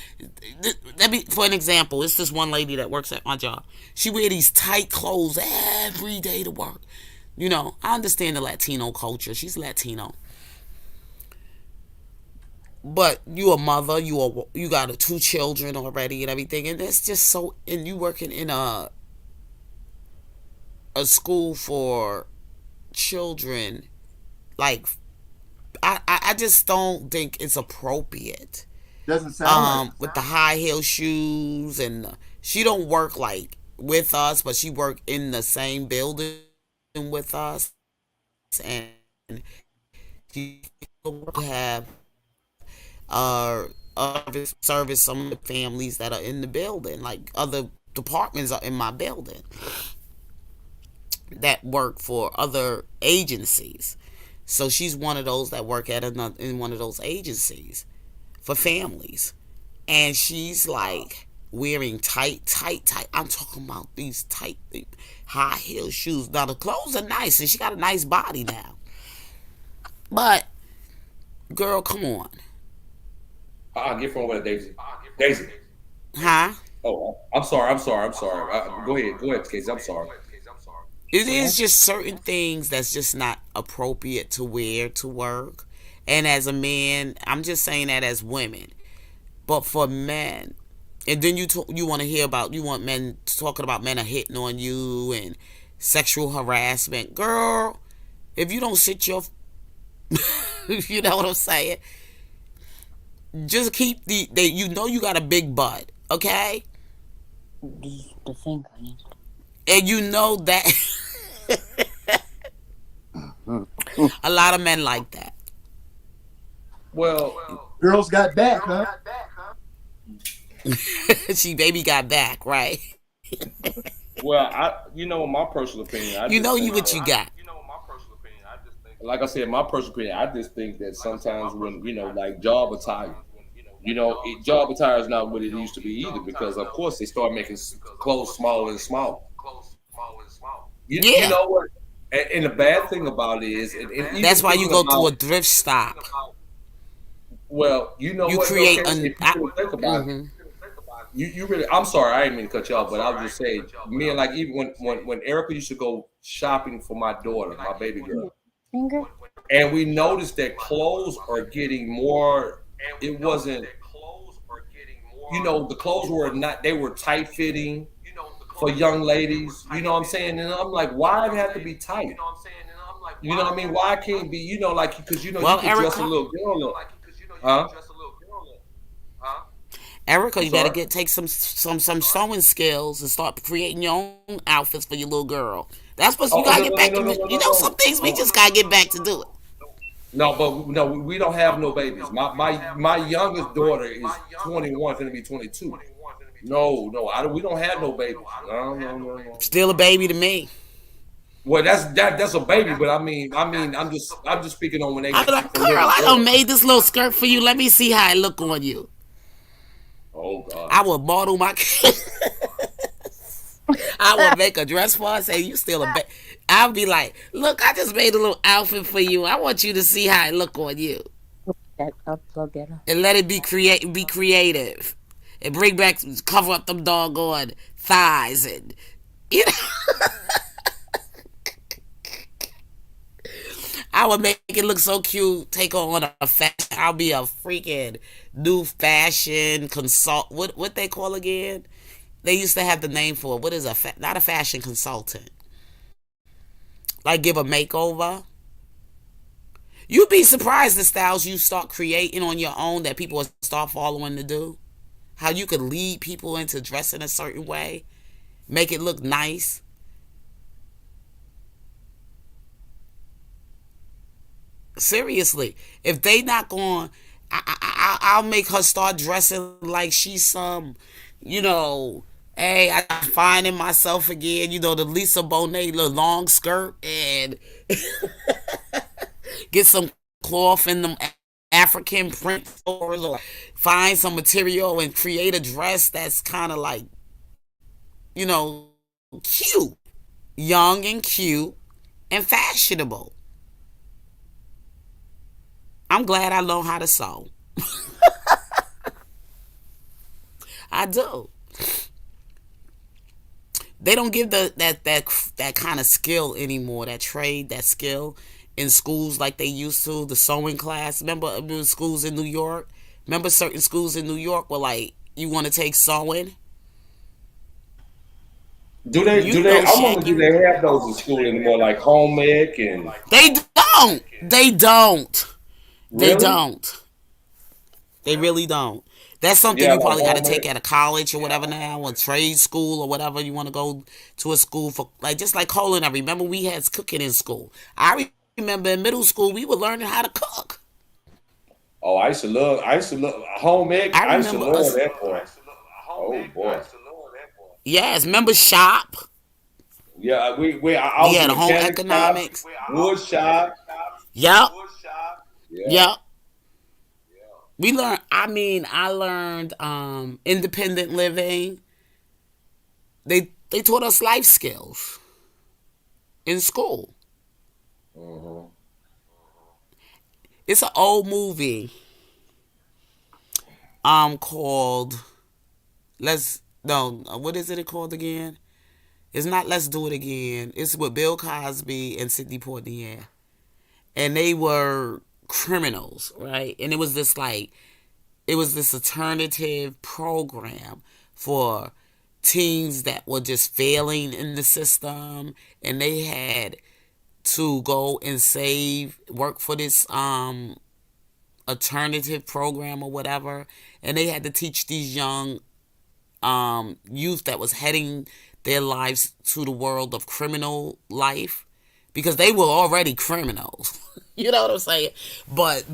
For an example, it's this one lady that works at my job. She wear these tight clothes every day to work. I understand the Latino culture. She's Latino. but you a mother, you got two children already and everything, and that's just so. And you working in a school for children, like I just don't think it's appropriate. Doesn't sound like With the high heel shoes, and she don't work like with us, but she work in the same building with us, and she have uh service some of the families that are in the building, like other departments are in my building that work for other agencies. So she's one of those that work at another in one of those agencies for families, and she's like wearing tight. I'm talking about these tight, high heel shoes. Now the clothes are nice, and she got a nice body now. But girl, come on, Get from what, Daisy. Daisy. huh? Oh, I'm sorry. Go ahead, Casey. I'm sorry. It is just certain things that's just not appropriate to wear to work. And as a man, I'm just saying that as women. But for men, and then you want to hear about, you want men talking about men are hitting on you and sexual harassment. Girl, if you don't sit your, you know what I'm saying? Just keep you know you got a big butt, okay? The finger. And you know that a lot of men like that. Well, girls got back, huh? She baby got back, right? my personal opinion, You know you what you got. like I said, my personal opinion, I just think that sometimes when like job attire, job attire is not what it used to be either, because of course they start making clothes smaller and smaller. You know what? And the bad thing about it is, and even That's why you go thinking to a about- thrift stop. Well, you know You what? create If you really think about it, you really. I'm sorry, I didn't mean to cut you off, but I was just saying, me and like even when Erica used to go shopping for my daughter, my baby girl, Finger? and we noticed that clothes are getting more. It wasn't, the clothes were not. They were tight fitting for young ladies. You know what I'm saying? And I'm like, why it have to be tight? You know what I mean? Why can't it be? Like because Well, you can dress a Erica- little girl up. Huh? Erica, you better Sorry? take some sewing skills and start creating your own outfits for your little girl. That's what you gotta get back to. Some things we just gotta get back to do it. No, but no, we don't have no babies. My youngest daughter is 21, going to be 22. No, we don't have no babies. No. Still a baby to me. Well, that's a baby, but I mean, I'm just speaking on when they. I'm like, girl, I done made this little skirt for you. Let me see how it look on you. Oh God. I would model my. I would make a dress for her and say, you still a baby. I'll be like, look, I just made a little outfit for you. I want you to see how it look on you. I'll plug that up. And let it be creative. And bring back, cover up them doggone thighs and, I would make it look so cute. Take on a fashion. I'll be a freaking new fashion What they call again? They used to have the name for it. What is not a fashion consultant? Like give a makeover. You'd be surprised the styles you start creating on your own that people will start following to do. How you could lead people into dressing a certain way, make it look nice. Seriously, if they not going, I'll make her start dressing like she's some, hey, I'm finding myself again, the Lisa Bonet little long skirt, and get some cloth in them African print stores, or find some material and create a dress that's kind of like, cute, young and cute and fashionable. I'm glad I know how to sew. I do. They don't give that kind of skill anymore, that trade, that skill in schools like they used to. The sewing class. Remember schools in New York? Remember certain schools in New York were like, you want to take sewing? Do they? You Do know, they? I wonder, Shaq, do they have those in school anymore, like home ec and they don't. They don't. They really? don't. They really don't. That's something Yeah, you like probably got to home ec. take at a college or whatever now, or trade school or whatever you want to go to a school for, like just like culinary. Remember we had cooking in school. I remember in middle school we were learning how to cook. Oh, I used to love home ec. I I used to remember love us. that boy. Oh boy. Yes, remember shop. Yeah, I We was a had a home mechanic shop, economics. wood shop. Yep, Yeah. yep. We learned. I mean, I learned independent living. They taught us life skills in school. Mhm. It's an old movie called Let's no what is it called again? It's not Let's Do It Again. It's with Bill Cosby and Sidney Poitier, and they were criminals, right? And it was this alternative program for teens that were just failing in the system, and they had to go and work for this alternative program or whatever, and they had to teach these young youth that was heading their lives to the world of criminal life, because they were already criminals. You know what I'm saying? But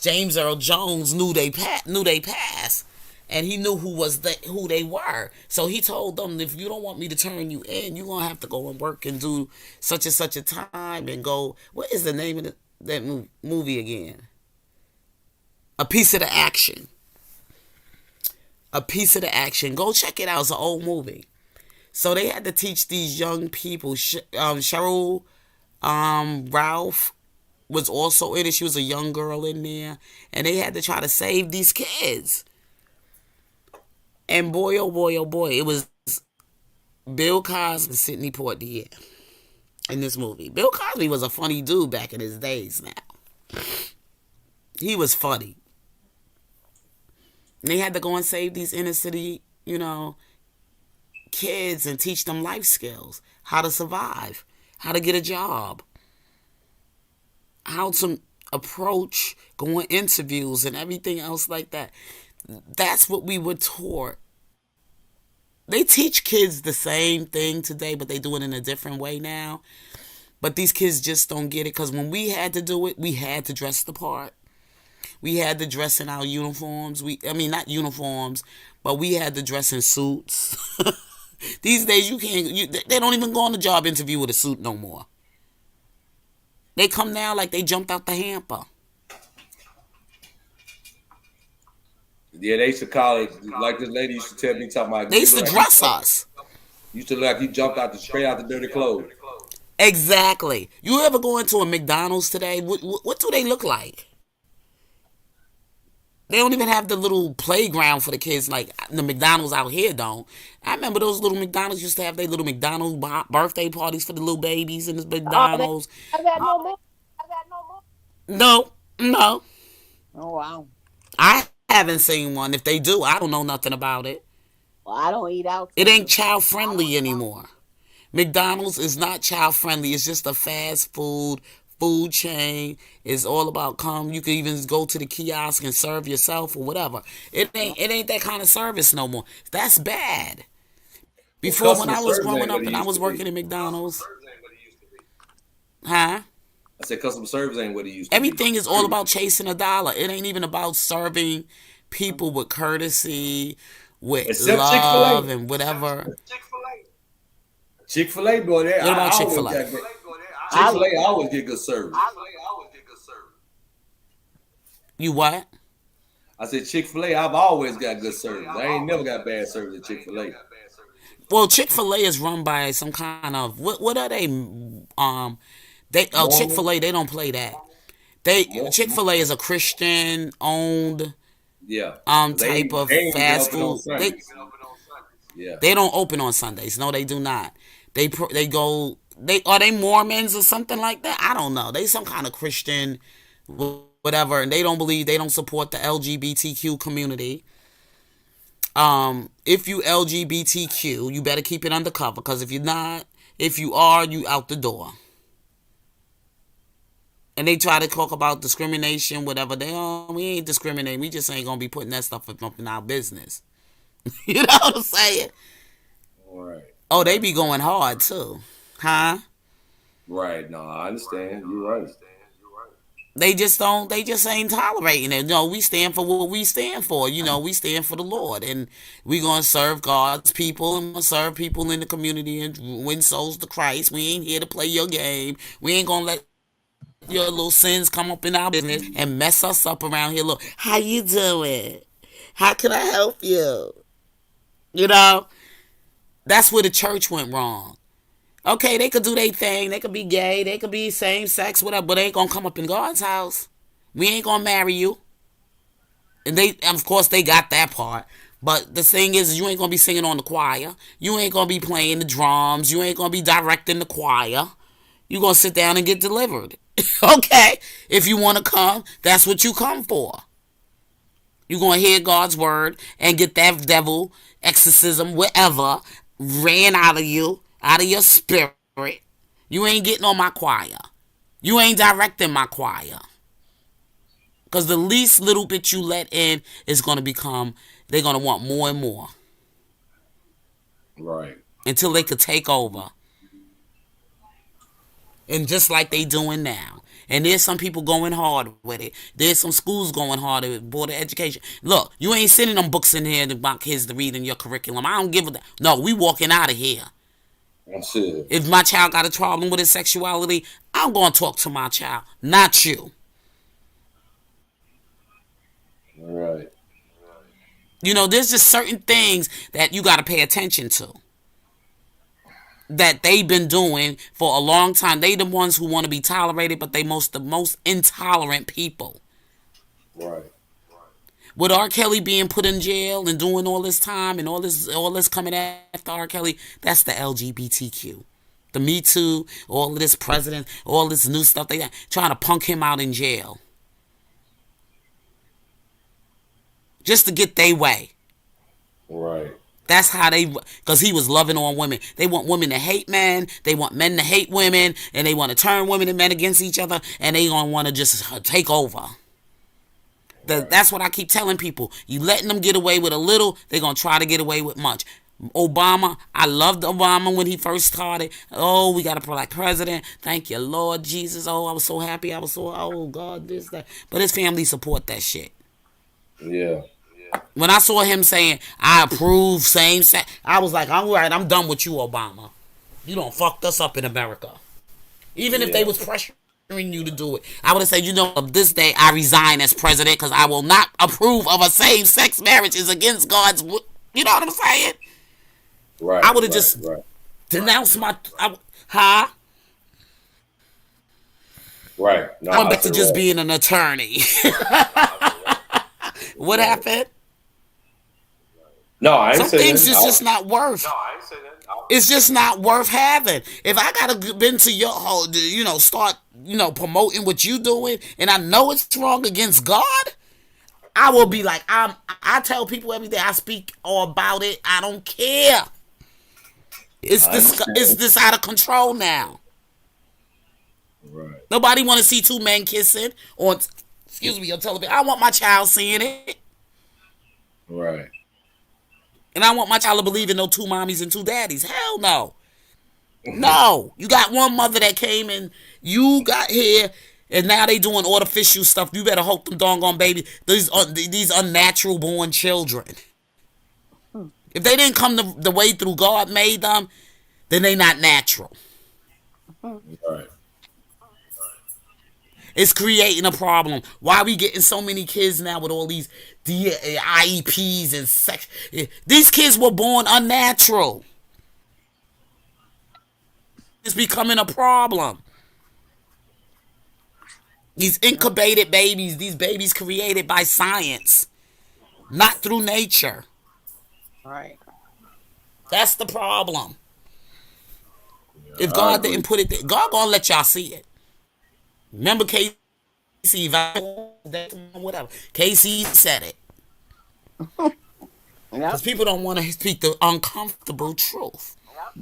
James Earl Jones knew they past, and he knew who they were. So he told them, if you don't want me to turn you in, you're gonna have to go and work and do such and such a time and go. What is the name of that movie again? A Piece of the Action. A Piece of the Action. Go check it out. It's an old movie. So they had to teach these young people. Cheryl Ralph was also in it. She was a young girl in there. And they had to try to save these kids. And boy, oh boy, oh boy, it was Bill Cosby and Sidney Poitier in this movie. Bill Cosby was a funny dude back in his days now. He was funny. And they had to go and save these inner city, kids and teach them life skills, how to survive, how to get a job, how to approach going interviews and everything else like that. That's what we were taught. They teach kids the same thing today, but they do it in a different way now. But these kids just don't get it, because when we had to do it, we had to dress the part. We had to dress in our uniforms. Not uniforms, but we had to dress in suits. These days, they don't even go on the job interview with a suit no more. They come now like they jumped out the hamper. Yeah, they used to call it, like this lady used to tell me, talking about. They used to dress us. Used to look like you jumped straight out the dirty clothes. Exactly. You ever go into a McDonald's today? What do they look like? They don't even have the little playground for the kids like the McDonald's out here don't. I remember those little McDonald's used to have their little McDonald's birthday parties for the little babies in the McDonald's. I got no more. No. Oh wow. I haven't seen one. If they do, I don't know nothing about it. Well, I don't eat out. It ain't child friendly anymore. McDonald's is not child friendly. It's just a fast food chain. Is all about you can even go to the kiosk and serve yourself or whatever. It ain't that kind of service no more. That's bad. Before, when I was growing up and I was working at McDonald's, huh? I said customer service ain't what it used to be. Everything is all about chasing a dollar. It ain't even about serving people with courtesy, with Except love Chick-fil-A. and whatever. Chick-fil-A, boy, What about Chick-fil-A? Chick-fil-A always get good service. You what? I said Chick-fil-A, I've always got good service. I ain't never got bad service at Chick-fil-A. Well, Chick-fil-A is run by some kind of what are they? Chick-fil-A, they don't play that. Chick-fil-A is a Christian owned type of fast food. They don't open on Sundays. No, they do not. They go they Mormons or something like that. I don't know. They some kind of Christian, whatever, and they don't support the LGBTQ community. If you LGBTQ, you better keep it undercover, because if you are, you out the door. And they try to talk about discrimination, whatever. We ain't discriminating. We just ain't gonna be putting that stuff up in our business. You know what I'm saying? Right. Oh, they be going hard too, huh? Right. No, I understand. You're right. They just ain't tolerating it. No, we stand for what we stand for. We stand for the Lord, and we gonna serve God's people and serve people in the community and win souls to Christ. We ain't here to play your game. We ain't gonna let your little sins come up in our business and mess us up around here. Look, how you doing? How can I help you? That's where the church went wrong. Okay, they could do their thing. They could be gay. They could be same sex, whatever. But they ain't gonna come up in God's house. We ain't gonna marry you. And of course, they got that part. But the thing is, you ain't gonna be singing on the choir. You ain't gonna be playing the drums. You ain't gonna be directing the choir. You gonna sit down and get delivered. Okay, if you want to come, that's what you come for. You gonna hear God's word and get that devil exorcism, whatever, ran out of you. Out of your spirit. You ain't getting on my choir. You ain't directing my choir. Because the least little bit you let in is going to become, they're going to want more and more. Right. Until they could take over. And just like they doing now. And there's some people going hard with it. There's some schools going hard with it, Board of Education. Look, you ain't sending them books in here to my kids to read in your curriculum. I don't give a damn. No, we walking out of here. That's it. If my child got a problem with his sexuality, I'm going to talk to my child, not you. Right. There's just certain things that you got to pay attention to. That they've been doing for a long time. They the ones who want to be tolerated, but they the most intolerant people. Right. With R. Kelly being put in jail and doing all this time and all this coming after R. Kelly, that's the LGBTQ. The Me Too, all of this president, all this new stuff they got, trying to punk him out in jail. Just to get their way. Right. That's how because he was loving on women. They want women to hate men. They want men to hate women. And they want to turn women and men against each other. And they going to want to just take over. That's what I keep telling people. You letting them get away with a little, they're going to try to get away with much. Obama, I loved Obama when he first started. Oh, we got a black president. Thank you, Lord Jesus. Oh, I was so happy. Oh, God, this, that. But his family support that shit. Yeah. When I saw him saying, I approve same sex, I was like, all right, I'm done with you, Obama. You done fucked us up in America. Even if they was pressuring you to do it, I would have said, of this day I resign as president because I will not approve of a same-sex marriage is against God's. You know what I'm saying? Right. I would have just denounced my. Right. No, I'm back to just being an attorney. What happened? No, I ain't Some saying things is just not worth. No, I ain't saying that. It's just not worth having. If I gotta been to your whole, start, promoting what you doing, and I know it's wrong against God, I will be like, I tell people every day I speak all about it. I don't care. It's this out of control now. Right. Nobody want to see two men kissing on television. I want my child seeing it. Right. And I want my child to believe in no two mommies and two daddies. Hell no. No. You got one mother that came and you got here and now they doing artificial stuff. You better hope them doggone baby, these unnatural born children. If they didn't come the way through God made them, then they not natural. Right. It's creating a problem. Why are we getting so many kids now with all these IEPs and sex? These kids were born unnatural. It's becoming a problem. These incubated babies, these babies created by science, not through nature. Right. That's the problem. Yeah. If I God agree. didn't put it there, God gonna let y'all see it. Remember Casey, whatever. Casey said it. Yep. Because people don't want to speak the uncomfortable truth.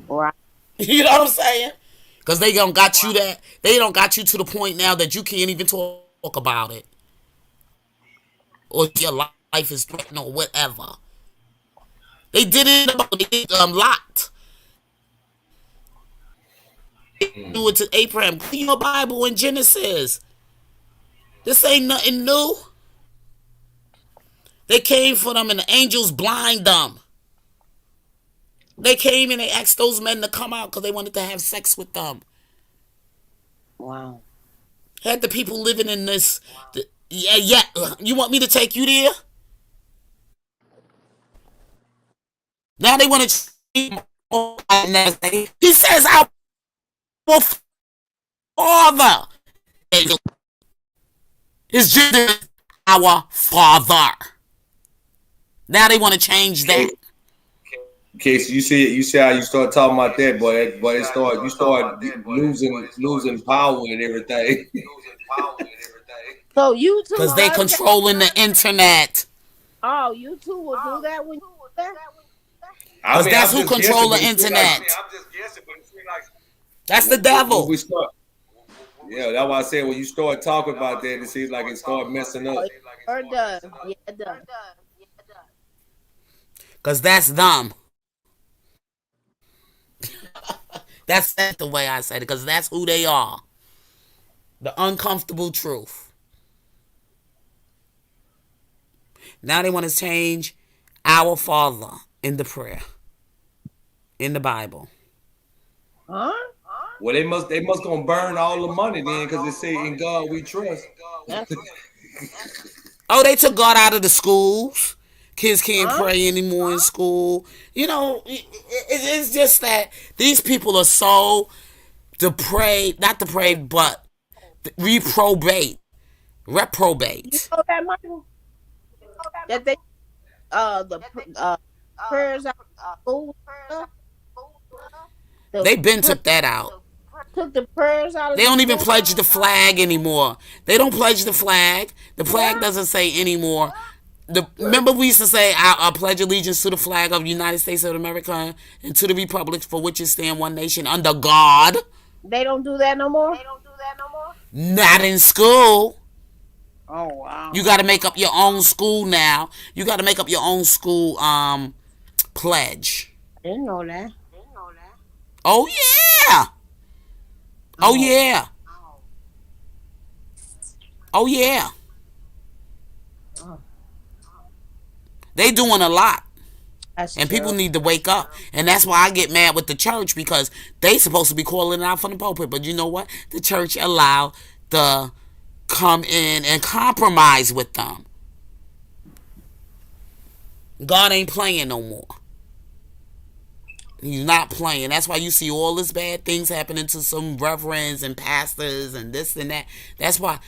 Right. You know what I'm saying? Because they don't got you that. They don't got you to the point now that you can't even talk about it. Or your life is threatened or whatever. They did it about Lot. Do it to Abraham. Read your Bible in Genesis. This ain't nothing new. They came for them and the angels blind them. They came and they asked those men to come out because they wanted to have sex with them. Wow. Had the people living in this. Yeah. You want me to take you there? Now they want to. He says, "Our Father." His gender, our Father. Now they want to change that. Casey, you see how you start talking about that, boy. Boy, you start losing power and everything. So you two Because they heard that? controlling the internet. Oh, you two will do that when you there? Because that's who control the internet. That's the devil. We start, yeah, that's why I said when you start talking about that, it seems like it start messing up. Or done. Yeah, done. Because that's them. That's the way I said it. Because that's who they are. The uncomfortable truth. Now they want to change our Father in the prayer. In the Bible. Huh? Well, they must gonna burn all the money then, because they say in God we trust. Oh, they took God out of the schools. Kids can't pray anymore in school. You know, it's just that these people are so depraved, not depraved, but reprobate. You know that, Michael? That they the prayers out of school. They been took that out. Took the prayers out of They don't even school. pledge the flag anymore. They don't pledge the flag. The flag doesn't say anymore. Remember we used to say, I pledge allegiance to the flag of the United States of America and to the republic for which it stands one nation under God. They don't do that no more? Not in school. Oh, wow. You got to make up your own school now. You got to make up your own school pledge. I didn't know that. Oh, yeah. Oh, yeah. Oh, yeah. They doing a lot. And people need to wake up. And that's why I get mad with the church, because they supposed to be calling it out from the pulpit. But you know what? The church allowed the come in and compromise with them. God ain't playing no more. He's not playing. That's why you see all this bad things happening to some reverends and pastors and this and that. That's why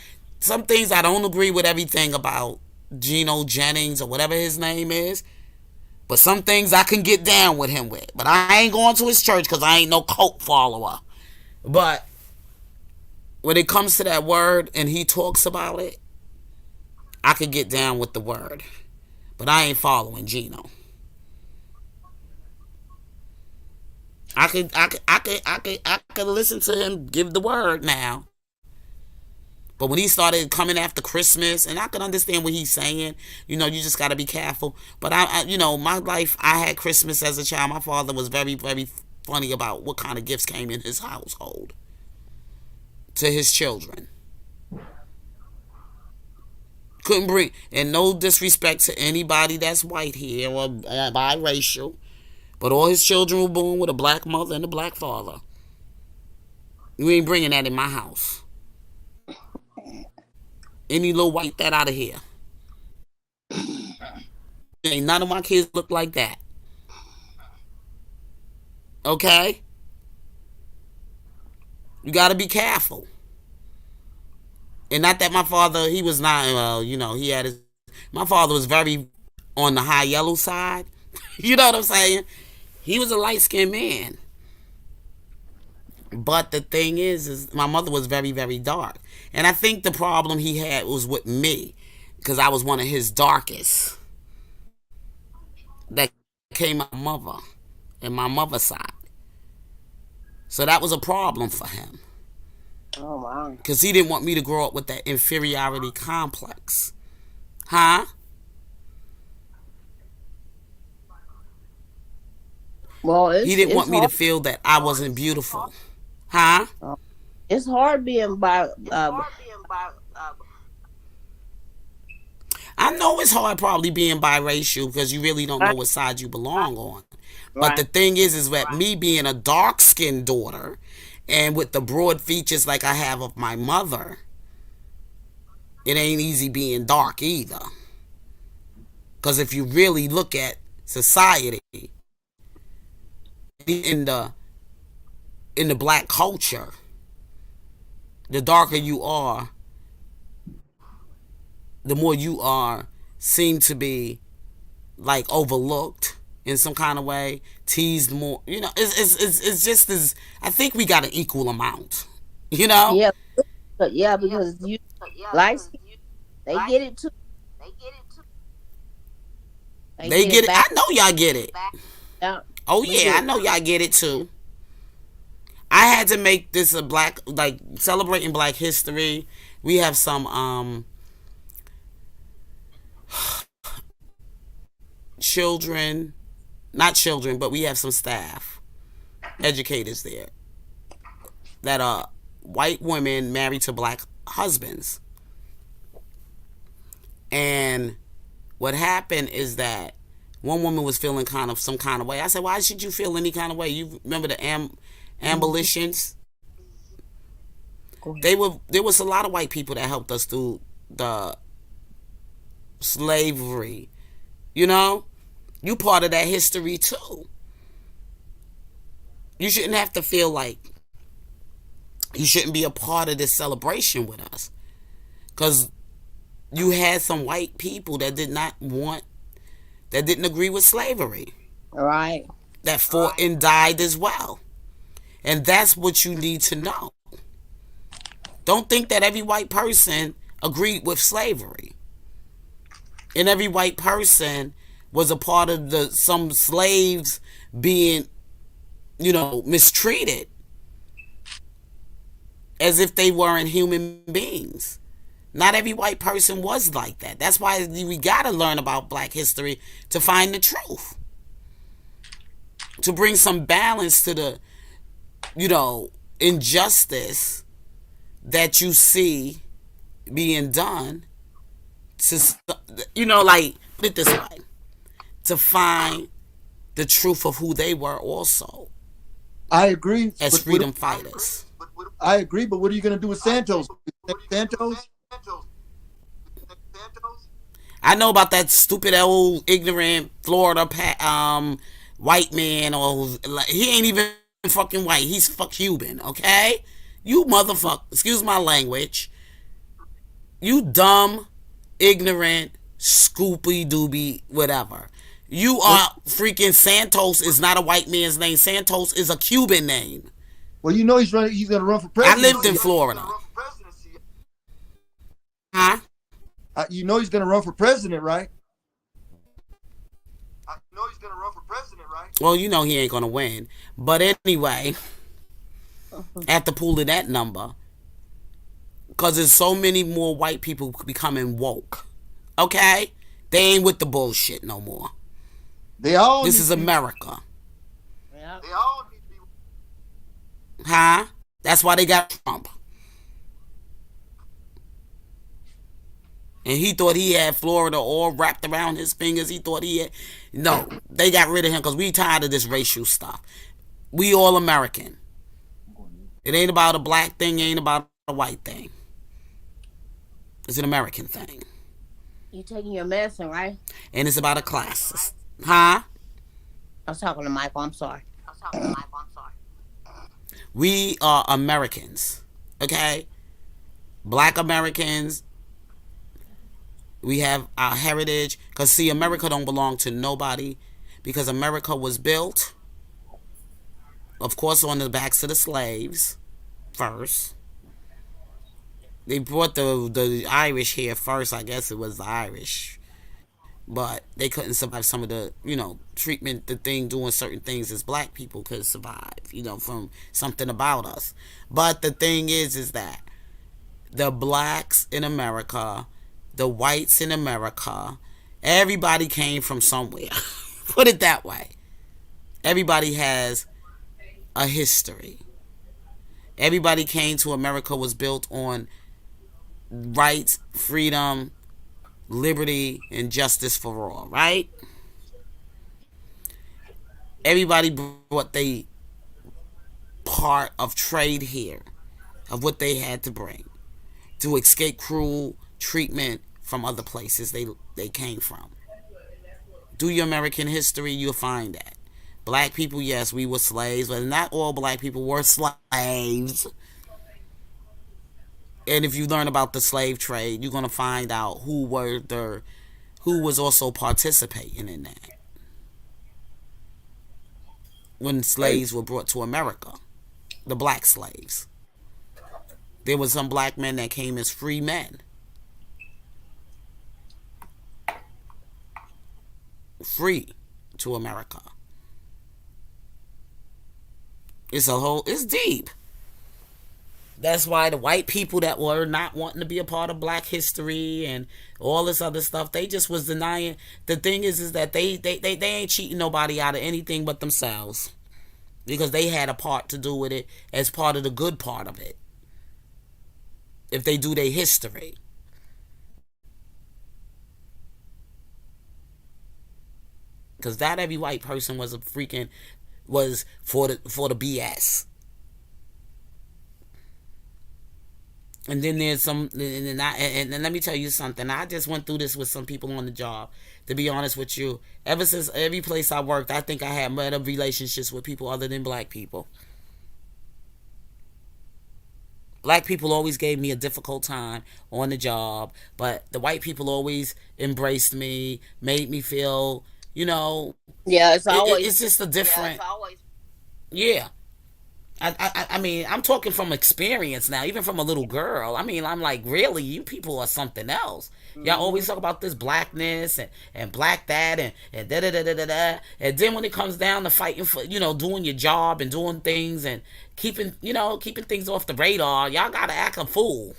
some things I don't agree with everything about Geno Jennings or whatever his name is. But some things I can get down with him with. But I ain't going to his church because I ain't no cult follower. But when it comes to that word and he talks about it, I could get down with the word. But I ain't following Geno. I could listen to him give the word now. But when he started coming after Christmas, and I can understand what he's saying, you know, you just got to be careful. But my life, I had Christmas as a child. My father was very, very funny about what kind of gifts came in his household to his children. Couldn't bring, and no disrespect to anybody that's white here or biracial, but all his children were born with a black mother and a black father. You ain't bringing that in my house. Any little white that out of here. Ain't none of my kids look like that. Okay? You gotta be careful. And not that my father, he was not, he had his, my father was very on the high yellow side. You know what I'm saying? He was a light-skinned man. But the thing is my mother was very, very dark. And I think the problem he had was with me, because I was one of his darkest. That came my mother and my mother's side. So that was a problem for him. Oh wow. Because he didn't want me to grow up with that inferiority complex. Huh? Well, He didn't it's want me to hard. feel that I wasn't beautiful. Huh? It's hard being by. I know it's hard probably being biracial because you really don't know what side you belong on. But the Right. thing is that me being a dark-skinned daughter and with the broad features like I have of my mother, it ain't easy being dark either. Because if you really look at society in the black culture, the darker you are, the more you are seem to be like overlooked in some kind of way, teased more. You know, it's just as I think we got an equal amount. You know, Yeah, but yeah, because you like they get it too. they get it. I back. know y'all get it. Yeah, Oh we yeah, I do. know y'all get it too. I had to make this a black, like celebrating Black History. We have some children, not children, but we have some staff, educators there that are white women married to black husbands. And what happened is that one woman was feeling kind of some kind of way. I said, why should you feel any kind of way? You remember the abolitions? Go ahead. There was a lot of white people that helped us through the slavery. You know? You part of that history too. You shouldn't have to feel like you shouldn't be a part of this celebration with us. Because you had some white people that didn't agree with slavery, All right. that fought and died as well. And that's what you need to know. Don't think that every white person agreed with slavery. And every white person was a part of some slaves being, mistreated as if they weren't human beings. Not every white person was like that. That's why we gotta learn about Black history to find the truth. To bring some balance to the, injustice that you see being done. To, put it this way. To find the truth of who they were also. I agree. As freedom fighters. I agree, but what are you going to do with Santos? Santos? I know about that stupid old ignorant Florida white man, or he ain't even fucking white. He's fuck Cuban, okay? You motherfucker, excuse my language. You dumb, ignorant, scoopy dooby, whatever. You are freaking Santos is not a white man's name. Santos is a Cuban name. Well, he's running. He's going to run for president. I lived in Florida. Huh? He's going to run for president, right? Well, he ain't gonna win. But anyway, after pulling that number, because there's so many more white people becoming woke. Okay? They ain't with the bullshit no more. This is America. Yeah. Huh? That's why they got Trump. And he thought he had Florida all wrapped around his fingers. He thought he had... No, they got rid of him because we tired of this racial stuff. We all American. It ain't about a black thing. It ain't about a white thing. It's an American thing. You taking your medicine, right? And it's about a class. Huh? I was talking to Michael. I'm sorry. We are Americans. Okay? Black Americans. We have our heritage. Because, see, America don't belong to nobody. Because America was built of course, on the backs of the slaves first. They brought the Irish here first. I guess it was the Irish, but they couldn't survive some of the treatment, the thing, doing certain things as black people could survive, from something about us. But the thing is that the blacks in America, the whites in America, everybody came from somewhere. Put it that way. Everybody has a history. Everybody came to America was built on rights, freedom, liberty, and justice for all, right? Everybody brought they part of trade here, of what they had to bring to escape cruel treatment from other places they came from. Do your American history, you'll find that. Black people, yes, we were slaves, but not all black people were slaves. And if you learn about the slave trade, you're gonna find out who was also participating in that when slaves were brought to America, the black slaves. There were some black men that came as free men, free to America. It's deep. That's why the white people that were not wanting to be a part of black history and all this other stuff, they just was denying. The thing is that they ain't cheating nobody out of anything but themselves, because they had a part to do with it as part of the good part of it. If they do their history. Because not every white person was for the BS. And then there's some, and let me tell you something. I just went through this with some people on the job. To be honest with you, ever since every place I worked, I think I had better relationships with people other than black people. Black people always gave me a difficult time on the job, but the white people always embraced me, made me feel, Yeah, it's just a different. Yeah. I mean, I'm talking from experience now, even from a little girl. I mean, I'm like, really, you people are something else. Y'all always talk about this blackness and black that and da da da da da da. And then when it comes down to fighting for, doing your job and doing things and keeping things off the radar, y'all gotta act a fool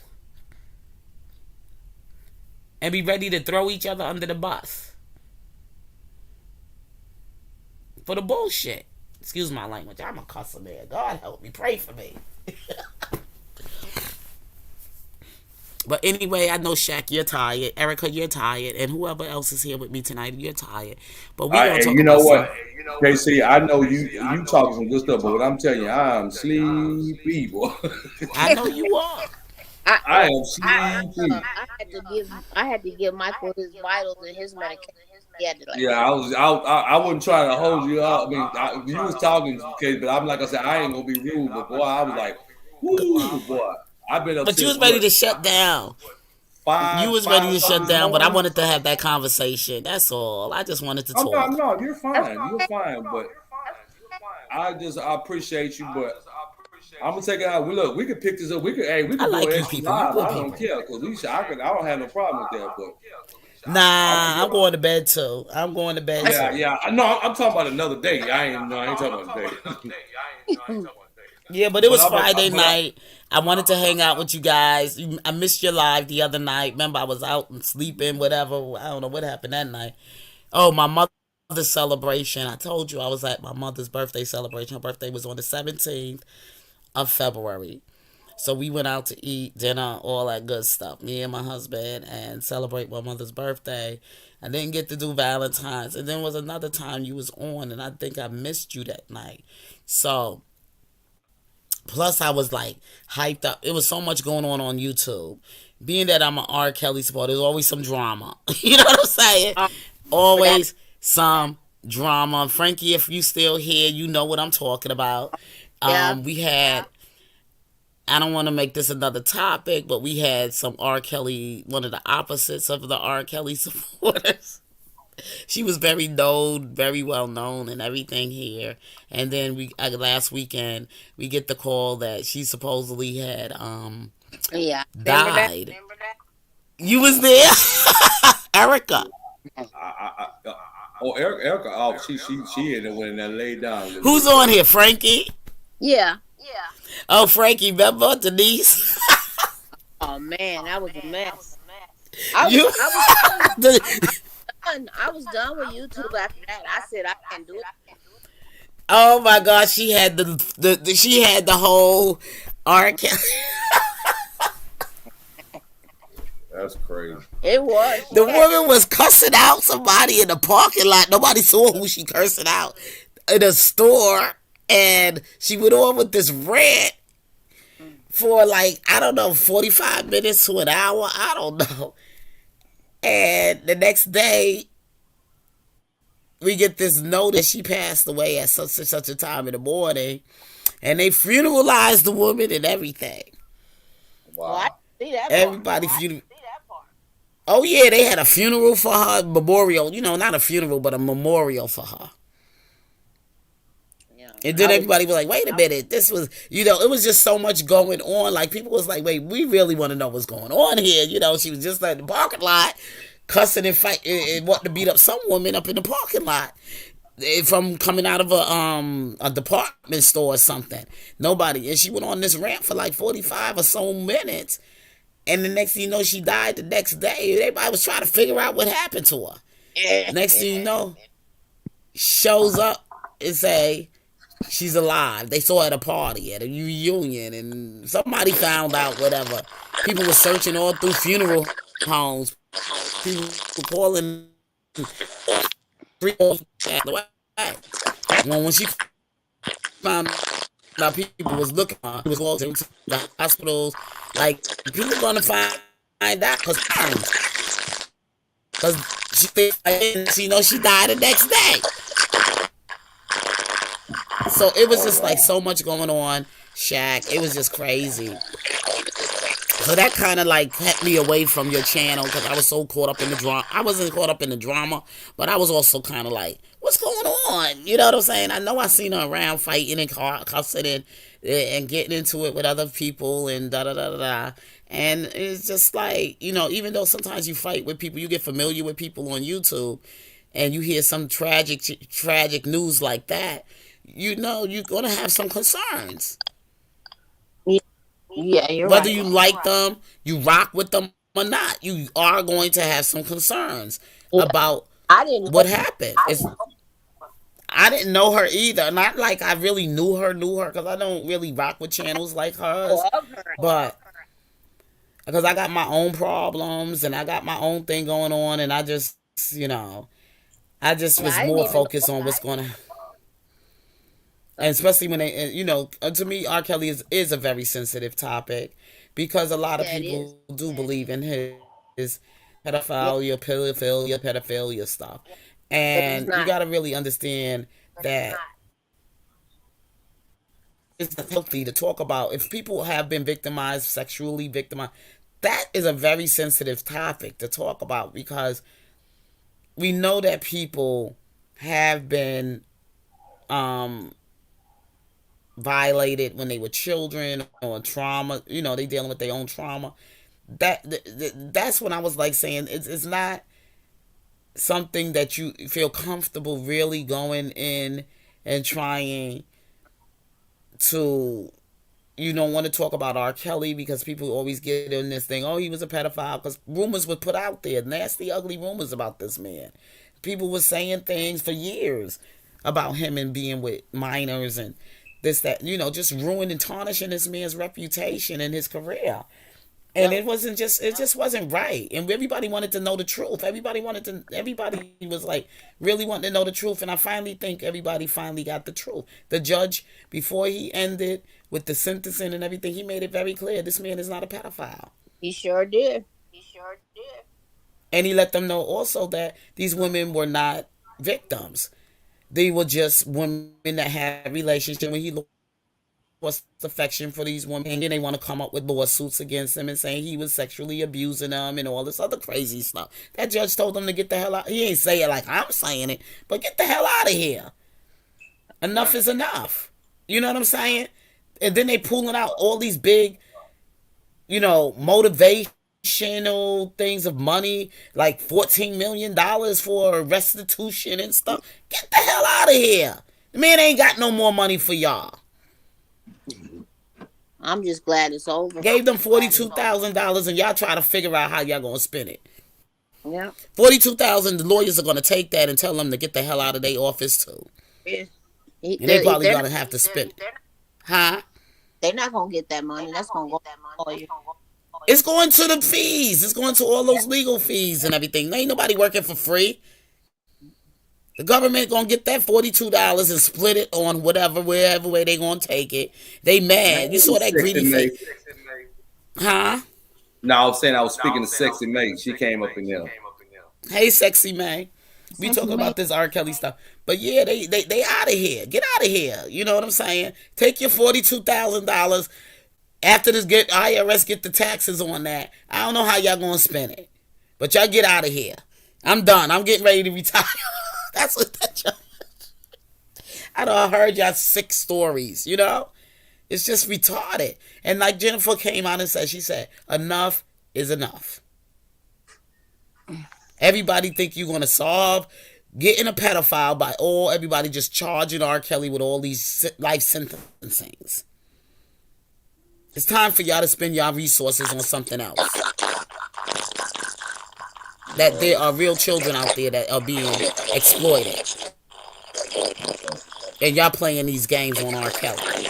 and be ready to throw each other under the bus for the bullshit. Excuse my language. I'm a cusser, man. God help me. Pray for me. But anyway, I know Shaq, you're tired. Erica, you're tired. And whoever else is here with me tonight, you're tired. But we're going to talk about what? KC, I know you talking some good stuff, but what I'm telling you, I'm sleepy, boy. I know you are. I am sleepy. I had to give Michael his vitals and his medication. I wasn't trying to hold you up. I mean, you was talking, okay, but I'm like I said, I ain't gonna be rude, but boy, I was like, whoo, boy, I've been up. But you was ready to shut down. You was ready to shut down, but I wanted to have that conversation. That's all. I just wanted to talk. No, you're fine. You're fine, but I appreciate you, but I'm gonna take it out. Look, we could pick this up. We could go extra live. I don't care because I don't have no problem with that, but. Nah, I'm going to bed too. I'm going to bed too. Yeah. No, I'm talking about another day. I ain't talking about today. Yeah, but it was Friday night. I wanted to hang out with you guys. I missed your live the other night. Remember, I was out and sleeping, whatever. I don't know what happened that night. Oh, my mother's celebration. I told you I was at my mother's birthday celebration. Her birthday was on the 17th of February. So we went out to eat, dinner, all that good stuff. Me and my husband, and celebrate my mother's birthday. I didn't get to do Valentine's. And then was another time you was on, and I think I missed you that night. So, plus I was like hyped up. It was so much going on YouTube. Being that I'm an R. Kelly supporter, there's always some drama. You know what I'm saying? Always some drama. Frankie, if you still here, you know what I'm talking about. We had... I don't want to make this another topic, but we had some R. Kelly, one of the opposites of the R. Kelly supporters. She was very known, very well known, and everything here. And then we last weekend we get the call that she supposedly had Yeah, remember that? died. You was there, Erica. Oh, Erica. Oh, she in there when that laid down. Who's on here, Frankie? Yeah. Oh, Frankie, remember Denise? Oh man, that was a mess. I You. was done with YouTube after that. I said I can't do it. Oh my God, she had she had the whole R. Kelly. That's crazy. It was. The woman was cussing out somebody in the parking lot. Nobody saw who she cursing out in a store, and she went on with this rant for like, I don't know, 45 minutes to an hour. I don't know. And the next day, we get this notice she passed away at such and such a time in the morning, and they funeralized the woman and everything. Wow. I see that part. Everybody funeral. Oh yeah, they had a funeral for her, memorial. You know, not a funeral, but a memorial for her. Yeah. And then everybody was like, wait a minute, this was, it was just so much going on. Like, people was like, wait, we really want to know what's going on here. She was just like in the parking lot, cussing and fighting and wanting to beat up some woman up in the parking lot from coming out of a department store or something. Nobody. And she went on this rant for like 45 or so minutes. And the next thing you know, she died the next day. Everybody was trying to figure out what happened to her. Next thing you know, shows up and say she's alive. They saw her at a party, at a reunion, and somebody found out, whatever. People were searching all through funeral homes. People were calling when she found out people was looking at her, it was all to the hospitals. Like, people gonna find out because she she died the next day. So it was just like so much going on, Shaq. It was just crazy. So that kind of like kept me away from your channel because I was so caught up in the drama. I wasn't caught up in the drama, but I was also kind of like, what's going on? You know what I'm saying? I know I seen her around fighting and cussing and getting into it with other people and da-da-da-da-da. And it's just like, even though sometimes you fight with people, you get familiar with people on YouTube and you hear some tragic news like that, you're going to have some concerns. Yeah, you're Whether right. you like them, you rock with them or not, you are going to have some concerns about what happened. I didn't know her either. Not like I really knew her, because I don't really rock with channels like hers. But because I got my own problems and I got my own thing going on, and I just, was more focused on what's going to happen. And especially when to me, R. Kelly is a very sensitive topic because a lot of people do believe in his pedophilia stuff. And you got to really understand that it's healthy to talk about. If people have been sexually victimized, that is a very sensitive topic to talk about because we know that people have been violated when they were children or trauma, they dealing with their own trauma. That's when I was like saying it's not something that you feel comfortable really going in and trying to, you don't want to talk about R. Kelly because people always get in this thing, oh, he was a pedophile, because rumors were put out there, nasty, ugly rumors about this man. People were saying things for years about him and being with minors and this, that, just ruining, tarnishing this man's reputation and his career. And it just wasn't right. And everybody wanted to know the truth. Everybody was like really wanting to know the truth. And I finally think everybody finally got the truth. The judge, before he ended with the sentencing and everything, he made it very clear this man is not a pedophile. He sure did. And he let them know also that these women were not victims. They were just women that had a relationship when he looked affection for these women, and then they want to come up with lawsuits against him and saying he was sexually abusing them and all this other crazy stuff. That judge told them to get the hell out. He ain't say it like I'm saying it, but get the hell out of here. Enough is enough. You know what I'm saying? And then they pulling out all these big, motivational things of money, like $14 million for restitution and stuff. Get the hell out of here. The man ain't got no more money for y'all. I'm just glad it's over. Gave them $42,000 and y'all try to figure out how y'all gonna spend it. Yeah. $42,000. The lawyers are gonna take that and tell them to get the hell out of their office too. And they probably gonna have to spend it. Huh? They're not gonna get that money. That's gonna go to the lawyer. It's going to the fees. It's going to all those legal fees and everything. Ain't nobody working for free. The government gonna get that $42 and split it on wherever way they gonna take it. They mad. You saw that greedy face. Huh? No, I was saying I was speaking to Sexy May. She came up in there. Hey, Sexy May. We talking about this R. Kelly stuff. But yeah, they out of here. Get out of here. You know what I'm saying? Take your $42,000. After this IRS get the taxes on that. I don't know how y'all gonna spend it. But y'all get out of here. I'm done. I'm getting ready to retire. That's what that y'all. I done heard y'all sick stories, It's just retarded. And like Jennifer came out and said, she said, enough is enough. Everybody think you're going to solve getting a pedophile by everybody just charging R. Kelly with all these life sentencings. It's time for y'all to spend y'all resources on something else. That there are real children out there that are being exploited. And y'all playing these games on R. Kelly.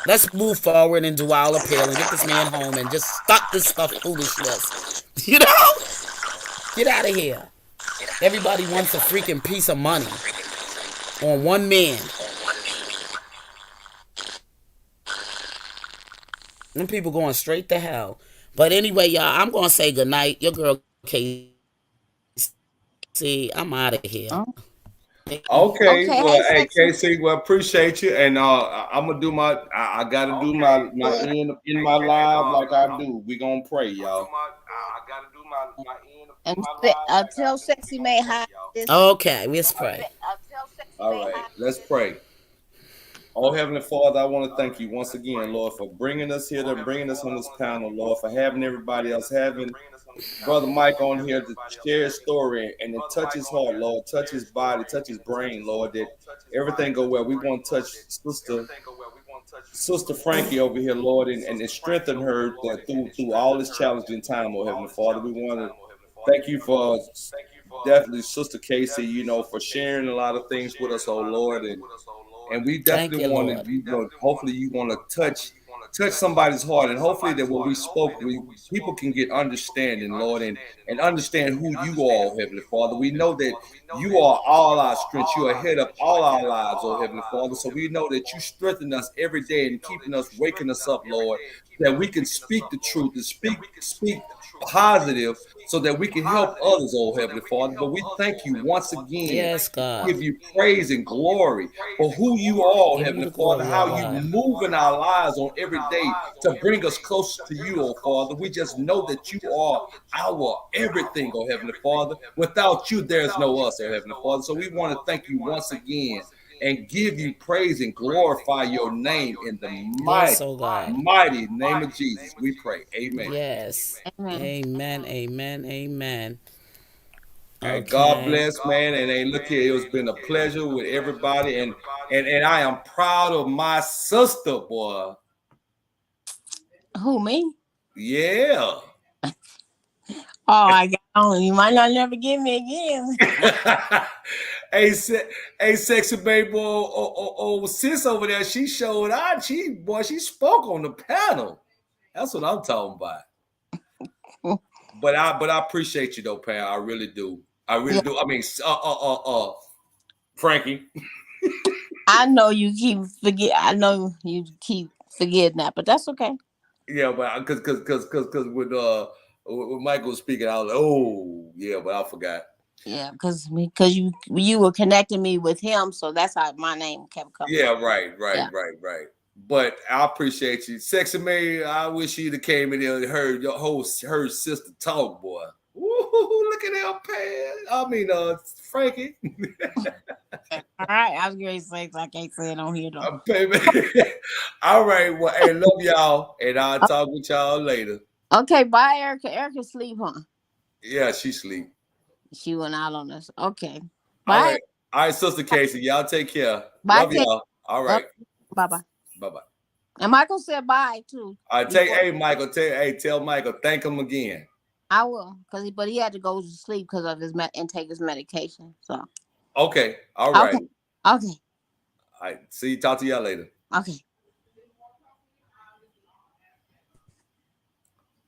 Let's move forward and do our appeal and get this man home and just stop this foolishness. Get out of here. Everybody wants a freaking piece of money on one man. Them people going straight to hell. But anyway, y'all, I'm going to say goodnight. Your girl, KC, I'm out of here. Okay. Well, hey, KC, appreciate you. And I'm going to do I got to do my end in my live like I do. We going to pray, y'all. I got to do my end and tell Sexy May hi. Okay, let's pray. All right, let's pray. Oh, Heavenly Father, I want to thank you once again, Lord, for bringing us here, bringing us on this panel, Lord, for having everybody else, having Brother Mike on here to share his story and to touch his heart, Lord, touch his body, touch his brain, Lord, that everything go well. We want to touch Sister Frankie over here, Lord, and strengthen her through all this challenging time, oh Heavenly Father. We want to thank you for definitely Sister Casey, for sharing a lot of things with us, oh Lord, and we definitely want to, hopefully you want to touch somebody's heart, and hopefully that what we spoke, people can get understanding, Lord, and understand who you are, Heavenly Father. We know that you are all our strength. You are ahead of all our lives, oh Heavenly Father. So we know that you strengthen us every day and keeping us, waking us up, Lord, that we can speak the truth and speak positive so that we can help others, oh Heavenly Father. But we thank you once again. Yes, God. Give you praise and glory for who you are, Heavenly Father, how you move in our lives on every day to bring us closer to you, oh Father. We just know that you are our everything, oh Heavenly Father. Without you, there's no us, oh Heavenly Father. So we want to thank you once again and give you praise and glorify your name in the mighty name of Jesus. We pray. Amen. Yes. Amen. Okay. God bless, man. And look here, it's been a pleasure with everybody. And I am proud of my sister, boy. Who, me? Yeah. I got on. You might not never get me again. Hey, Sexy Baby, sis over there, she showed out. She spoke on the panel. That's what I'm talking about. But I appreciate you though, pal. I really do. I do. I mean, Frankie. I know you keep forgetting that, but that's okay. Yeah, but because when Michael was speaking, I was like, oh yeah, but I forgot. Yeah, because you were connecting me with him, so that's how my name kept coming. Yeah, right. But I appreciate you. Sexy Mary, I wish you'd have came in here and heard her sister talk, boy. Woo, look at that Frankie. All right, I was going to say, so I can't say it on here though. Baby. All right, well, hey, love y'all, and I'll talk with y'all later. Okay, bye, Erica. Erica sleep, huh? Yeah, she sleep. She went out on us. Okay. All Bye. right, Sister Casey, y'all take care. Bye. Love y'all. All right. Bye-bye. Bye-bye. And Michael said bye too. Michael, tell Michael, thank him again. I will, but he had to go to sleep because of his and take his medication. So okay, all right. Okay. All right. Talk to y'all later. Okay.